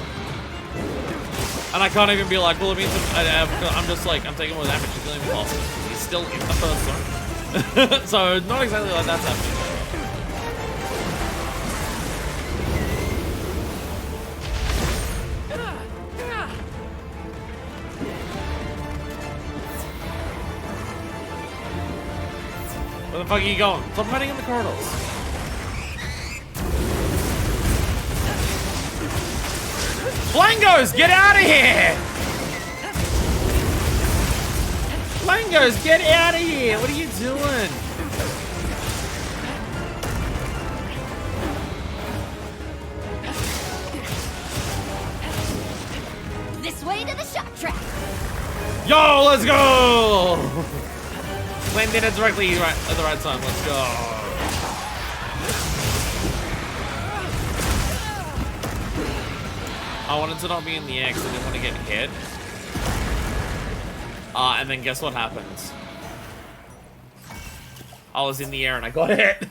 Speaker 1: And I can't even be like, well, it means I'm just like, I'm taking more damage, he's killing me faster. He's still in the first zone. So, not exactly like that's happening. Where the fuck are you going? Stop hiding in the corridors. Flangos, get out of here! Flangos, get out of here! What are you doing?
Speaker 3: This way to the shot track.
Speaker 1: Yo, let's go! Landed it directly right at the right time. Let's go. I wanted to not be in the air because I didn't want to get hit. And then guess what happens? I was in the air and I got hit.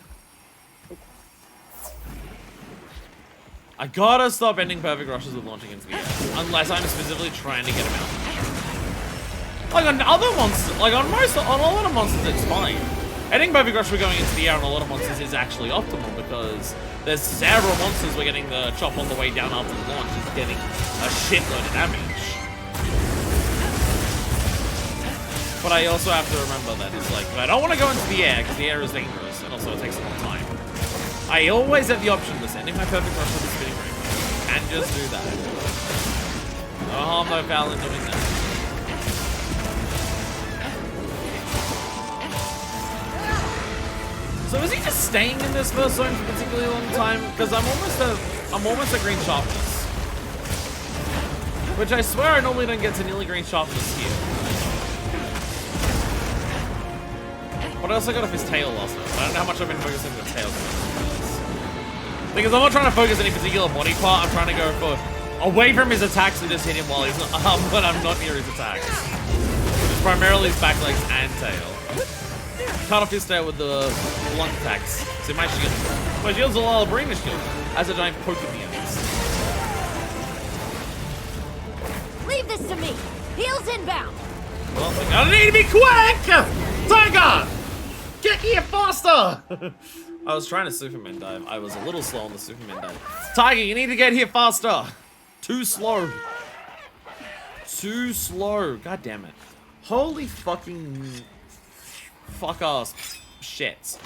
Speaker 1: I gotta stop ending perfect rushes with launching into the air. Unless I'm specifically trying to get him out. Like on other monsters, like on a lot of monsters, it's fine. Ending perfect rush we're going into the air on a lot of monsters is actually optimal because there's several monsters we're getting the chop on the way down after the launch is getting a shitload of damage. But I also have to remember that it's like, I don't want to go into the air because the air is dangerous and also it takes a long time. I always have the option of ending my perfect rush with a spinning ring and just do that. No harm, no foul in doing that. So is he just staying in this first zone for a particularly long time? Because I'm almost at green sharpness. Which I swear I normally don't get to nearly green sharpness here. But I also got off his tail last time. I don't know how much I've been focusing on the tail. Because I'm not trying to focus any particular body part, I'm trying to go for away from his attacks and just hit him while he's not when I'm not near his attacks. It's primarily his back legs and tail. Cut off his tail with the blunt attacks. See, my shield's a Lalabrina shield. Has a giant poke at the ends.
Speaker 3: Leave this to me. Heels inbound.
Speaker 1: Well, I need to be quick! Tiger! Get here faster! I was trying to Superman dive. I was a little slow on the Superman dive. Tiger, you need to get here faster! Too slow. Too slow. God damn it. Holy fucking... fuck ass shit.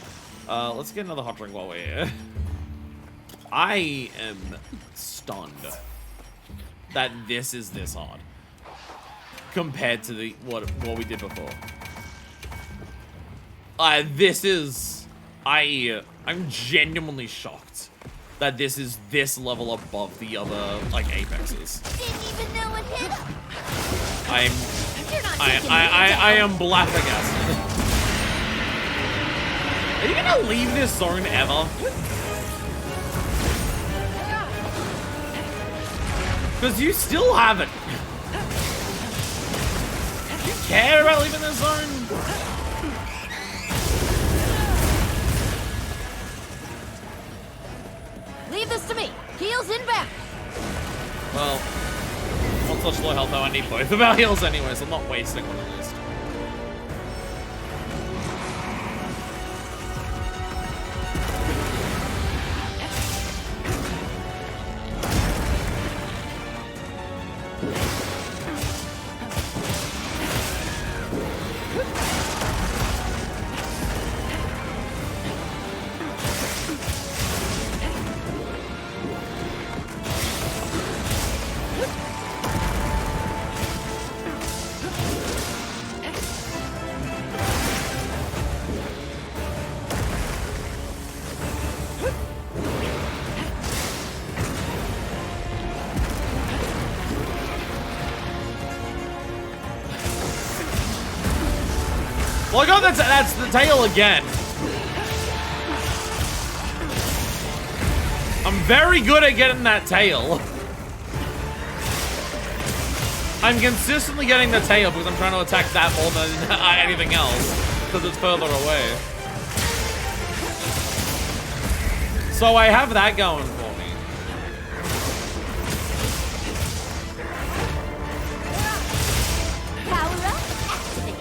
Speaker 1: Let's get another hot drink while we're here. I am stunned that this is this hard compared to the what we did before. I'm genuinely shocked that this is this level above the other like Apexes.
Speaker 3: Didn't even know it hit him.
Speaker 1: I am flabbergasted. Are you gonna leave this zone ever? Because you still haven't. Do you care about leaving this zone?
Speaker 3: Leave this to me. Heels inbound.
Speaker 1: Well, once such low health though, I need both of our heals anyway, so I'm not wasting one at least. Well, God, that's the tail again. I'm very good at getting that tail. I'm consistently getting the tail because I'm trying to attack that more than anything else because it's further away. So I have that going for me.
Speaker 5: Power up, activate.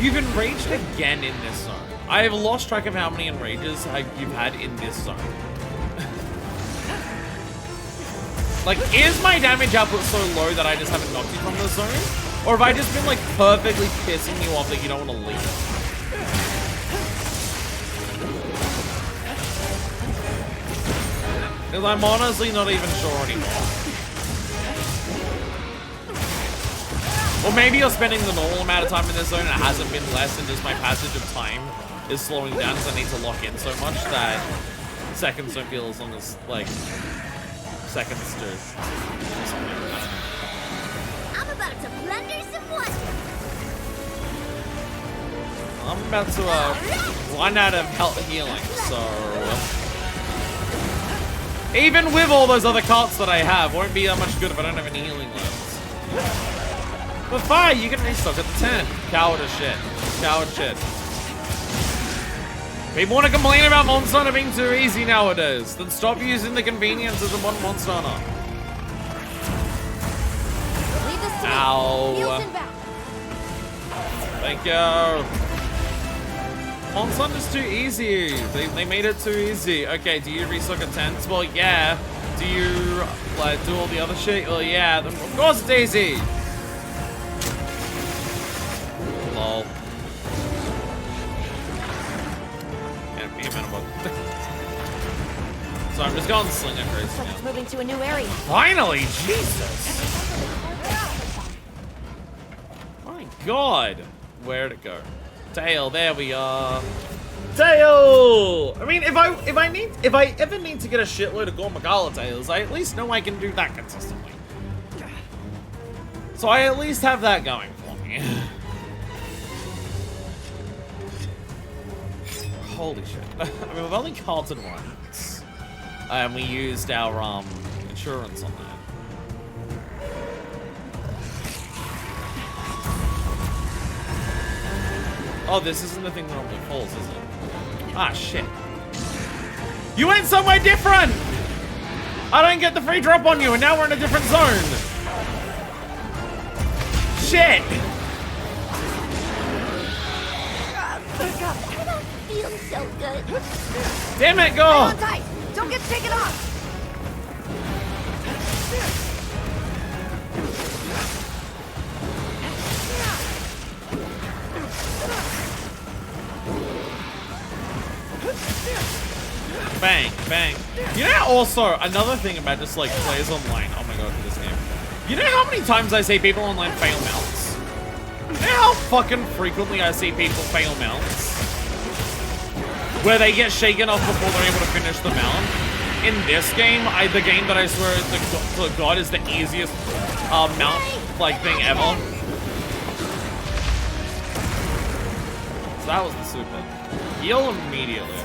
Speaker 1: You've enraged again in this zone. I have lost track of how many enrages you've had in this zone. Like, is my damage output so low that I just haven't knocked you from the zone? Or have I just been, like, perfectly pissing you off that you don't want to leave? Because I'm honestly not even sure anymore. Or maybe you're spending the normal amount of time in this zone and it hasn't been less, and just my passage of time is slowing down because I need to lock in so much that seconds don't feel as long as, like, seconds do.
Speaker 5: I'm about to plunder some wonders.
Speaker 1: I'm about to run out of health healing, so... Even with all those other carts that I have, won't be that much good if I don't have any healing left. But fine, you can restock at the 10. Coward as shit. Coward shit. People want to complain about Monster Hunter being too easy nowadays. Then stop using the conveniences of modern Monster Hunter.
Speaker 5: Leave this to me.
Speaker 1: Ow.
Speaker 5: Heels and back.
Speaker 1: Thank you. Monster Hunter's too easy. They made it too easy. Okay, do you restock at 10s? Well, yeah. Do you, like, do all the other shit? Well, yeah. Then of course it's easy. Lol. Yeah, me a minute. So I'm just going slinger crazy
Speaker 5: Looks like
Speaker 1: now.
Speaker 5: it's moving to a new area.
Speaker 1: Finally, Jesus! My God, where'd it go? Tail, there we are. Tail! I mean, if I ever need to get a shitload of Gormagala tails, I at least know I can do that consistently. So I at least have that going for me. Holy shit. I mean, we've only called it once. And we used our, insurance on that. Oh, this isn't the thing that normally falls, is it? Ah, shit. You went somewhere different! I don't get the free drop on you, and now we're in a different zone. Shit!
Speaker 5: That feels so good.
Speaker 1: Damn it,
Speaker 4: Hang
Speaker 1: go!
Speaker 4: on tight. Don't get taken off.
Speaker 1: Bang, bang. You know, also, another thing about just, like, players online. Oh my god, for this game. You know how many times I see people online fail mounts? You know how fucking frequently I see people fail mounts? Where they get shaken off before they're able to finish the mount? In this game, the game that I swear to God is the easiest mount, like, thing ever. So that was the super. Heal immediately.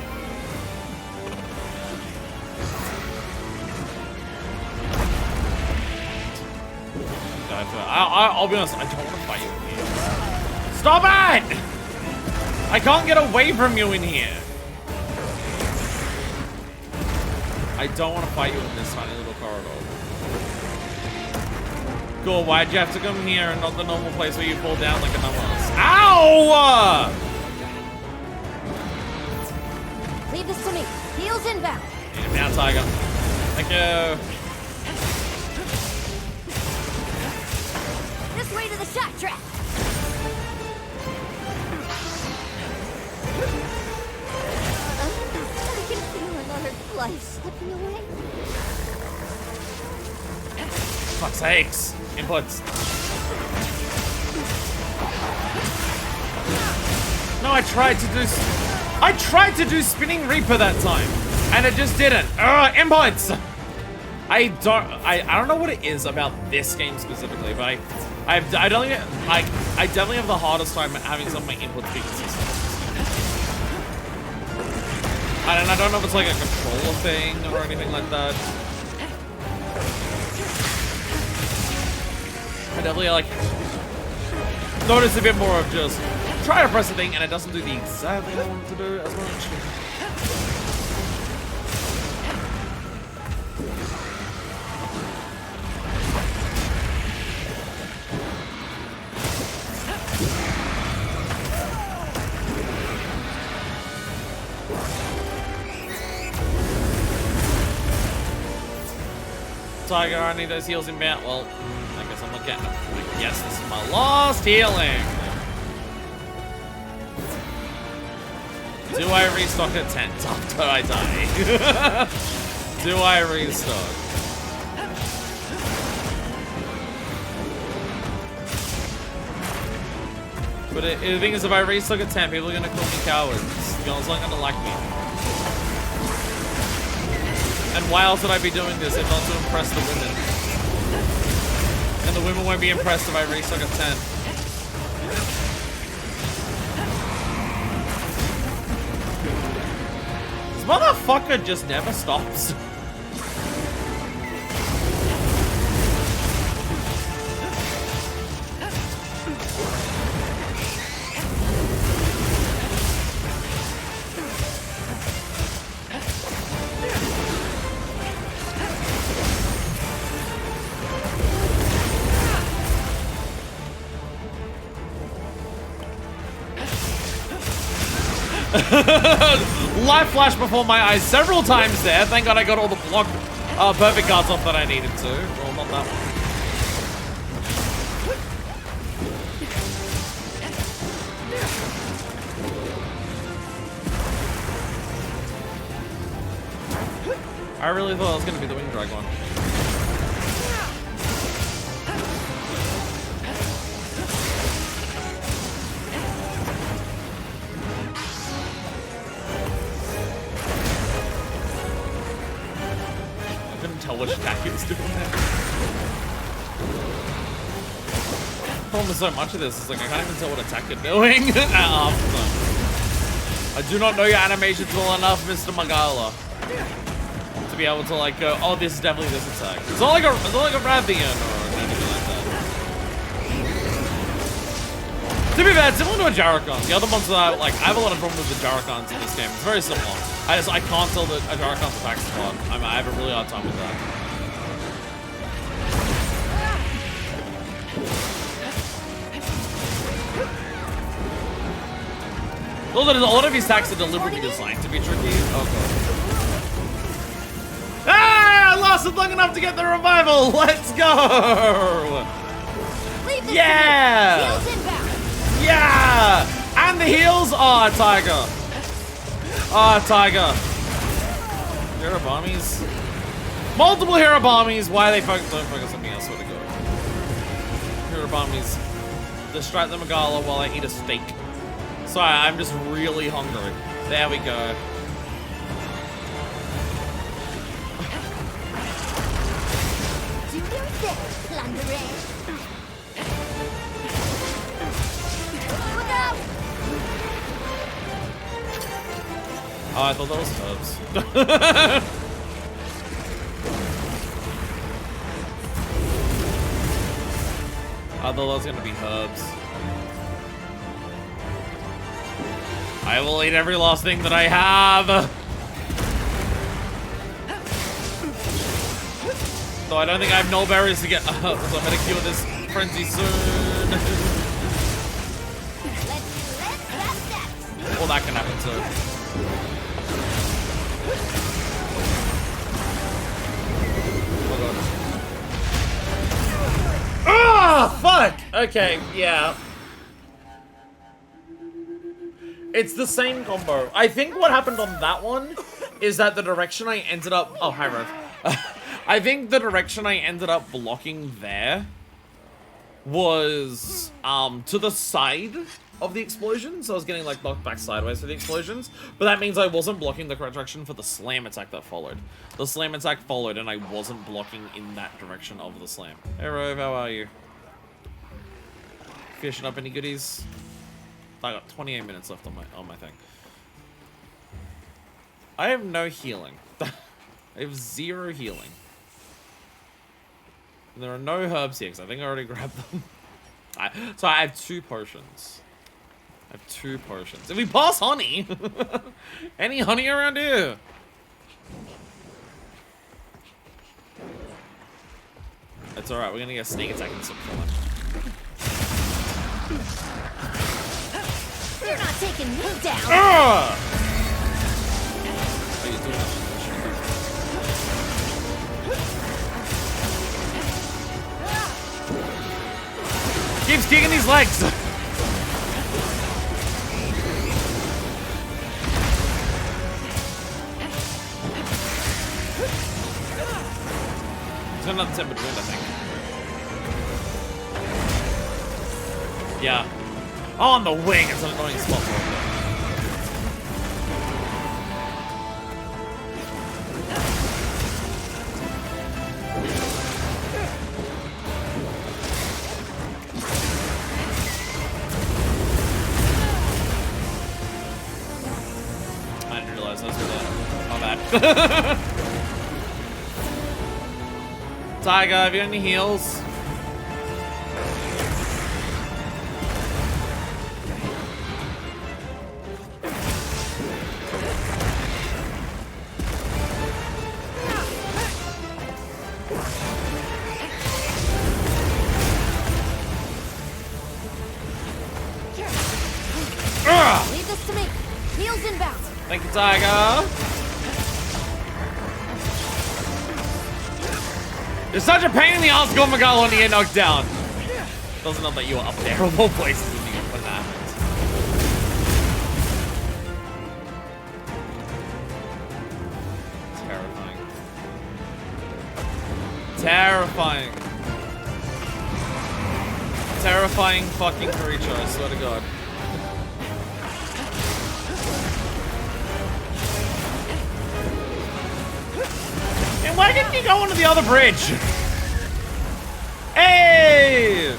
Speaker 1: I'll be honest, I don't want to fight you in here. Stop it! I can't get away from you in here. I don't want to fight you in this tiny little corridor. Cool, why'd you have to come here and not the normal place where you fall down like a dumbass? Ow!
Speaker 5: Leave this to me. Heels inbound.
Speaker 1: Now, Tiger. Thank you.
Speaker 5: This way to the shot trap. I can feel another life slipping away.
Speaker 1: Fuck's sakes. Inputs. No, I tried to do Spinning Reaper that time, and it just didn't. Inputs. I don't know what it is about this game specifically, but I definitely have the hardest time having some of my inputs be consistent. And I don't know if it's like a controller thing or anything like that. I definitely like notice a bit more of just try to press a thing and it doesn't do the exact thing I want it to do as much. Tiger, I need those heals inbound. Well, I guess I'm not getting them. Yes, this is my last healing. Do I restock a tent after I die? Do I restock? But the thing is, if I restock a tent, people are gonna call me cowards. Girls aren't gonna like me. And why else would I be doing this if not to impress the women? And the women won't be impressed if I restock a tent. This motherfucker just never stops. Life flashed before my eyes several times there. Thank God I got all the block perfect guards off that I needed to. Well, not that one. I really thought it was going to be the wing drag one. Which attack he was doing there. The problem with so much of this is like I can't even tell what attack you're doing after. I do not know your animations well enough, Mr. Magala, to be able to like go, oh, this is definitely this attack. It's not like a Rathian or anything like that. To be fair, it's similar to a Jarrakan. The other ones that I have a lot of problems with the Jarrakans in this game. It's very similar. I can't tell a Jarrakan's attacks apart. I have a really hard time with that. Although a lot of his attacks are deliberately designed to be tricky. Oh god. Ah! I lasted long enough to get the revival! Let's go! Yeah! Yeah! And the heals? Oh, Tiger. Oh, Tiger. Hirabamis. Multiple Hirabamis. Why they don't focus on me, I swear to god. Hirabamis. Distract the Magala while I eat a steak. Sorry, I'm just really hungry. There we go.
Speaker 5: Do your thing, plunderer. Look out!
Speaker 1: Oh, I thought that was herbs. I thought that was gonna be herbs. I will eat every last thing that I have. Though I don't think I have null berries to get up, so I'm gonna cure this frenzy soon. Well, that can happen too. Oh god. Ah, fuck! Okay, yeah. It's the same combo. I think what happened on that one is that the direction I ended up... Oh, hi, Rev. I think the direction I ended up blocking there was to the side of the explosions. So I was getting like knocked back sideways for the explosions. But that means I wasn't blocking the correct direction for the slam attack that followed. The slam attack followed and I wasn't blocking in that direction of the slam. Hey, Rev, how are you? Fishing up any goodies? I got 28 minutes left on my thing. I have no healing. I have 0 healing. And there are no herbs here, because I think I already grabbed them. So I have 2 potions. I have 2 potions. If we pass honey! Any honey around here? It's alright, we're gonna get a sneak attack in some time.
Speaker 5: You're not taking me down.
Speaker 1: Ah! Oh, you're doing that. Keeps kicking these legs. He's got another 10 wind, I think. Yeah. Oh, on the wing, it's an annoying spot for him. I didn't realize those were there. My bad. Tiger, have you got any heals?
Speaker 5: Leave this to me. Heels inbound.
Speaker 1: Thank you, Tiger. You're such a pain in the ass, Gormagal, when you get knocked down. Doesn't know that you were up there of all places when that happens. Terrifying. Terrifying. Terrifying fucking creature, I swear to God. And why didn't you go onto the other bridge? Hey!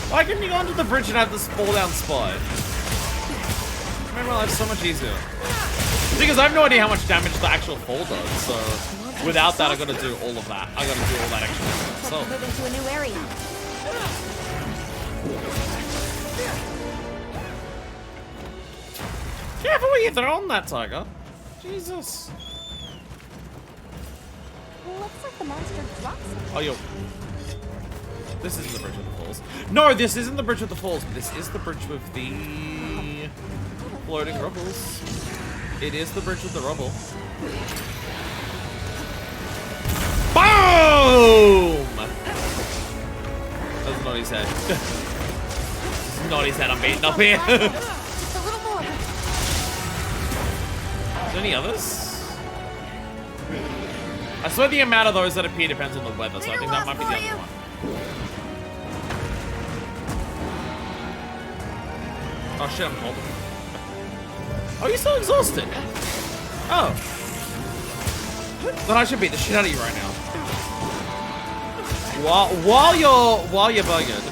Speaker 1: Why couldn't you go onto the bridge and have this fall down spot? Made my life so much easier. Because I have no idea how much damage the actual fall does, so without that I gotta do all of that. I gotta do all that extra damage myself.
Speaker 5: Moving to a new area.
Speaker 1: Careful where you throw on that, Tiger. Jesus.
Speaker 5: Looks like the monster drops something.
Speaker 1: Oh, yo. This isn't the bridge with the falls. No, this isn't the bridge with the falls, but this is the bridge with the floating rubbles. It is the bridge with the rubble. Boom! That's not his head. It's not his head I'm beating up here.
Speaker 5: Just a little more.
Speaker 1: Is there any others? I swear the amount of those that appear depends on the weather, so I think that might be the other one. Oh shit, I'm cold. Oh, you're so exhausted. Oh. Then I should beat the shit out of you right now. While you're buggered.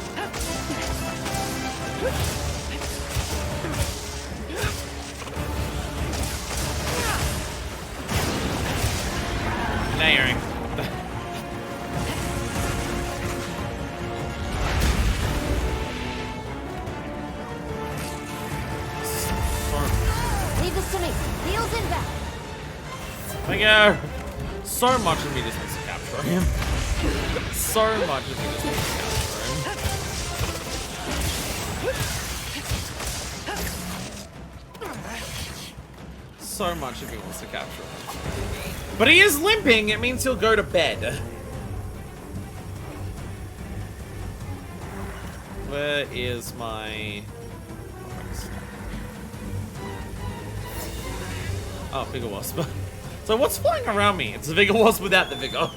Speaker 1: Now you're in.
Speaker 5: Leave this to me. Heels inbound.
Speaker 1: Thank you. So much of me just wants to capture him. So much if you just want to capture him. So much if he wants to capture him. But he is limping, it means he'll go to bed. Where is my... Oh, Vigor Wasp. So what's flying around me? It's a Vigor Wasp without the Vigor.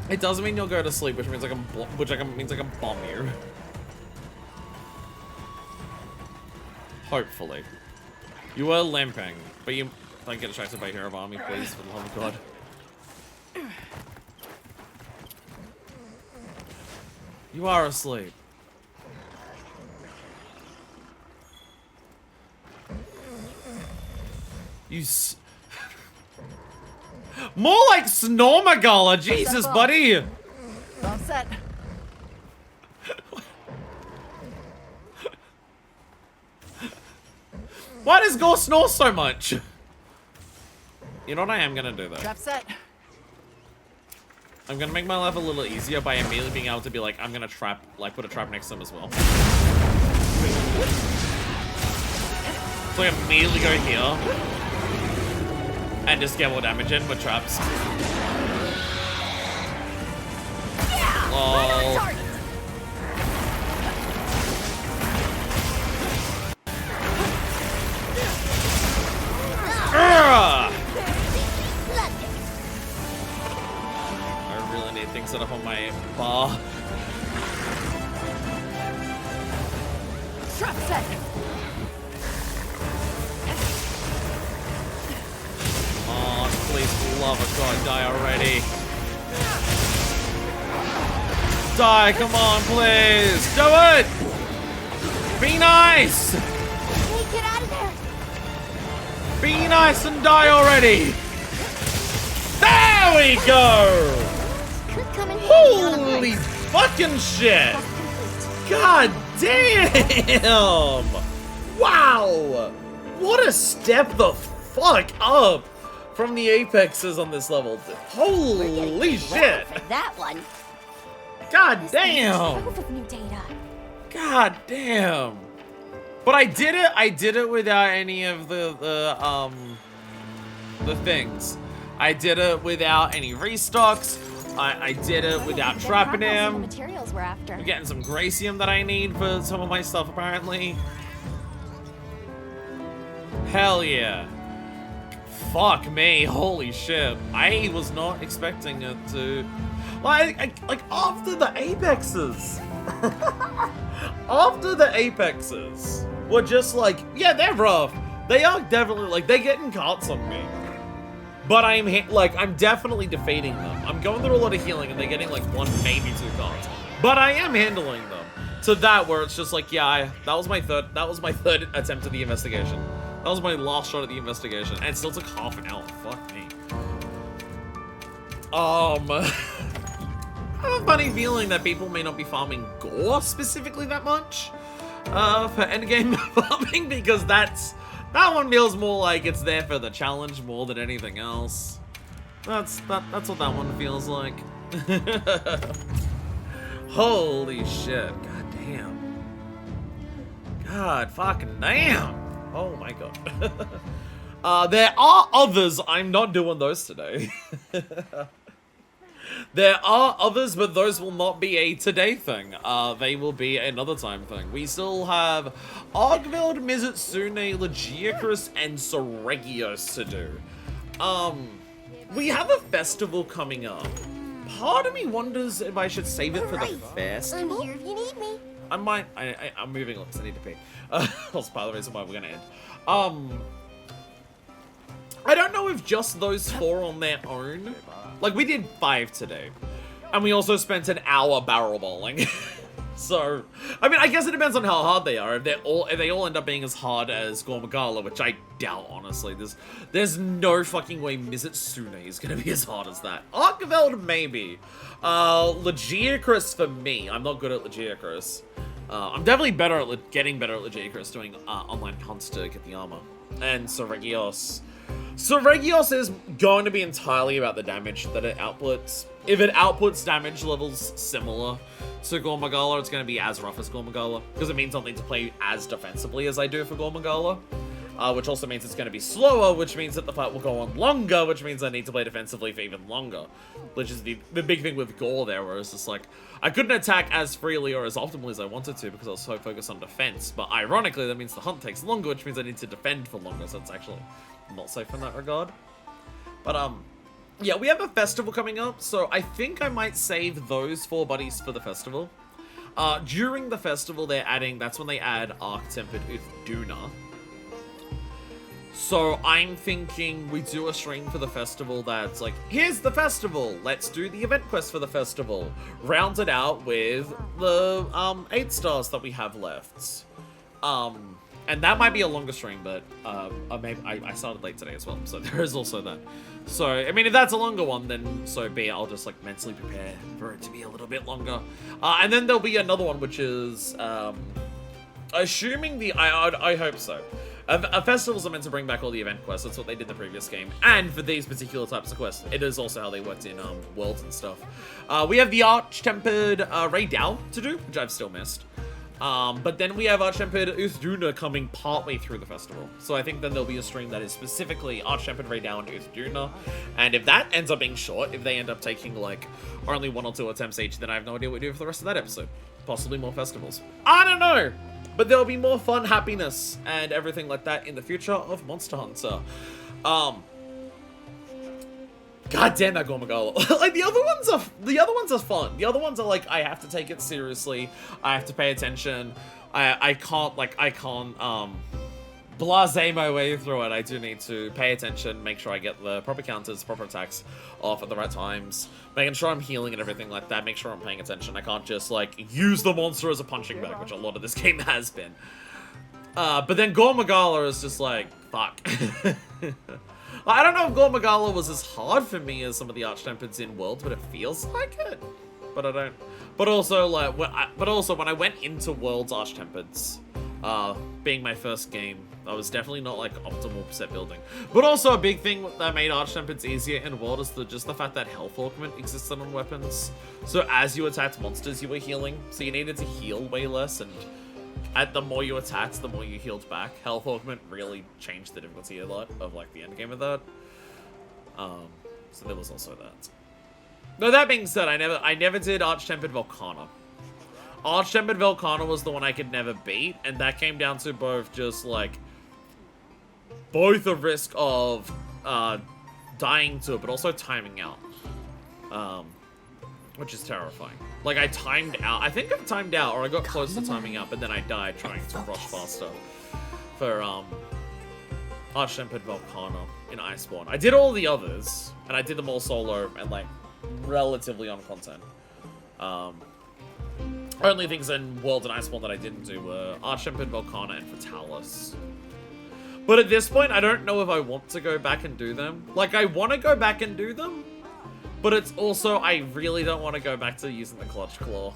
Speaker 1: It doesn't mean you'll go to sleep, which means I can bomb you. Hopefully. You are limping, but you don't get distracted by Hero Army, please, for the love of God. You are asleep. More like Snormagala, Jesus, buddy!
Speaker 4: All set.
Speaker 1: Why does Gore snore so much? You know what I am gonna do though?
Speaker 4: Trap set.
Speaker 1: I'm gonna make my life a little easier by immediately being able to be like, I'm gonna trap, like put a trap next to him as well. So I immediately go here. And just get more damage in with traps. Lol. I really need things set up on my bar.
Speaker 4: Trap set.
Speaker 1: Oh, please, for the love of God, die already. Die, come on, please. Do it! Be nice!
Speaker 5: Hey, get out of there!
Speaker 1: Be nice and die already! There we go!
Speaker 5: Could come in handy on a
Speaker 1: Holy
Speaker 5: break.
Speaker 1: fucking shit!
Speaker 5: Complete.
Speaker 1: God damn! Wow! What a step the fuck up from the apexes on this level. Holy shit!
Speaker 5: For that one.
Speaker 1: God damn!
Speaker 5: Trove of new data.
Speaker 1: God damn! But I did it without any of the things. I did it without any restocks. I did it without trapping
Speaker 5: The
Speaker 1: him.
Speaker 5: materials we're after.
Speaker 1: I'm getting some Gracium that I need for some of my stuff, apparently. Hell yeah. Fuck me, holy shit. I was not expecting it to... Like after the apexes. After the apexes were just like, yeah, they're rough. They are definitely, like, they're getting carts on me. But I'm definitely defeating them. I'm going through a lot of healing and they're getting like 1, maybe 2 cards. But I am handling them. To that where it's just like, yeah, that was my third attempt at the investigation. That was my last shot at the investigation. And it still took half an hour. Fuck me. I have a funny feeling that people may not be farming Gore specifically that much for endgame farming, because that one feels more like it's there for the challenge more than anything else. That's what that one feels like. Holy shit! God damn! God fucking damn! Oh my god! There are others. I'm not doing those today. There are others, but those will not be a today thing. They will be another time thing. We still have Argveld, Mizutsune, Legiacris, and Soregios to do. We have a festival coming up. Part of me wonders if I should save it for the
Speaker 5: Right.
Speaker 1: festival.
Speaker 5: I'm here if you need me.
Speaker 1: I might. I'm moving on because I need to pee. That's part of the reason why we're gonna end. I don't know if just those 4 on their own. Like, we did 5 today. And we also spent an hour barrel bowling. So, I mean, I guess it depends on how hard they are. If they all end up being as hard as Gormagala, which I doubt, honestly. There's no fucking way Mizutsune is gonna be as hard as that. Archiveld, maybe. Legiacris for me. I'm not good at Legiacris. I'm definitely better at getting better at Legiacris, doing online hunts to get the armor. And Soregios. So Regios is going to be entirely about the damage that it outputs. If it outputs damage levels similar to Gormagala, it's going to be as rough as Gormagala, because it means I'll need to play as defensively as I do for Gormagala. Which also means it's going to be slower, which means that the fight will go on longer, which means I need to play defensively for even longer. Which is the big thing with Gore there, where it's just like, I couldn't attack as freely or as optimally as I wanted to because I was so focused on defense. But ironically, that means the hunt takes longer, which means I need to defend for longer, so it's actually not safe in that regard. But, yeah, we have a festival coming up, so I think I might save those 4 buddies for the festival. During the festival, that's when they add Arc-Tempered Uthaduna. So I'm thinking we do a stream for the festival that's like, here's the festival, let's do the event quest for the festival. Round it out with the 8 stars that we have left. And that might be a longer stream, but I started late today as well, so there is also that. So, I mean, if that's a longer one, then so be it. I'll just like mentally prepare for it to be a little bit longer. And then there'll be another one, which is, assuming I hope so. Festivals are meant to bring back all the event quests. That's what they did in the previous game. And for these particular types of quests, it is also how they worked in Worlds and stuff. We have the Arch-Tempered Ray Dow to do, which I've still missed. But then we have Arch-Tempered Uthaduna coming partway through the festival. So I think then there'll be a stream that is specifically Arch-Tempered Ray Dow and Uthaduna. And if that ends up being short, if they end up taking like only 1 or 2 attempts each, then I have no idea what to do for the rest of that episode. Possibly more festivals. I don't know! But there'll be more fun, happiness, and everything like that in the future of Monster Hunter. God damn that Gormagala. Like the other ones are fun. The other ones are like, I have to take it seriously. I have to pay attention. I can't blase my way through it. I do need to pay attention, make sure I get the proper counters, proper attacks off at the right times, making sure I'm healing and everything like that, make sure I'm paying attention. I can't just like use the monster as a punching bag, which a lot of this game has been. But then Gormagala is just like, fuck. I don't know if Gormagala was as hard for me as some of the Arch-Tempereds in Worlds, but it feels like it. But I don't. But also, like, when I went into Worlds Arch-Tempereds, being my first game, I was definitely not like optimal set building. But also a big thing that made Arch-Tempereds easier in World is just the fact that health augment existed on weapons. So as you attacked monsters, you were healing. So you needed to heal way less, and the more you attacked, the more you healed back. Health augment really changed the difficulty a lot of like the end game of that. So there was also that. Though that being said, I never did Arch-Tempered Volcana. Arch-Tempered Volcana was the one I could never beat, and that came down to both just like a risk of dying to it, but also timing out. Which is terrifying. Like, I timed out. I think I timed out, or I got close to timing out, but then I died trying to rush faster for Arch-Tempered Volcana in Iceborne. I did all the others, and I did them all solo and like relatively on content. Only things in World and Iceborne that I didn't do were Arch-Tempered Volcana and Fatalis. But at this point, I don't know if I want to go back and do them. Like, I want to go back and do them, but it's also, I really don't want to go back to using the Clutch Claw.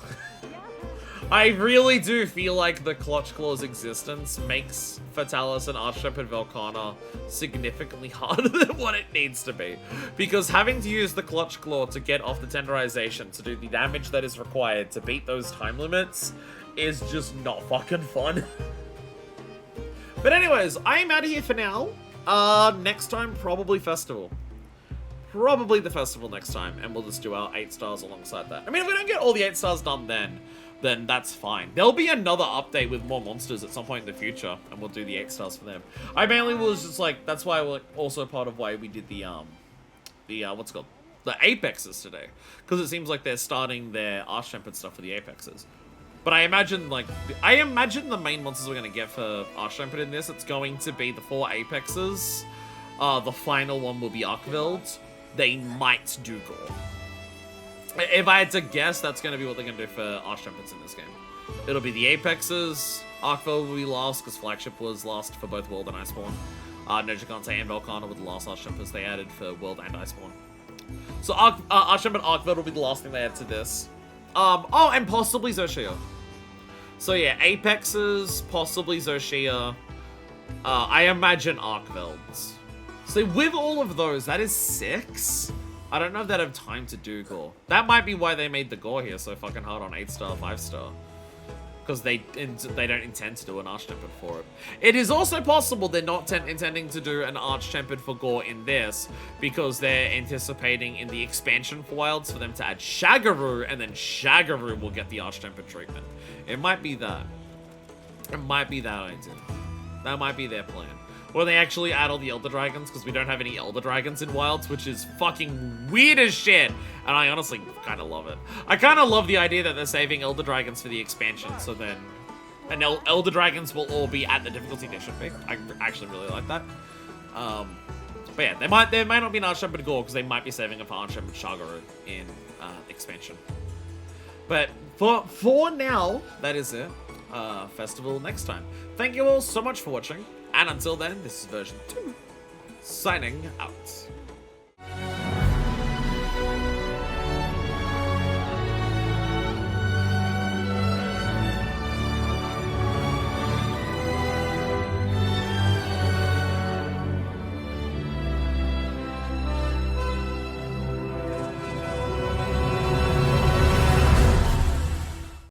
Speaker 1: I really do feel like the Clutch Claw's existence makes Fatalis and Arch-Tempered Volcana significantly harder than what it needs to be. Because having to use the Clutch Claw to get off the tenderization, to do the damage that is required to beat those time limits, is just not fucking fun. But anyways, I am out of here for now. Next time, probably Festival. Probably the Festival next time, and we'll just do our 8 stars alongside that. I mean, if we don't get all the 8 stars done then that's fine. There'll be another update with more monsters at some point in the future, and we'll do the 8 stars for them. I mainly was just like, that's why we're also part of why we did the what's it called? The Apexes today. Because it seems like they're starting their Arch-Tempered stuff for the Apexes. But I imagine the main monsters we're going to get for Arch-Tempered in this, it's going to be the 4 Apexes. The final one will be Arkveld. They might do Gore. If I had to guess, that's going to be what they're going to do for Arch-Tempereds in this game. It'll be the Apexes. Arkveld will be last, because Flagship was last for both World and Iceborne. Nojigante and Volcana were the last Arch-Tempereds they added for World and Iceborne. So Arch-Tempered Arkveld will be the last thing they add to this. Oh, and possibly Xochitl. So yeah, Apexes, possibly Xochitl. I imagine Arkvelds. So with all of those, that is 6. I don't know if they'd have time to do gore. That might be why they made the gore here so fucking hard on 8-star, 5-star. Because they don't intend to do an Arch-Tempered for it. It is also possible they're not intending to do an Arch-Tempered for gore in this, because they're anticipating in the expansion for Wilds for them to add Shaggaroo, and then Shaggaroo will get the Arch-Tempered treatment. It might be that. It might be that idea. That might be their plan. Or they actually add all the Elder Dragons, because we don't have any Elder Dragons in Wilds, which is fucking weird as shit. And I honestly kind of love it. I kind of love the idea that they're saving Elder Dragons for the expansion, so then... And Elder Dragons will all be at the difficulty they should be. I actually really like that. But yeah, they might not be an Arch-Tempered Gore, because they might be saving it for Arch-Tempered Shaggaroo in expansion. But for now, that is it. Festival next time. Thank you all so much for watching. And until then, this is version 2, signing out.